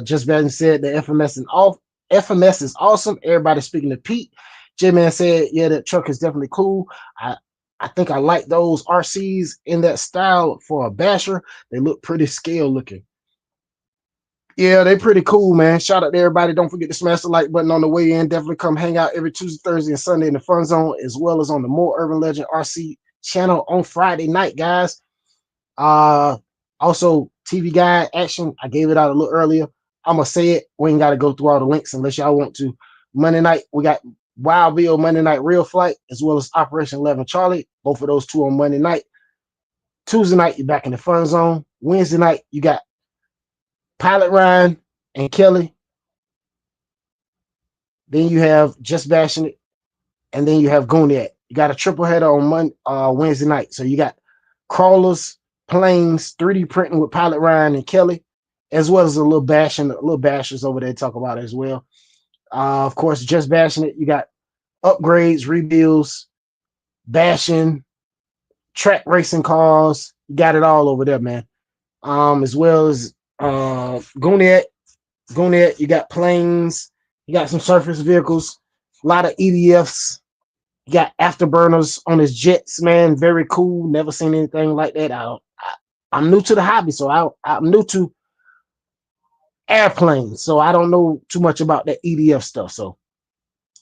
Just Betting said the FMS is awesome. Everybody speaking to Pete. J-Man said, yeah, that truck is definitely cool. I think I like those RCs in that style for a basher. They look pretty scale looking. Yeah, they pretty cool, man. Shout out to everybody. Don't forget to smash the like button on the way in. Definitely come hang out every Tuesday, Thursday, and Sunday in the Fun Zone, as well as on the More Urban Legend RC channel on Friday night, guys. Also, TV Guide action. I gave it out a little earlier. I'm going to say it. We ain't got to go through all the links unless y'all want to. Monday night, we got Wild Bill Monday Night Real Flight, as well as Operation 11 Charlie. Both of those two on Monday night. Tuesday night, you're back in the Fun Zone. Wednesday night, you got Pilot Ryan and Kelly. Then you have Just Bashing It. And then you have Goniac. You got a triple header on Wednesday night. So you got Crawlers, Planes, 3D printing with Pilot Ryan and Kelly, as well as a little bashers over there to talk about it as well. Of course, Just Bashing It. You got upgrades, rebuilds, bashing, track racing cars. You got it all over there, man. As well as Gwinnett. Gwinnett, you got planes, you got some surface vehicles, a lot of EDFs. You got afterburners on his jets, man. Very cool. Never seen anything like that. I'm new to the hobby, so I'm new to airplanes, so I don't know too much about that EDF stuff. So,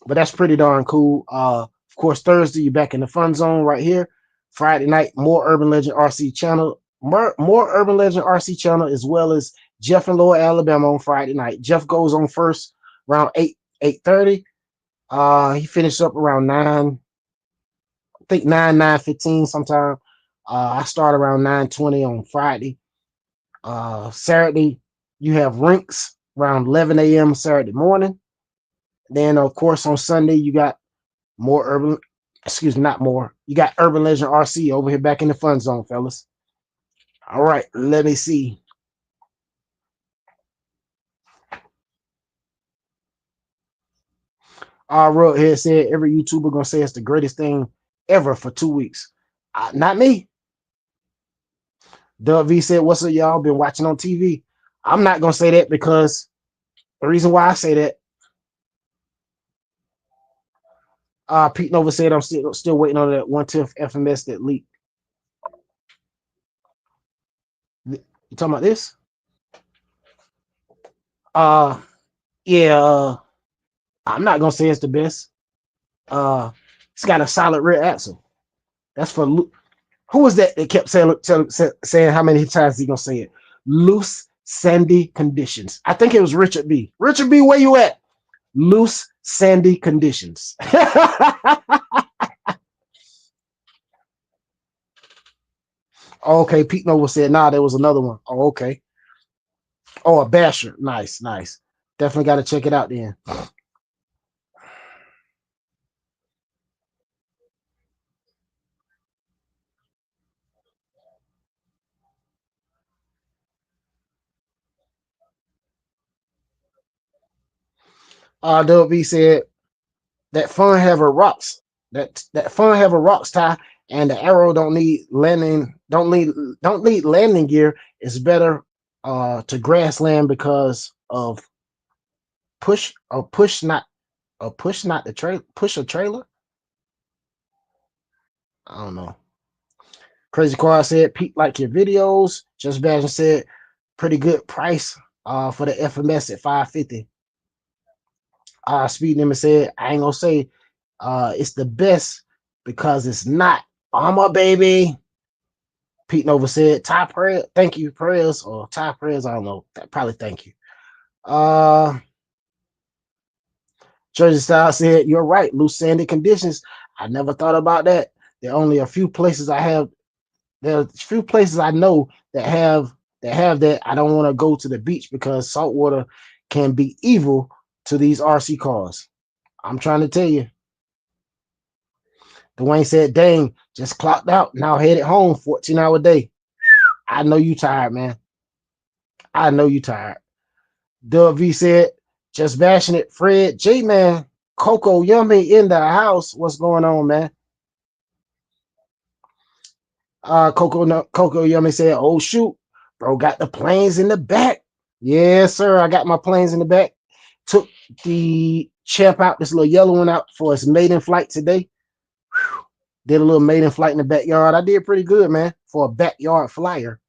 but that's pretty darn cool. Of course, Thursday you're back in the fun zone right here. Friday night, more Urban Legend RC channel, more Urban Legend RC channel, as well as Jeff in Lower Alabama on Friday night. Jeff goes on first around 8:30. He finished up around 9, I think 9:15 sometime. I start around 9:20 on Friday. Saturday, you have rinks around 11 a.m. Saturday morning. Then, of course, on Sunday, you got more urban, excuse me, not more. You got Urban Legend RC over here back in the fun zone, fellas. All right, let me see. Road here said every YouTuber gonna say it's the greatest thing ever for 2 weeks. Not me. Doug V said, "What's up, y'all? Been watching on TV." I'm not gonna say that because the reason why I say that, Pete Nova said I'm still waiting on that 1/10 FMS that leaked. You talking about this? Uh, yeah. I'm not gonna say it's the best. It's got a solid rear axle. That's for who was that kept saying how many times he gonna say it? Loose sandy conditions. I think it was Richard B. Richard B, where you at? Loose sandy conditions. Okay, Pete Noble said, nah, there was another one. Oh, okay. Oh, a basher. Nice, nice. Definitely got to check it out then. WB said that fun have a rocks. That fun have a rocks tie, and the arrow don't need landing gear. It's better to grassland because of push not the trailer push a trailer. I don't know. Crazy Quad said Pete like your videos. Just Badger said pretty good price for the FMS at 550. Speed Limit said I ain't gonna say it's the best because it's not armor, baby. Pete Nova said Ty prayer, thank you prayers or Ty prayers. I don't know. Probably thank you. Jersey Style said you're right. Loose sandy conditions. I never thought about that. There are only a few places I have. There are a few places I know that have that. I don't want to go to the beach because saltwater can be evil to these RC cars. I'm trying to tell you. Dwayne said, dang, just clocked out. Now headed home, 14-hour day. I know you tired, man. I know you tired. Doug V said, just bashing it. Fred J man, Coco Yummy in the house. What's going on, man? Coco Yummy said, oh shoot, bro, got the planes in the back. Yes, sir. I got my planes in the back. Took the champ out, this little yellow one out for his maiden flight today. Whew. Did a little maiden flight in the backyard. I did pretty good, man, for a backyard flyer.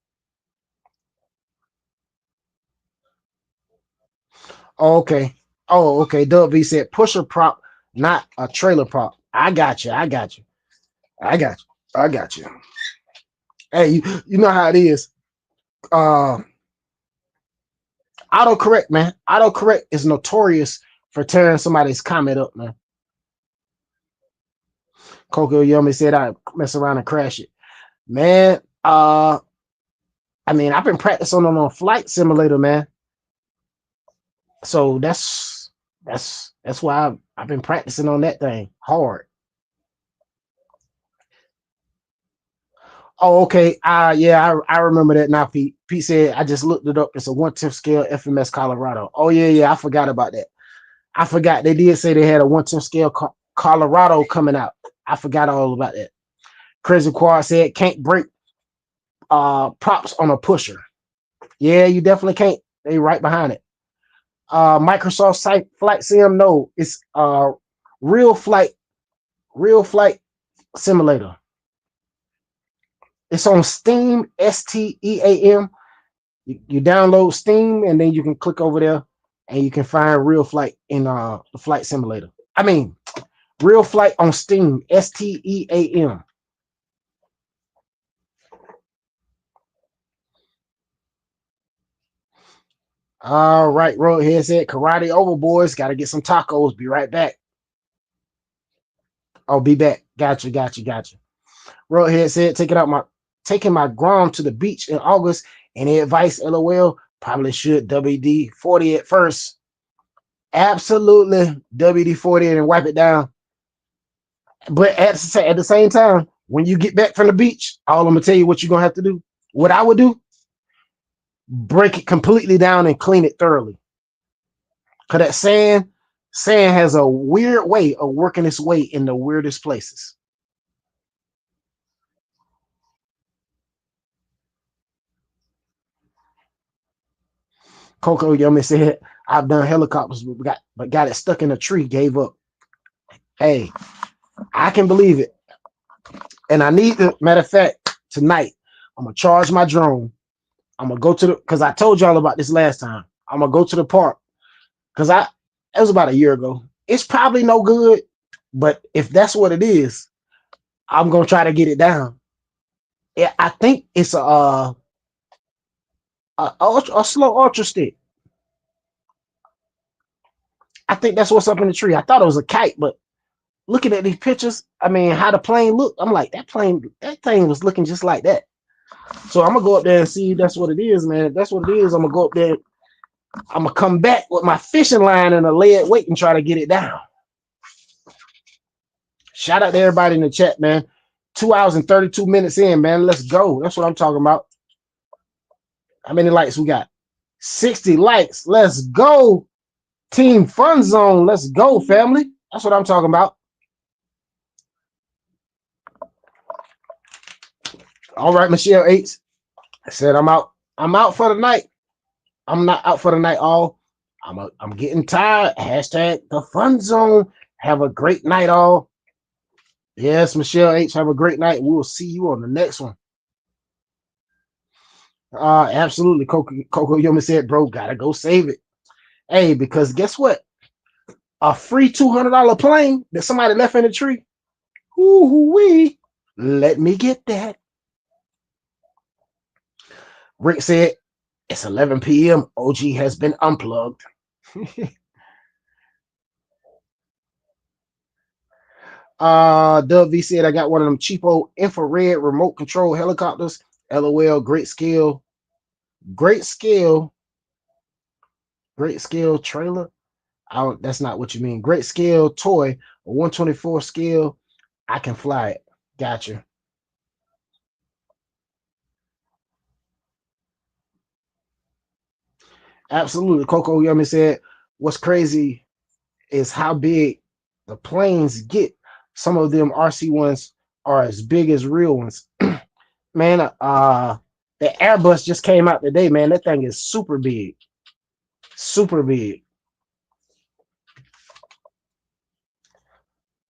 Oh, okay. Oh, okay. Dub V said pusher prop, not a trailer prop. I got you. I got you. I got you. I got you. Hey, you know how it is. Uh autocorrect, man. Autocorrect is notorious for tearing somebody's comment up, man. Coco Yummy said I mess around and crash it. Man, I mean, I've been practicing on flight simulator, man. So that's why I've been practicing on that thing hard. Oh, okay. Yeah, I remember that now, Pete. Pete said I just looked it up. It's a 1/10 scale FMS Colorado. Oh yeah, I forgot about that. I forgot they did say they had a 1/10 scale Colorado coming out. I forgot all about that. Crazy Quad said can't break props on a pusher. Yeah, you definitely can't. They right behind it. Microsoft site Flight Sim. No, it's real flight, real flight simulator. It's on Steam, STEAM. You download Steam and then you can click over there and you can find real flight in the flight simulator. I mean, real flight on Steam, STEAM. All right, Roadhead said karate over, boys. Got to get some tacos. Be right back. I'll be back. Gotcha. Roadhead said taking my Grom to the beach in August. Any advice? LOL. Probably should WD 40 at first. Absolutely WD 40 and wipe it down. But at the same time, when you get back from the beach, all I'm gonna tell you what you're gonna have to do. What I would do, break it completely down and clean it thoroughly. Cause that sand has a weird way of working its way in the weirdest places. Coco Yummy said, I've done helicopters, but got it stuck in a tree, gave up. Hey, I can believe it. And I need to, matter of fact, tonight, I'm gonna charge my drone. I'm gonna go to because I told y'all about this last time. I'm gonna go to the park because it was about a year ago. It's probably no good, but if that's what it is, I'm gonna try to get it down. Yeah, I think it's a slow ultra stick. I think that's what's up in the tree. I thought it was a kite, but looking at these pictures, I mean, how the plane looked, I'm like, that thing was looking just like that. So I'm gonna go up there and see if that's what it is, man. If that's what it is, I'm gonna go up there. I'm gonna come back with my fishing line and a lead weight and try to get it down. Shout out to everybody in the chat, man. 2 hours and 32 minutes in, man. Let's go. That's what I'm talking about. How many likes we got? 60 likes. Let's go. Team Fun Zone. Let's go, family. That's what I'm talking about. All right, Michelle H. I said I'm out. I'm out for the night. I'm not out for the night all. I'm getting tired. Hashtag the Fun Zone. Have a great night all. Yes, Michelle H. Have a great night. We will see you on the next one. Absolutely. Coco Yumi said, bro, gotta go save it. Hey, because guess what? A free $200 plane that somebody left in the tree. Ooh-wee. Let me get that. Rick said, it's 11 p.m. OG has been unplugged. Dub V said, I got one of them cheapo infrared remote control helicopters. LOL, great skill. Great skill trailer. That's not what you mean. Great scale toy, a 124 scale. I can fly it. Gotcha. Absolutely. Coco Yummy said, what's crazy is how big the planes get. Some of them RC ones are as big as real ones. Man, the Airbus just came out today, man. That thing is super big. Super big.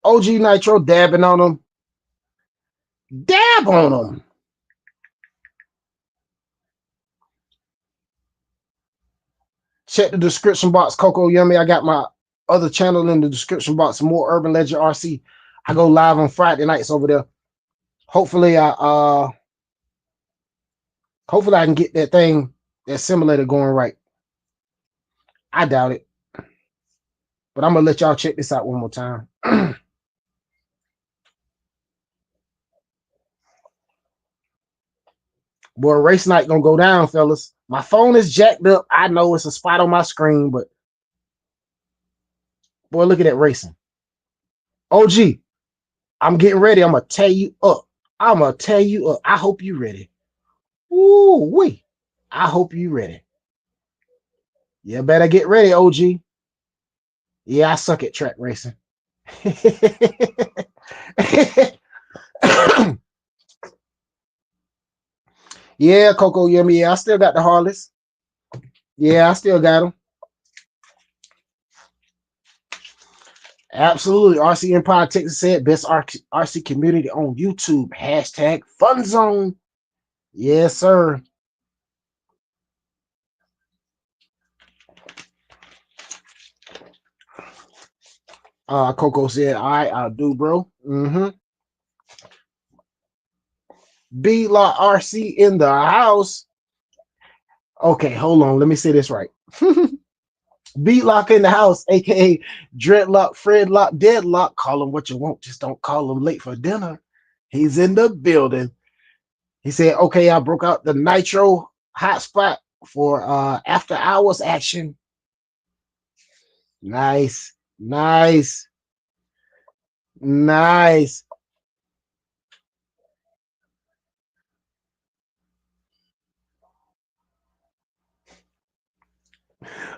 OG Nitro dabbing on them. Dab on them. Check the description box, Coco Yummy. I got my other channel in the description box, More Urban Legend RC. I go live on Friday nights over there. Hopefully I can get that thing, that simulator going right. I doubt it. But I'm gonna let y'all check this out one more time. Boy, race night gonna go down, fellas. My phone is jacked up. I know it's a spot on my screen, but boy, look at that racing. OG, I'm getting ready. I'm gonna tear you up. I hope you ready. Ooh wee. I hope you ready. You better get ready, OG. Yeah, I suck at track racing. Yeah, Yeah, Coco Yummy. Yeah, I still got the Harleys. Yeah, I still got them. Absolutely. RC Empire Texas said best RC community on YouTube. Hashtag Fun Zone. Yes, sir. Coco said, all right, I'll do, bro. Mm-hmm. B Law RC in the house. Okay, hold on. Let me say this right. Beatlock in the house, aka Dreadlock, Fredlock, Deadlock. Call him what you want. Just don't call him late for dinner. He's in the building. He said, okay, I broke out the Nitro hotspot for after hours action. Nice, nice, nice.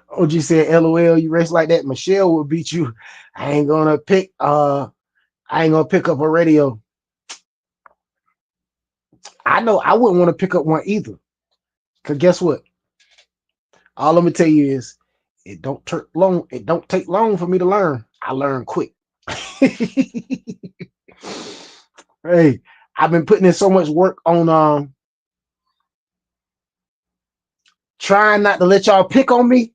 OG said, LOL, you race like that, Michelle will beat you. I ain't gonna pick up a radio. I know I wouldn't want to pick up one either. Cause guess what? All I'm gonna tell you is it don't take long for me to learn. I learn quick. Hey, I've been putting in so much work on trying not to let y'all pick on me.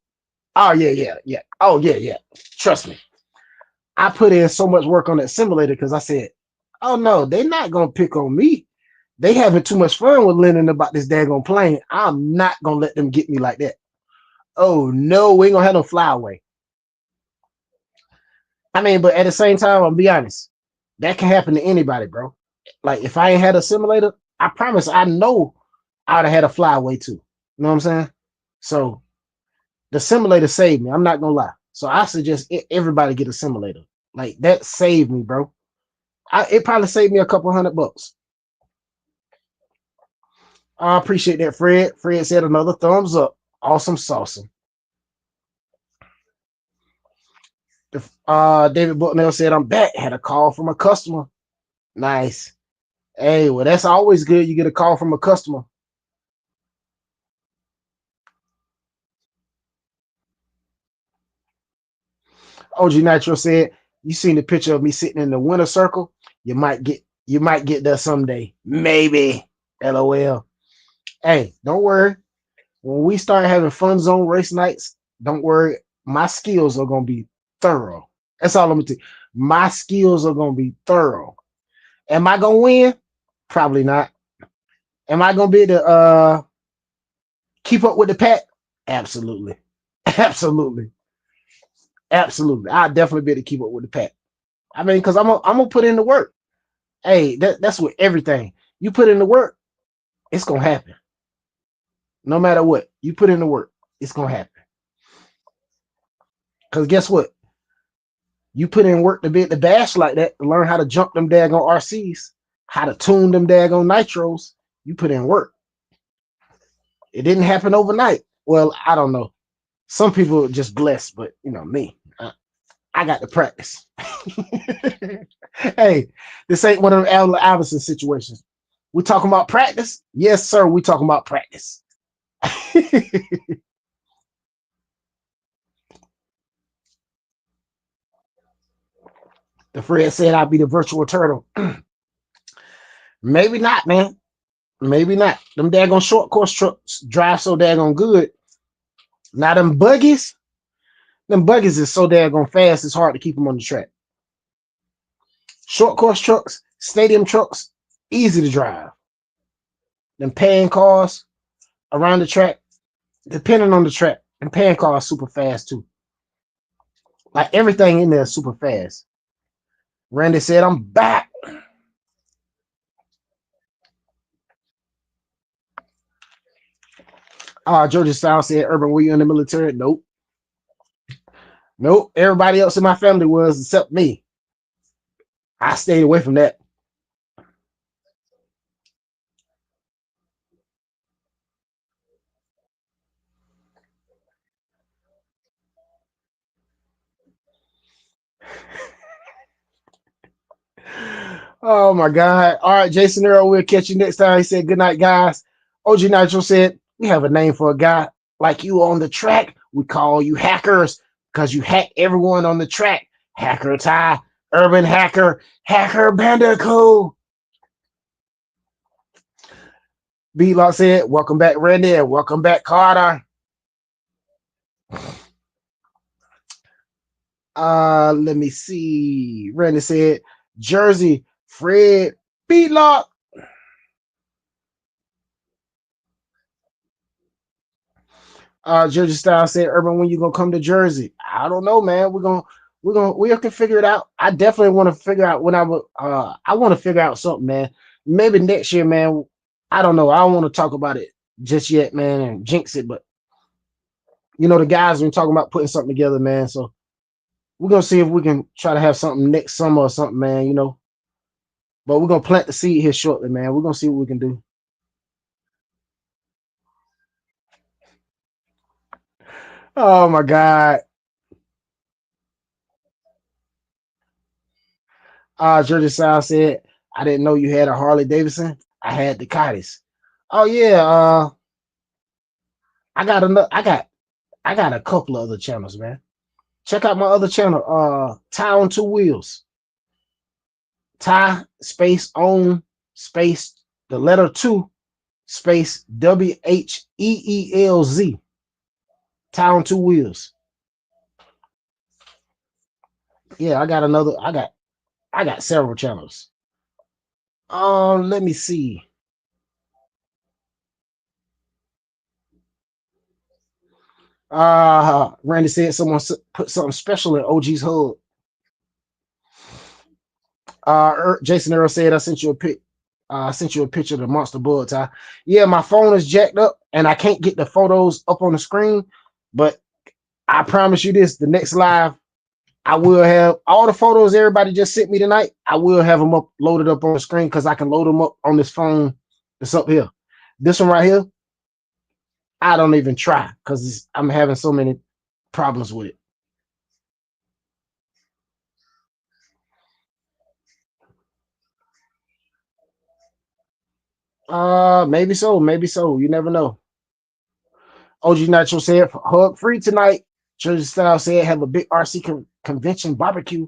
Oh yeah. Oh yeah. Trust me. I put in so much work on that simulator because I said, oh no, they're not gonna pick on me. They having too much fun with Lennon about this daggone plane. I'm not gonna let them get me like that. Oh no, we ain't gonna have no flyaway. I mean, but at the same time, I'll be honest, that can happen to anybody, bro. Like if I ain't had a simulator, I promise I know I'd have had a flyaway too. You know what I'm saying? So the simulator saved me. I'm not gonna lie. So I suggest everybody get a simulator. Like that saved me, bro. It probably saved me a couple $100. I appreciate that, Fred. Fred said another thumbs up. Awesome sauce. David Bucknell said, I'm back. Had a call from a customer. Nice. Hey, well, that's always good. You get a call from a customer. OG Nitro said, you seen the picture of me sitting in the winner circle? You might get there someday. Maybe. LOL. Hey, don't worry. When we start having fun zone race nights, don't worry. My skills are gonna be thorough. That's all I'm gonna tell you. My skills are gonna be thorough. Am I gonna win? Probably not. Am I gonna be able to keep up with the pack? Absolutely. Absolutely. Absolutely. I'll definitely be able to keep up with the pack. I mean, because I'm gonna put in the work. Hey, that's with everything. You put in the work, it's gonna happen. No matter what, you put in the work, it's gonna happen. Because guess what? You put in work to be at the bash like that, to learn how to jump them daggone RCs, how to tune them daggone nitros. You put in work. It didn't happen overnight. Well, I don't know. Some people are just blessed, but me. I got to practice. Hey, this ain't one of them Allen Iverson situations. We talking about practice? Yes, sir. We talking about practice. The Fred said I'd be the virtual turtle. Maybe not, man. Maybe not. Them daggone short course trucks drive so daggone good. Now them buggies is so daggone fast, it's hard to keep them on the track. Short course trucks, stadium trucks, easy to drive. Them pan cars around the track, depending on the track, and pan cars super fast too. Like everything in there is super fast. Randy said, I'm back. Georgia Style said, Urban, were you in the military? Nope. Nope. Everybody else in my family was except me. I stayed away from that. Oh my God. All right, Jason Earl, we'll catch you next time. He said, good night, guys. OG Nitro said, we have a name for a guy like you on the track. We call you hackers because you hack everyone on the track. Hacker Ty, Urban Hacker, Hacker Bandicoot. B-Lock said, welcome back, Randy, and welcome back, Carter. Let me see. Randy said, Jersey, Fred, B-Lock. Jersey Style said, Urban, when you gonna come to Jersey? I don't know, man. We have to figure it out. I definitely want to figure out when I want to figure out something, man. Maybe next year, man. I don't know. I don't want to talk about it just yet, man, and jinx it. But you know, the guys been talking about putting something together, man. So we're gonna see if we can try to have something next summer or something, man. You know, but we're gonna plant the seed here shortly, man. We're gonna see what we can do. Oh my God. Jersey Style said, I didn't know you had a Harley Davidson. I had the Ducatis. Oh yeah, I got another. I got a couple of other channels, man. Check out my other channel, Tie on Two Wheels. Tie space on space the letter two space WHEELZ. Tie on Two Wheels. Yeah, I got another. I got several channels. Let me see. Randy said someone put something special in OG's hood. Jason Earl said I sent you a pic. I sent you a picture of the monster bug tie. Yeah, my phone is jacked up and I can't get the photos up on the screen. But I promise you this: the next live, I will have all the photos everybody just sent me tonight. I will have them up loaded up on the screen because I can load them up on this phone that's up here. This one right here, I don't even try because I'm having so many problems with it. Maybe so, maybe so. You never know. OG Nacho said hug free tonight. Church Style said have a big RC convention barbecue.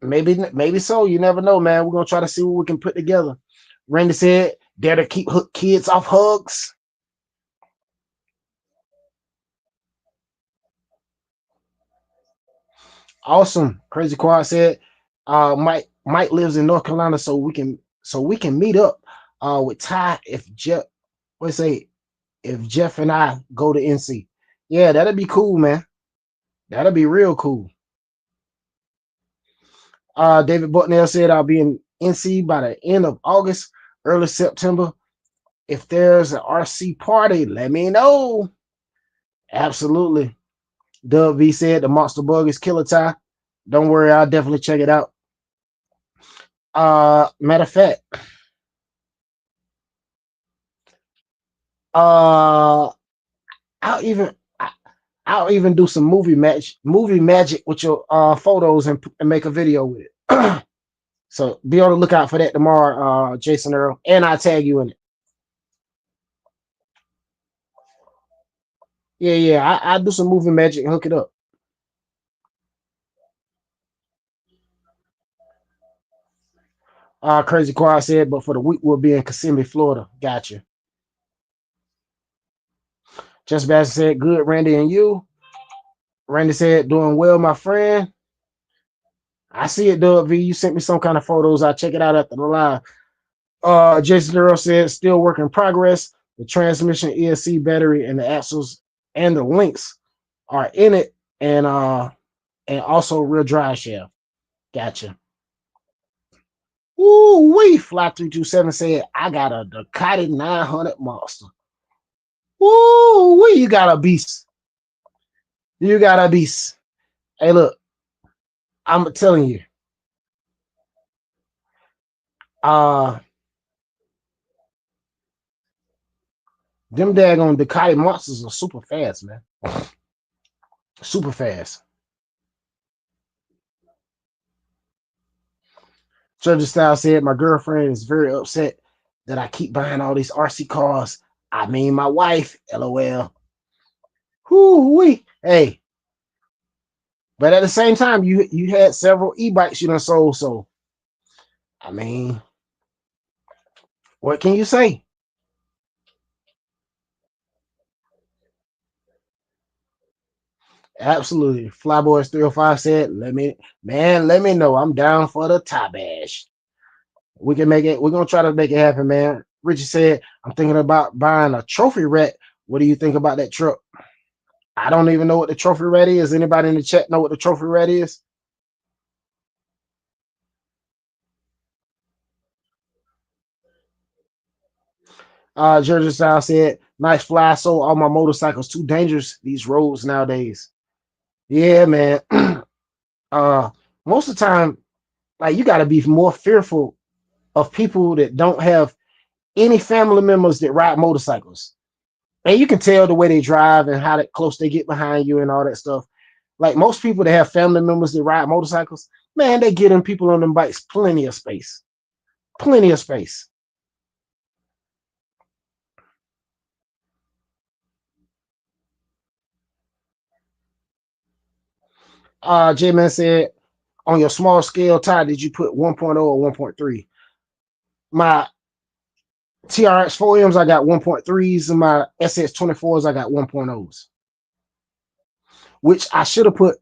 Maybe so. You never know, man. We're gonna try to see what we can put together. Randy said dare to keep kids off hugs. Awesome. Crazy Quad said Mike lives in North Carolina, so we can meet up with Ty if Jeff let's say if Jeff and I go to NC. Yeah, that'd be cool, man. That'd be real cool. David Bucknell said I'll be in NC by the end of August, early September. If there's an RC party, let me know. Absolutely. Dub V said the monster bug is killer Ty. Don't worry, I'll definitely check it out. Matter of fact, uh, I'll even I'll even do some movie magic with your photos and make a video with it. So be on the lookout for that tomorrow, Jason Earl, and I'll tag you in it. Yeah, I'll do some movie magic and hook it up. Crazy Quad said, but for the week we'll be in Kissimmee, Florida. Gotcha. Just Bass said, good, Randy, and you. Randy said, doing well, my friend. I see it, Doug V. You sent me some kind of photos. I'll check it out after the live. Jason Earl said, still work in progress. The transmission, ESC battery, and the axles and the links are in it, and also rear drive shaft. Gotcha. Woo wee! Fly 327 said, I got a Ducati 900 Monster. Woo wee! You got a beast. You got a beast. Hey, look, I'm telling you, uh, them daggone Ducati Monsters are super fast, man. Super fast. Treasure Style said, my girlfriend is very upset that I keep buying all these RC cars. I mean, my wife, LOL. Whoo-wee. Hey, but at the same time, you had several e-bikes you done sold. So, I mean, what can you say? Absolutely. Flyboys 305 said, let me know. I'm down for the tie bash. We can make it. We're gonna try to make it happen, man. Richie said, I'm thinking about buying a trophy rat. What do you think about that truck? I don't even know what the trophy rat is. Anybody in the chat know what the trophy rat is? Georgia Style said, nice fly. So all my motorcycles too dangerous. These roads nowadays. Yeah, man. uh, most of the time, like you got to be more fearful of people that don't have any family members that ride motorcycles. And you can tell the way they drive and how that close they get behind you and all that stuff. Like most people that have family members that ride motorcycles, man, they get them people on them bikes plenty of space. Plenty of space. J-Man said, on your small scale tie, did you put 1.0 or 1.3? My TRX 4Ms, I got 1.3s, and my SS24s, I got 1.0s, which I should have put.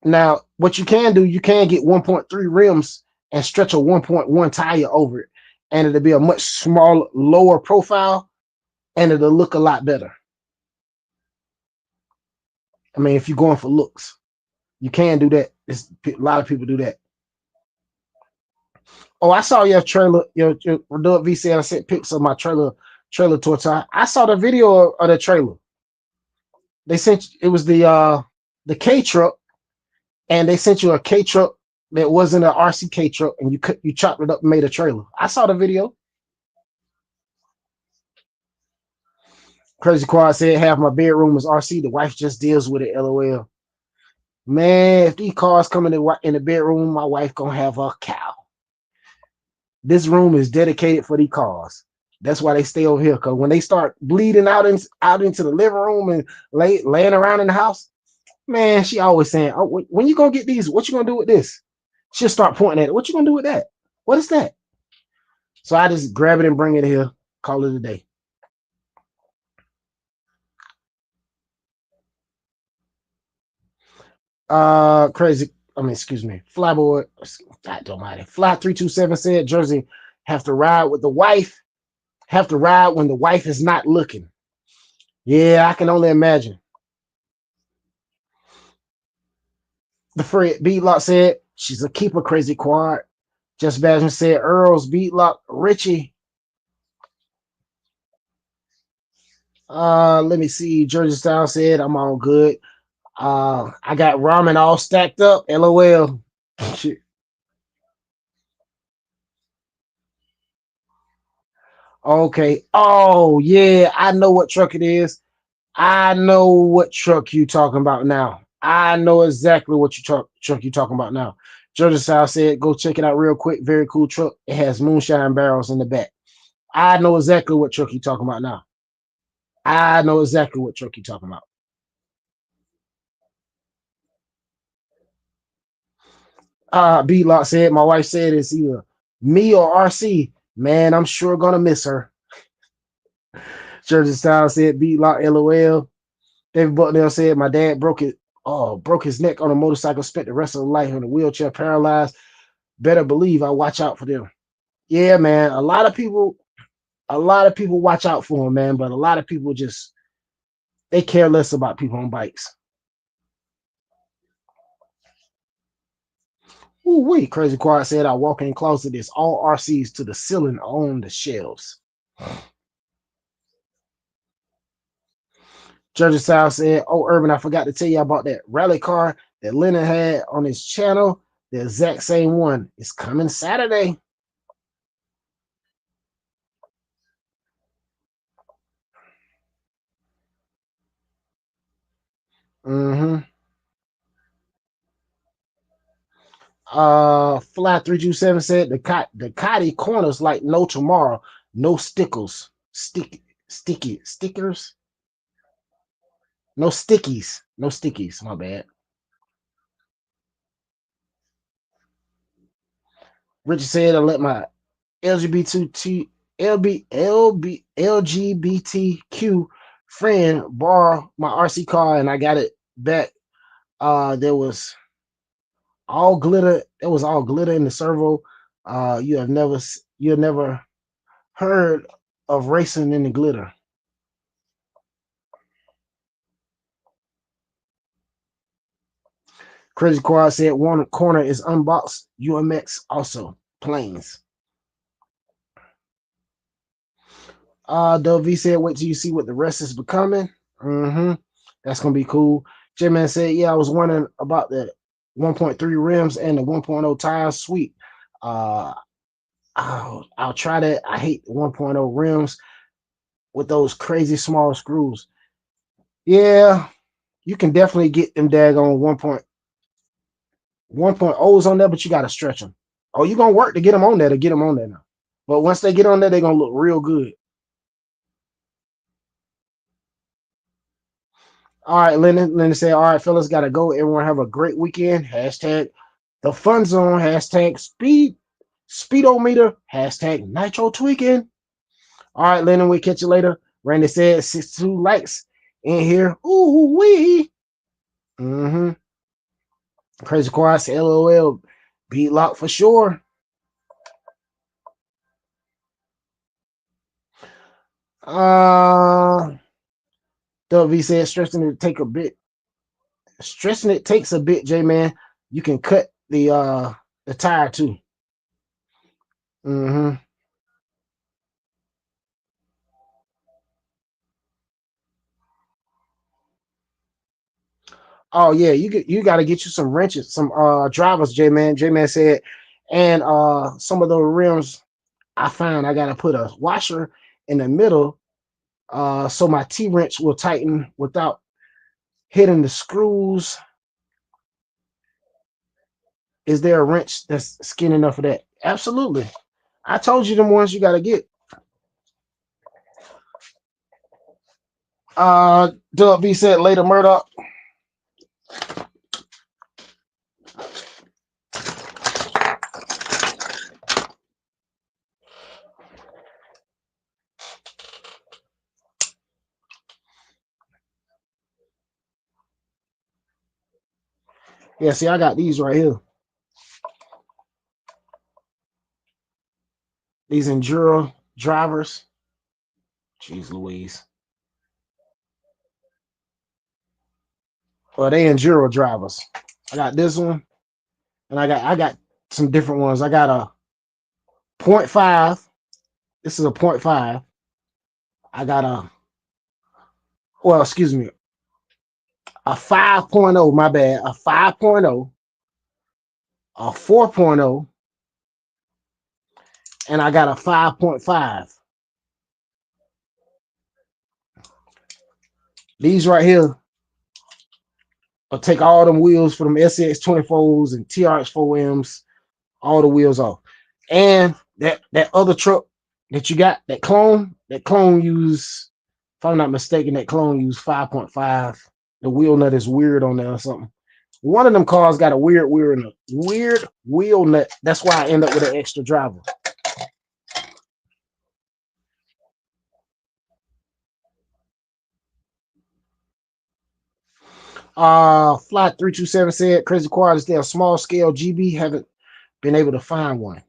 Now, what you can do, you can get 1.3 rims and stretch a 1.1 tire over it, and it'll be a much smaller, lower profile, and it'll look a lot better. I mean, if you're going for looks, you can do that. A lot of people do that. Oh, I saw your trailer, your Redux VC. I sent pics of my trailer tour time. I saw the video of the trailer. They sent it was the K truck, and they sent you a K truck that wasn't an RCK truck, and you chopped it up and made a trailer. I saw the video. Crazy Quad said half my bedroom is RC. The wife just deals with it. LOL. Man, if these cars come in the bedroom, my wife gonna have a cow. This room is dedicated for these cars. That's why they stay over here. Cause when they start bleeding out into the living room and laying around in the house, man, she always saying, "Oh, when you gonna get these? What you gonna do with this?" She'll start pointing at it. What you gonna do with that? What is that? So I just grab it and bring it here. Call it a day. Crazy. I mean, excuse me. Flyboy. God almighty. Fly 327 said Jersey have to ride with the wife. Have to ride when the wife is not looking. Yeah, I can only imagine. The Fred Beatlock said she's a keeper. Crazy Quad. Just Badger said Earl's Beatlock. Richie. Let me see. Jersey Style said I'm all good. I got ramen all stacked up. LOL. Shit. Okay. Oh yeah, I know what truck it is. I know what truck you talking about now. I know exactly what truck you talking about now. Jersey Style said, go check it out real quick. Very cool truck. It has moonshine barrels in the back. I know exactly what truck you talking about now. I know exactly what truck you talking about. B Lock said, my wife said it's either me or RC. Man, I'm sure gonna miss her. Jersey Style said, B Lock LOL. David Bucknell said, my dad broke his neck on a motorcycle, spent the rest of his life in a wheelchair paralyzed. Better believe I watch out for them. Yeah, man. A lot of people watch out for them, man, but a lot of people just they care less about people on bikes. Ooh, wait, Crazy Quad said I walk in closet, it's all RCs to the ceiling on the shelves. Jersey South said, oh, Urban, I forgot to tell you about that rally car that Lennon had on his channel. The exact same one. It's coming Saturday. Mm-hmm. Fly 327 said the Cotty corners like no tomorrow. No stickles. Stickers. No stickies. No stickies. My bad. Richard said I let my LGBT LGBTQ friend borrow my RC car and I got it back. There was all glitter. It was all glitter in the servo. You have never heard of racing in the glitter. Crazy Quad said one corner is unboxed. UMX also planes. Dov V said, wait till you see what the rest is becoming. That's gonna be cool. J-Man said, yeah, I was wondering about the 1.3 rims and the 1.0 tires. Sweet. Uh, I'll try that. I hate the 1.0 rims with those crazy small screws. Yeah, you can definitely get them daggone 1.0s on there, but you gotta stretch them. Oh, you're gonna work to get them on there to get them on there now. But once they get on there, they're gonna look real good. All right, Lennon said, all right, fellas, gotta go. Everyone have a great weekend. Hashtag the fun zone. Hashtag speedometer. Hashtag nitro tweaking. All right, Lennon, we'll catch you later. Randy said 62 likes in here. Ooh wee. Crazy Quad said LOL. Beat lock for sure. W said stressing it takes a bit, J man. You can cut the tire too. Oh yeah, you got to get you some wrenches, some drivers, J man. J man said, and some of the rims I found I got to put a washer in the middle, so my T wrench will tighten without hitting the screws. Is there a wrench that's skinny enough for that? Absolutely. I told you them ones you got to get. Dub B said later, Murdoch. Yeah, see, I got these right here. These Enduro drivers. Jeez Louise. Well, they Enduro drivers. I got this one, and I got some different ones. I got a point .5. This is a point .5. I got excuse me, a 5.0, my bad, a 5.0, a 4.0, and I got a 5.5. These right here will take all them wheels for them SX 24s and TRX 4Ms, all the wheels off. And that other truck that you got, that clone use, if I'm not mistaken, that clone use 5.5. The wheel nut is weird on there or something. One of them cars got a weird wheel nut. That's why I end up with an extra driver. Fly 327 said Crazy Quad is there a small scale GB? Haven't been able to find one.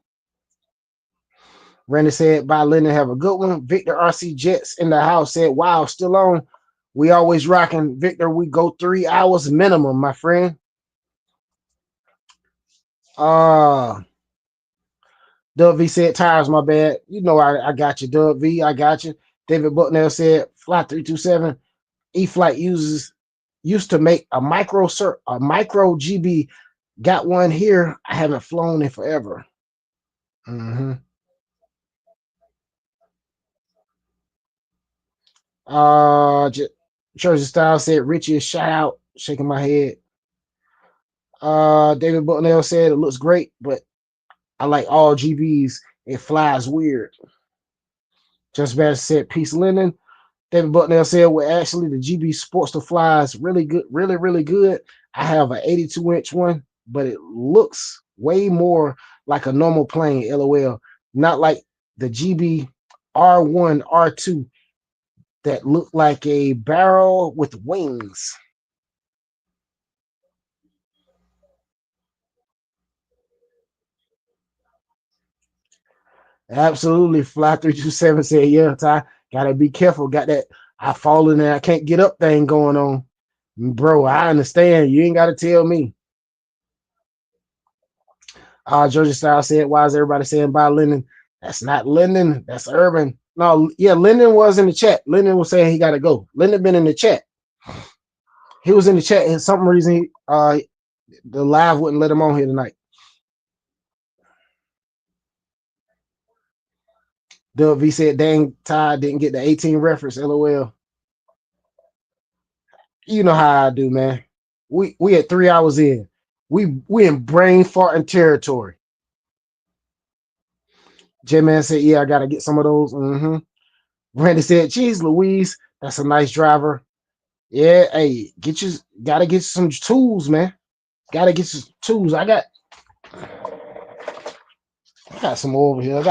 Randy said, bye, Lennon, have a good one. Victor RC Jets in the house said, wow, still on. We always rocking. Victor, we go 3 hours minimum, my friend. Dub V said, tires, my bad. You know I got you, Dub V. I got you. David Bucknell said, Fly 327. E-Flight used to make a micro GB. Got one here. I haven't flown in forever. Jersey Style said, Richie, shout out. Shaking my head. David Bucknell said, it looks great, but I like all GBs. It flies weird. Just Better said, peace, Lennon. David Bucknell said, well, actually, the GB Sportster Fly is really good, really, really good. I have an 82-inch one, but it looks way more like a normal plane, LOL. Not like the GB R1, R2 that look like a barrel with wings. Absolutely. Fly 327 said, yeah, Ty, gotta be careful. Got that I fall in there, I can't get up thing going on. Bro, I understand. You ain't gotta tell me. Georgia Style said, why is everybody saying bye Lennon? That's not Lennon, that's Urban. No, yeah, Lennon was in the chat. Lennon was saying he gotta go. Lennon been in the chat. He was in the chat, and some reason the live wouldn't let him on here tonight. Dub V said, dang, Ty didn't get the 18 reference, LOL. You know how I do, man. We at 3 hours in. We in brain farting territory. J-Man said, yeah, I gotta get some of those. Randy said, geez, Louise, that's a nice driver. Yeah, hey, gotta get some tools, man. Gotta get some tools. I got some more over here. I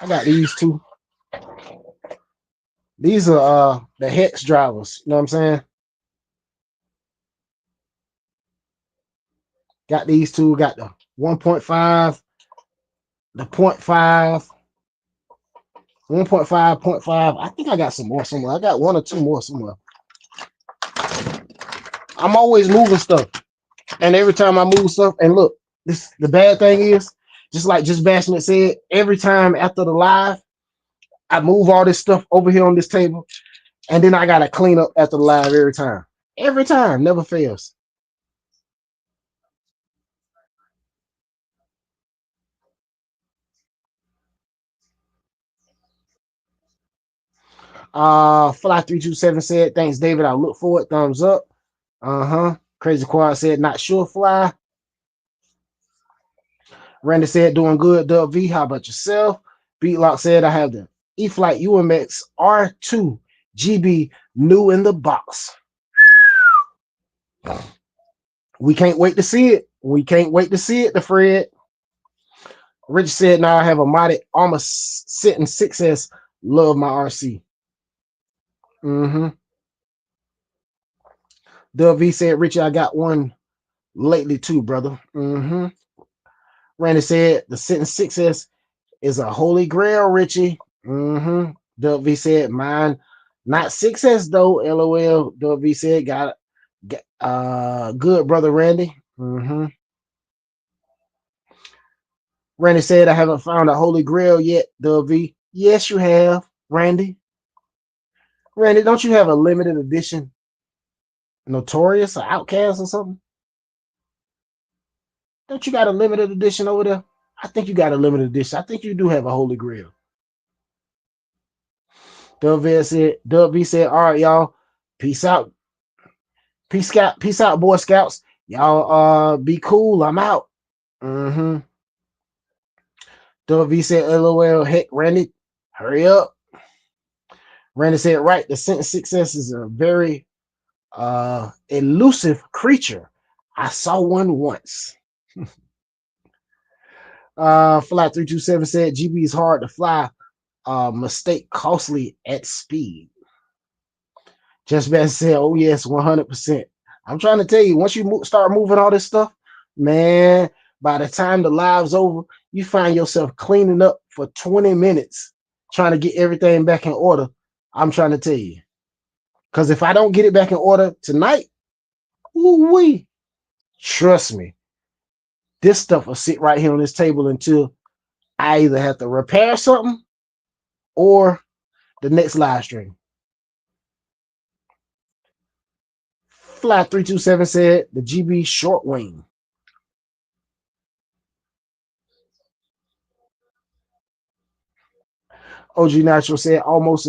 got these two. These are the hex drivers. You know what I'm saying? Got these two. Got the 1.5, the 0.5, 1.5, 0.5. I think I got some more somewhere. I got one or two more somewhere. I'm always moving stuff. And every time I move stuff, and look, the bad thing is, just like Just Bashment said, every time after the live, I move all this stuff over here on this table, and then I gotta clean up after the live every time. Every time, never fails. Fly327 said, thanks, David. I look for it. Thumbs up. Crazy Quad said, not sure, Fly. Randy said, doing good. Dub V, how about yourself? Beatlock said, I have the E-Flight UMX R2 GB new in the box. We can't wait to see it. We can't wait to see it, the Fred. Rich said, now I have a modded Armor Sitting 6S. Love my RC. Dub V said, Richie, I got one lately too, brother. Randy said, the Sitting 6S is a holy grail, Richie. Dub V said, mine not 6S though, LOL. Dub V said, got good, brother Randy. Randy said, I haven't found a holy grail yet, Dub V. Yes, you have, Randy. Randy, don't you have a limited edition Notorious or Outcast or something? Don't you got a limited edition over there? I think you got a limited edition. I think you do have a holy grail. Dub V said, all right, y'all. Peace out. Peace out, Boy Scouts. Y'all be cool. I'm out. Dub V said, LOL, heck, Randy, hurry up. Randy said, right, the Sentence 6S is a very elusive creature. I saw one once. Fly327 said, GB is hard to fly. Mistake costly at speed. Just Best said, oh yes, 100%. I'm trying to tell you, once you start moving all this stuff, man, by the time the live's over, you find yourself cleaning up for 20 minutes trying to get everything back in order. I'm trying to tell you. Because if I don't get it back in order tonight, ooh-wee, trust me, this stuff will sit right here on this table until I either have to repair something or the next live stream. Fly327 said, the GB short wing. OG Natural said, almost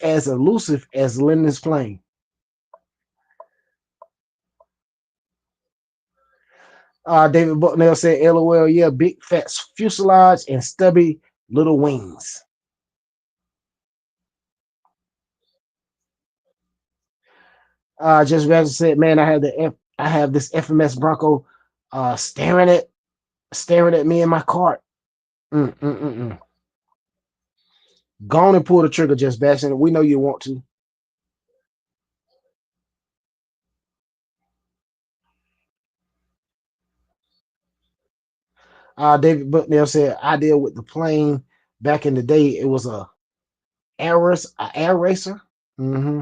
as elusive as Lennon's plane. David Bucknell said, LOL, yeah, big fat fuselage and stubby little wings. Just Badger said, man, I have this FMS Bronco staring at me in my cart. Mm. Go on and pull the trigger, Just Badger. We know you want to. David Bucknell said, I deal with the plane back in the day. It was a air racer. Mm-hmm.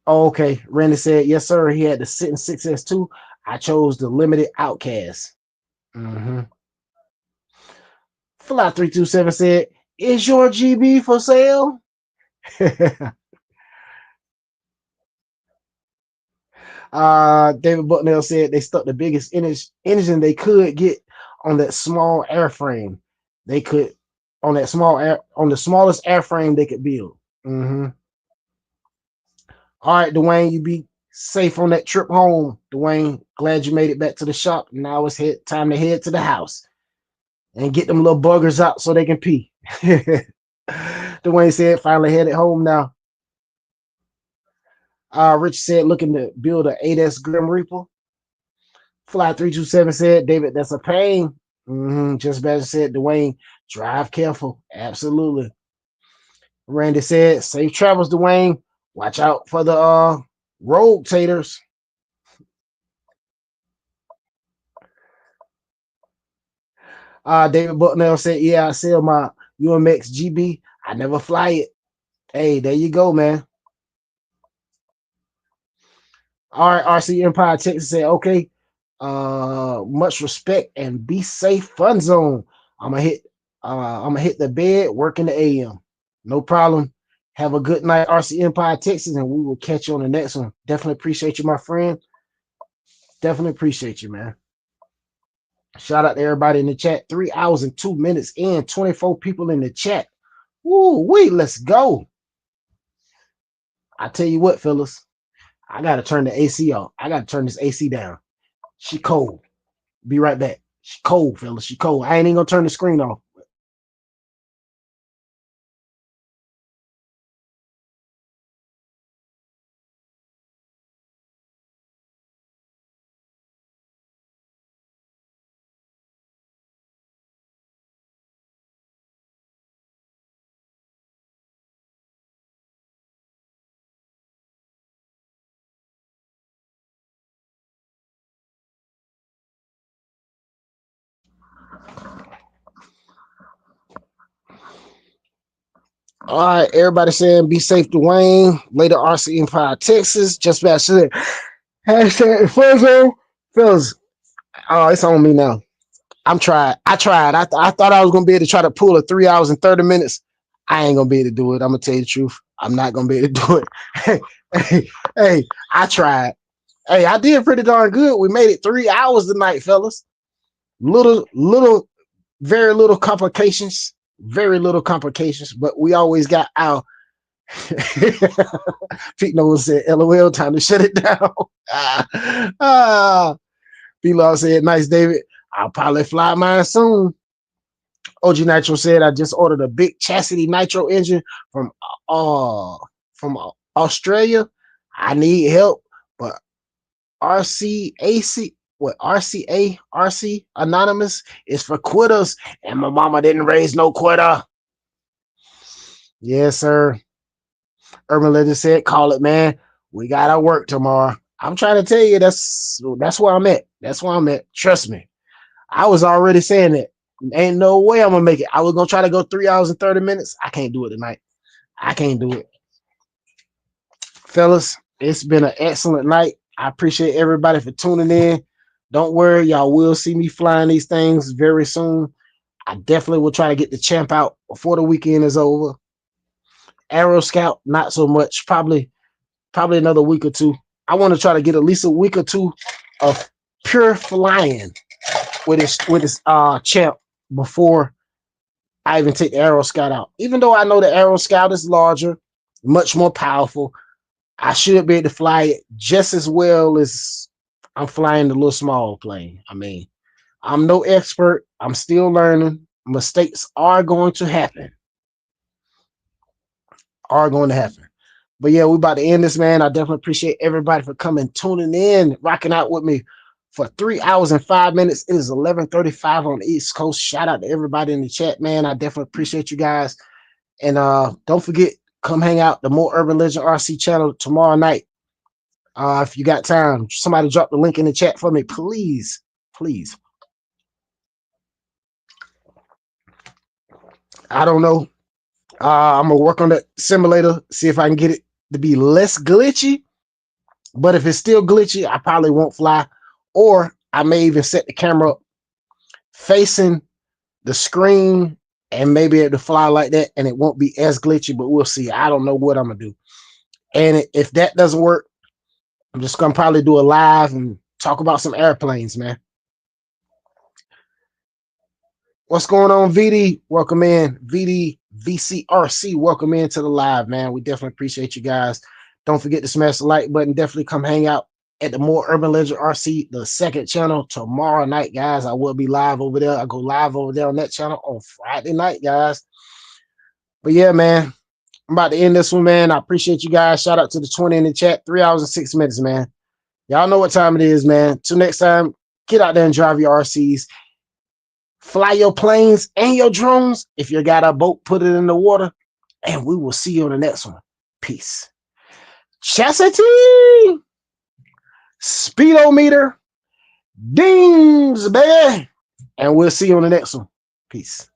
Oh, okay. Randy said, yes, sir. He had the Sitting 6S2. I chose the limited Outcast. Mm-hmm. Fly 327 said, is your GB for sale? David Bucknell said they stuck the biggest engine they could get on that small airframe. They could on that on the smallest airframe they could build. Mm-hmm. All right, Dwayne, you be safe on that trip home. Dwayne, glad you made it back to the shop. Now it's time to head to the house and get them little buggers out so they can pee. Dwayne said, finally headed home now. Rich said, looking to build an 8S Grim Reaper. Fly 327 said, David, that's a pain. Just Badger said, Dwayne, drive careful. Absolutely. Randy said, safe travels, Dwayne. Watch out for the road taters. David Bucknell said, yeah, I sell my UMX GB. I never fly it. Hey, there you go, man. All right, RC Empire Texas said, okay. Much respect and be safe. Fun zone. I'm gonna hit the bed, work in the AM. No problem. Have a good night, RC Empire Texas, and we will catch you on the next one. Definitely appreciate you, my friend. Definitely appreciate you, man. Shout out to everybody in the chat. 3 hours and 2 minutes in, 24 people in the chat. Woo wee, let's go. I tell you what, fellas, I gotta turn the AC off. I gotta turn this AC down. She cold. Be right back. She cold, fellas. She cold. I ain't even gonna turn the screen off. All right, everybody saying be safe, Dwayne. Later, RC Empire, Texas. Just about shit. Hashtag Fuzzo. Fellas, oh, it's on me now. I tried. I thought I was gonna be able to try to pull a 3 hours and 30 minutes. I ain't gonna be able to do it. I'm gonna tell you the truth. I'm not gonna be able to do it. Hey, I tried. Hey, I did pretty darn good. We made it 3 hours tonight, fellas. Very little complications. Very little complications, but we always got our Pete Noah said, LOL, time to shut it down. B-Law said, nice, David. I'll probably fly mine soon. OG Nitro said, I just ordered a big chassis nitro engine from uh from Australia. I need help, but RC Anonymous is for quitters, and my mama didn't raise no quitter. Yes, sir. Urban Legend said, call it, man. We gotta work tomorrow. I'm trying to tell you, that's where I'm at. That's where I'm at. Trust me. I was already saying that. Ain't no way I'm gonna make it. I was gonna try to go 3 hours and 30 minutes. I can't do it tonight. I can't do it. Fellas, it's been an excellent night. I appreciate everybody for tuning in. Don't worry, y'all will see me flying these things very soon. I definitely will try to get the champ out before the weekend is over. Aero Scout, not so much. Probably another week or two. I want to try to get at least a week or two of pure flying with his champ before I even take the Aero Scout out. Even though I know the Aero Scout is larger, much more powerful, I should be able to fly it just as well as I'm flying the little small plane. I mean, I'm no expert. I'm still learning. Mistakes are going to happen. Are going to happen. But yeah, we about to end this, man. I definitely appreciate everybody for coming, tuning in, rocking out with me for 3 hours and 5 minutes. It is 11:35 on the East Coast. Shout out to everybody in the chat, man. I definitely appreciate you guys. And don't forget, come hang out the More Urban Legend RC channel tomorrow night. If you got time, somebody drop the link in the chat for me, please, please. I don't know. I'm gonna work on that simulator, see if I can get it to be less glitchy. But if it's still glitchy, I probably won't fly. Or I may even set the camera up facing the screen and maybe able to fly like that, and it won't be as glitchy, but we'll see. I don't know what I'm gonna do. And if that doesn't work, I'm just gonna probably do a live and talk about some airplanes, man. What's going on, VD? Welcome in. VD VCRC, welcome into the live, man. We definitely appreciate you guys. Don't forget to smash the like button. Definitely come hang out at the More Urban Legend RC, the second channel, tomorrow night, guys. I will be live over there. I go live over there on that channel on Friday night, guys. But yeah, man, I'm about to end this one, man. I appreciate you guys. Shout out to the 20 in the chat. 3 hours and 6 minutes, man. Y'all know what time it is, man. Till next time, get out there and drive your RCs. Fly your planes and your drones. If you got a boat, put it in the water. And we will see you on the next one. Peace. Chastity. Speedometer. Dings, baby. And we'll see you on the next one. Peace.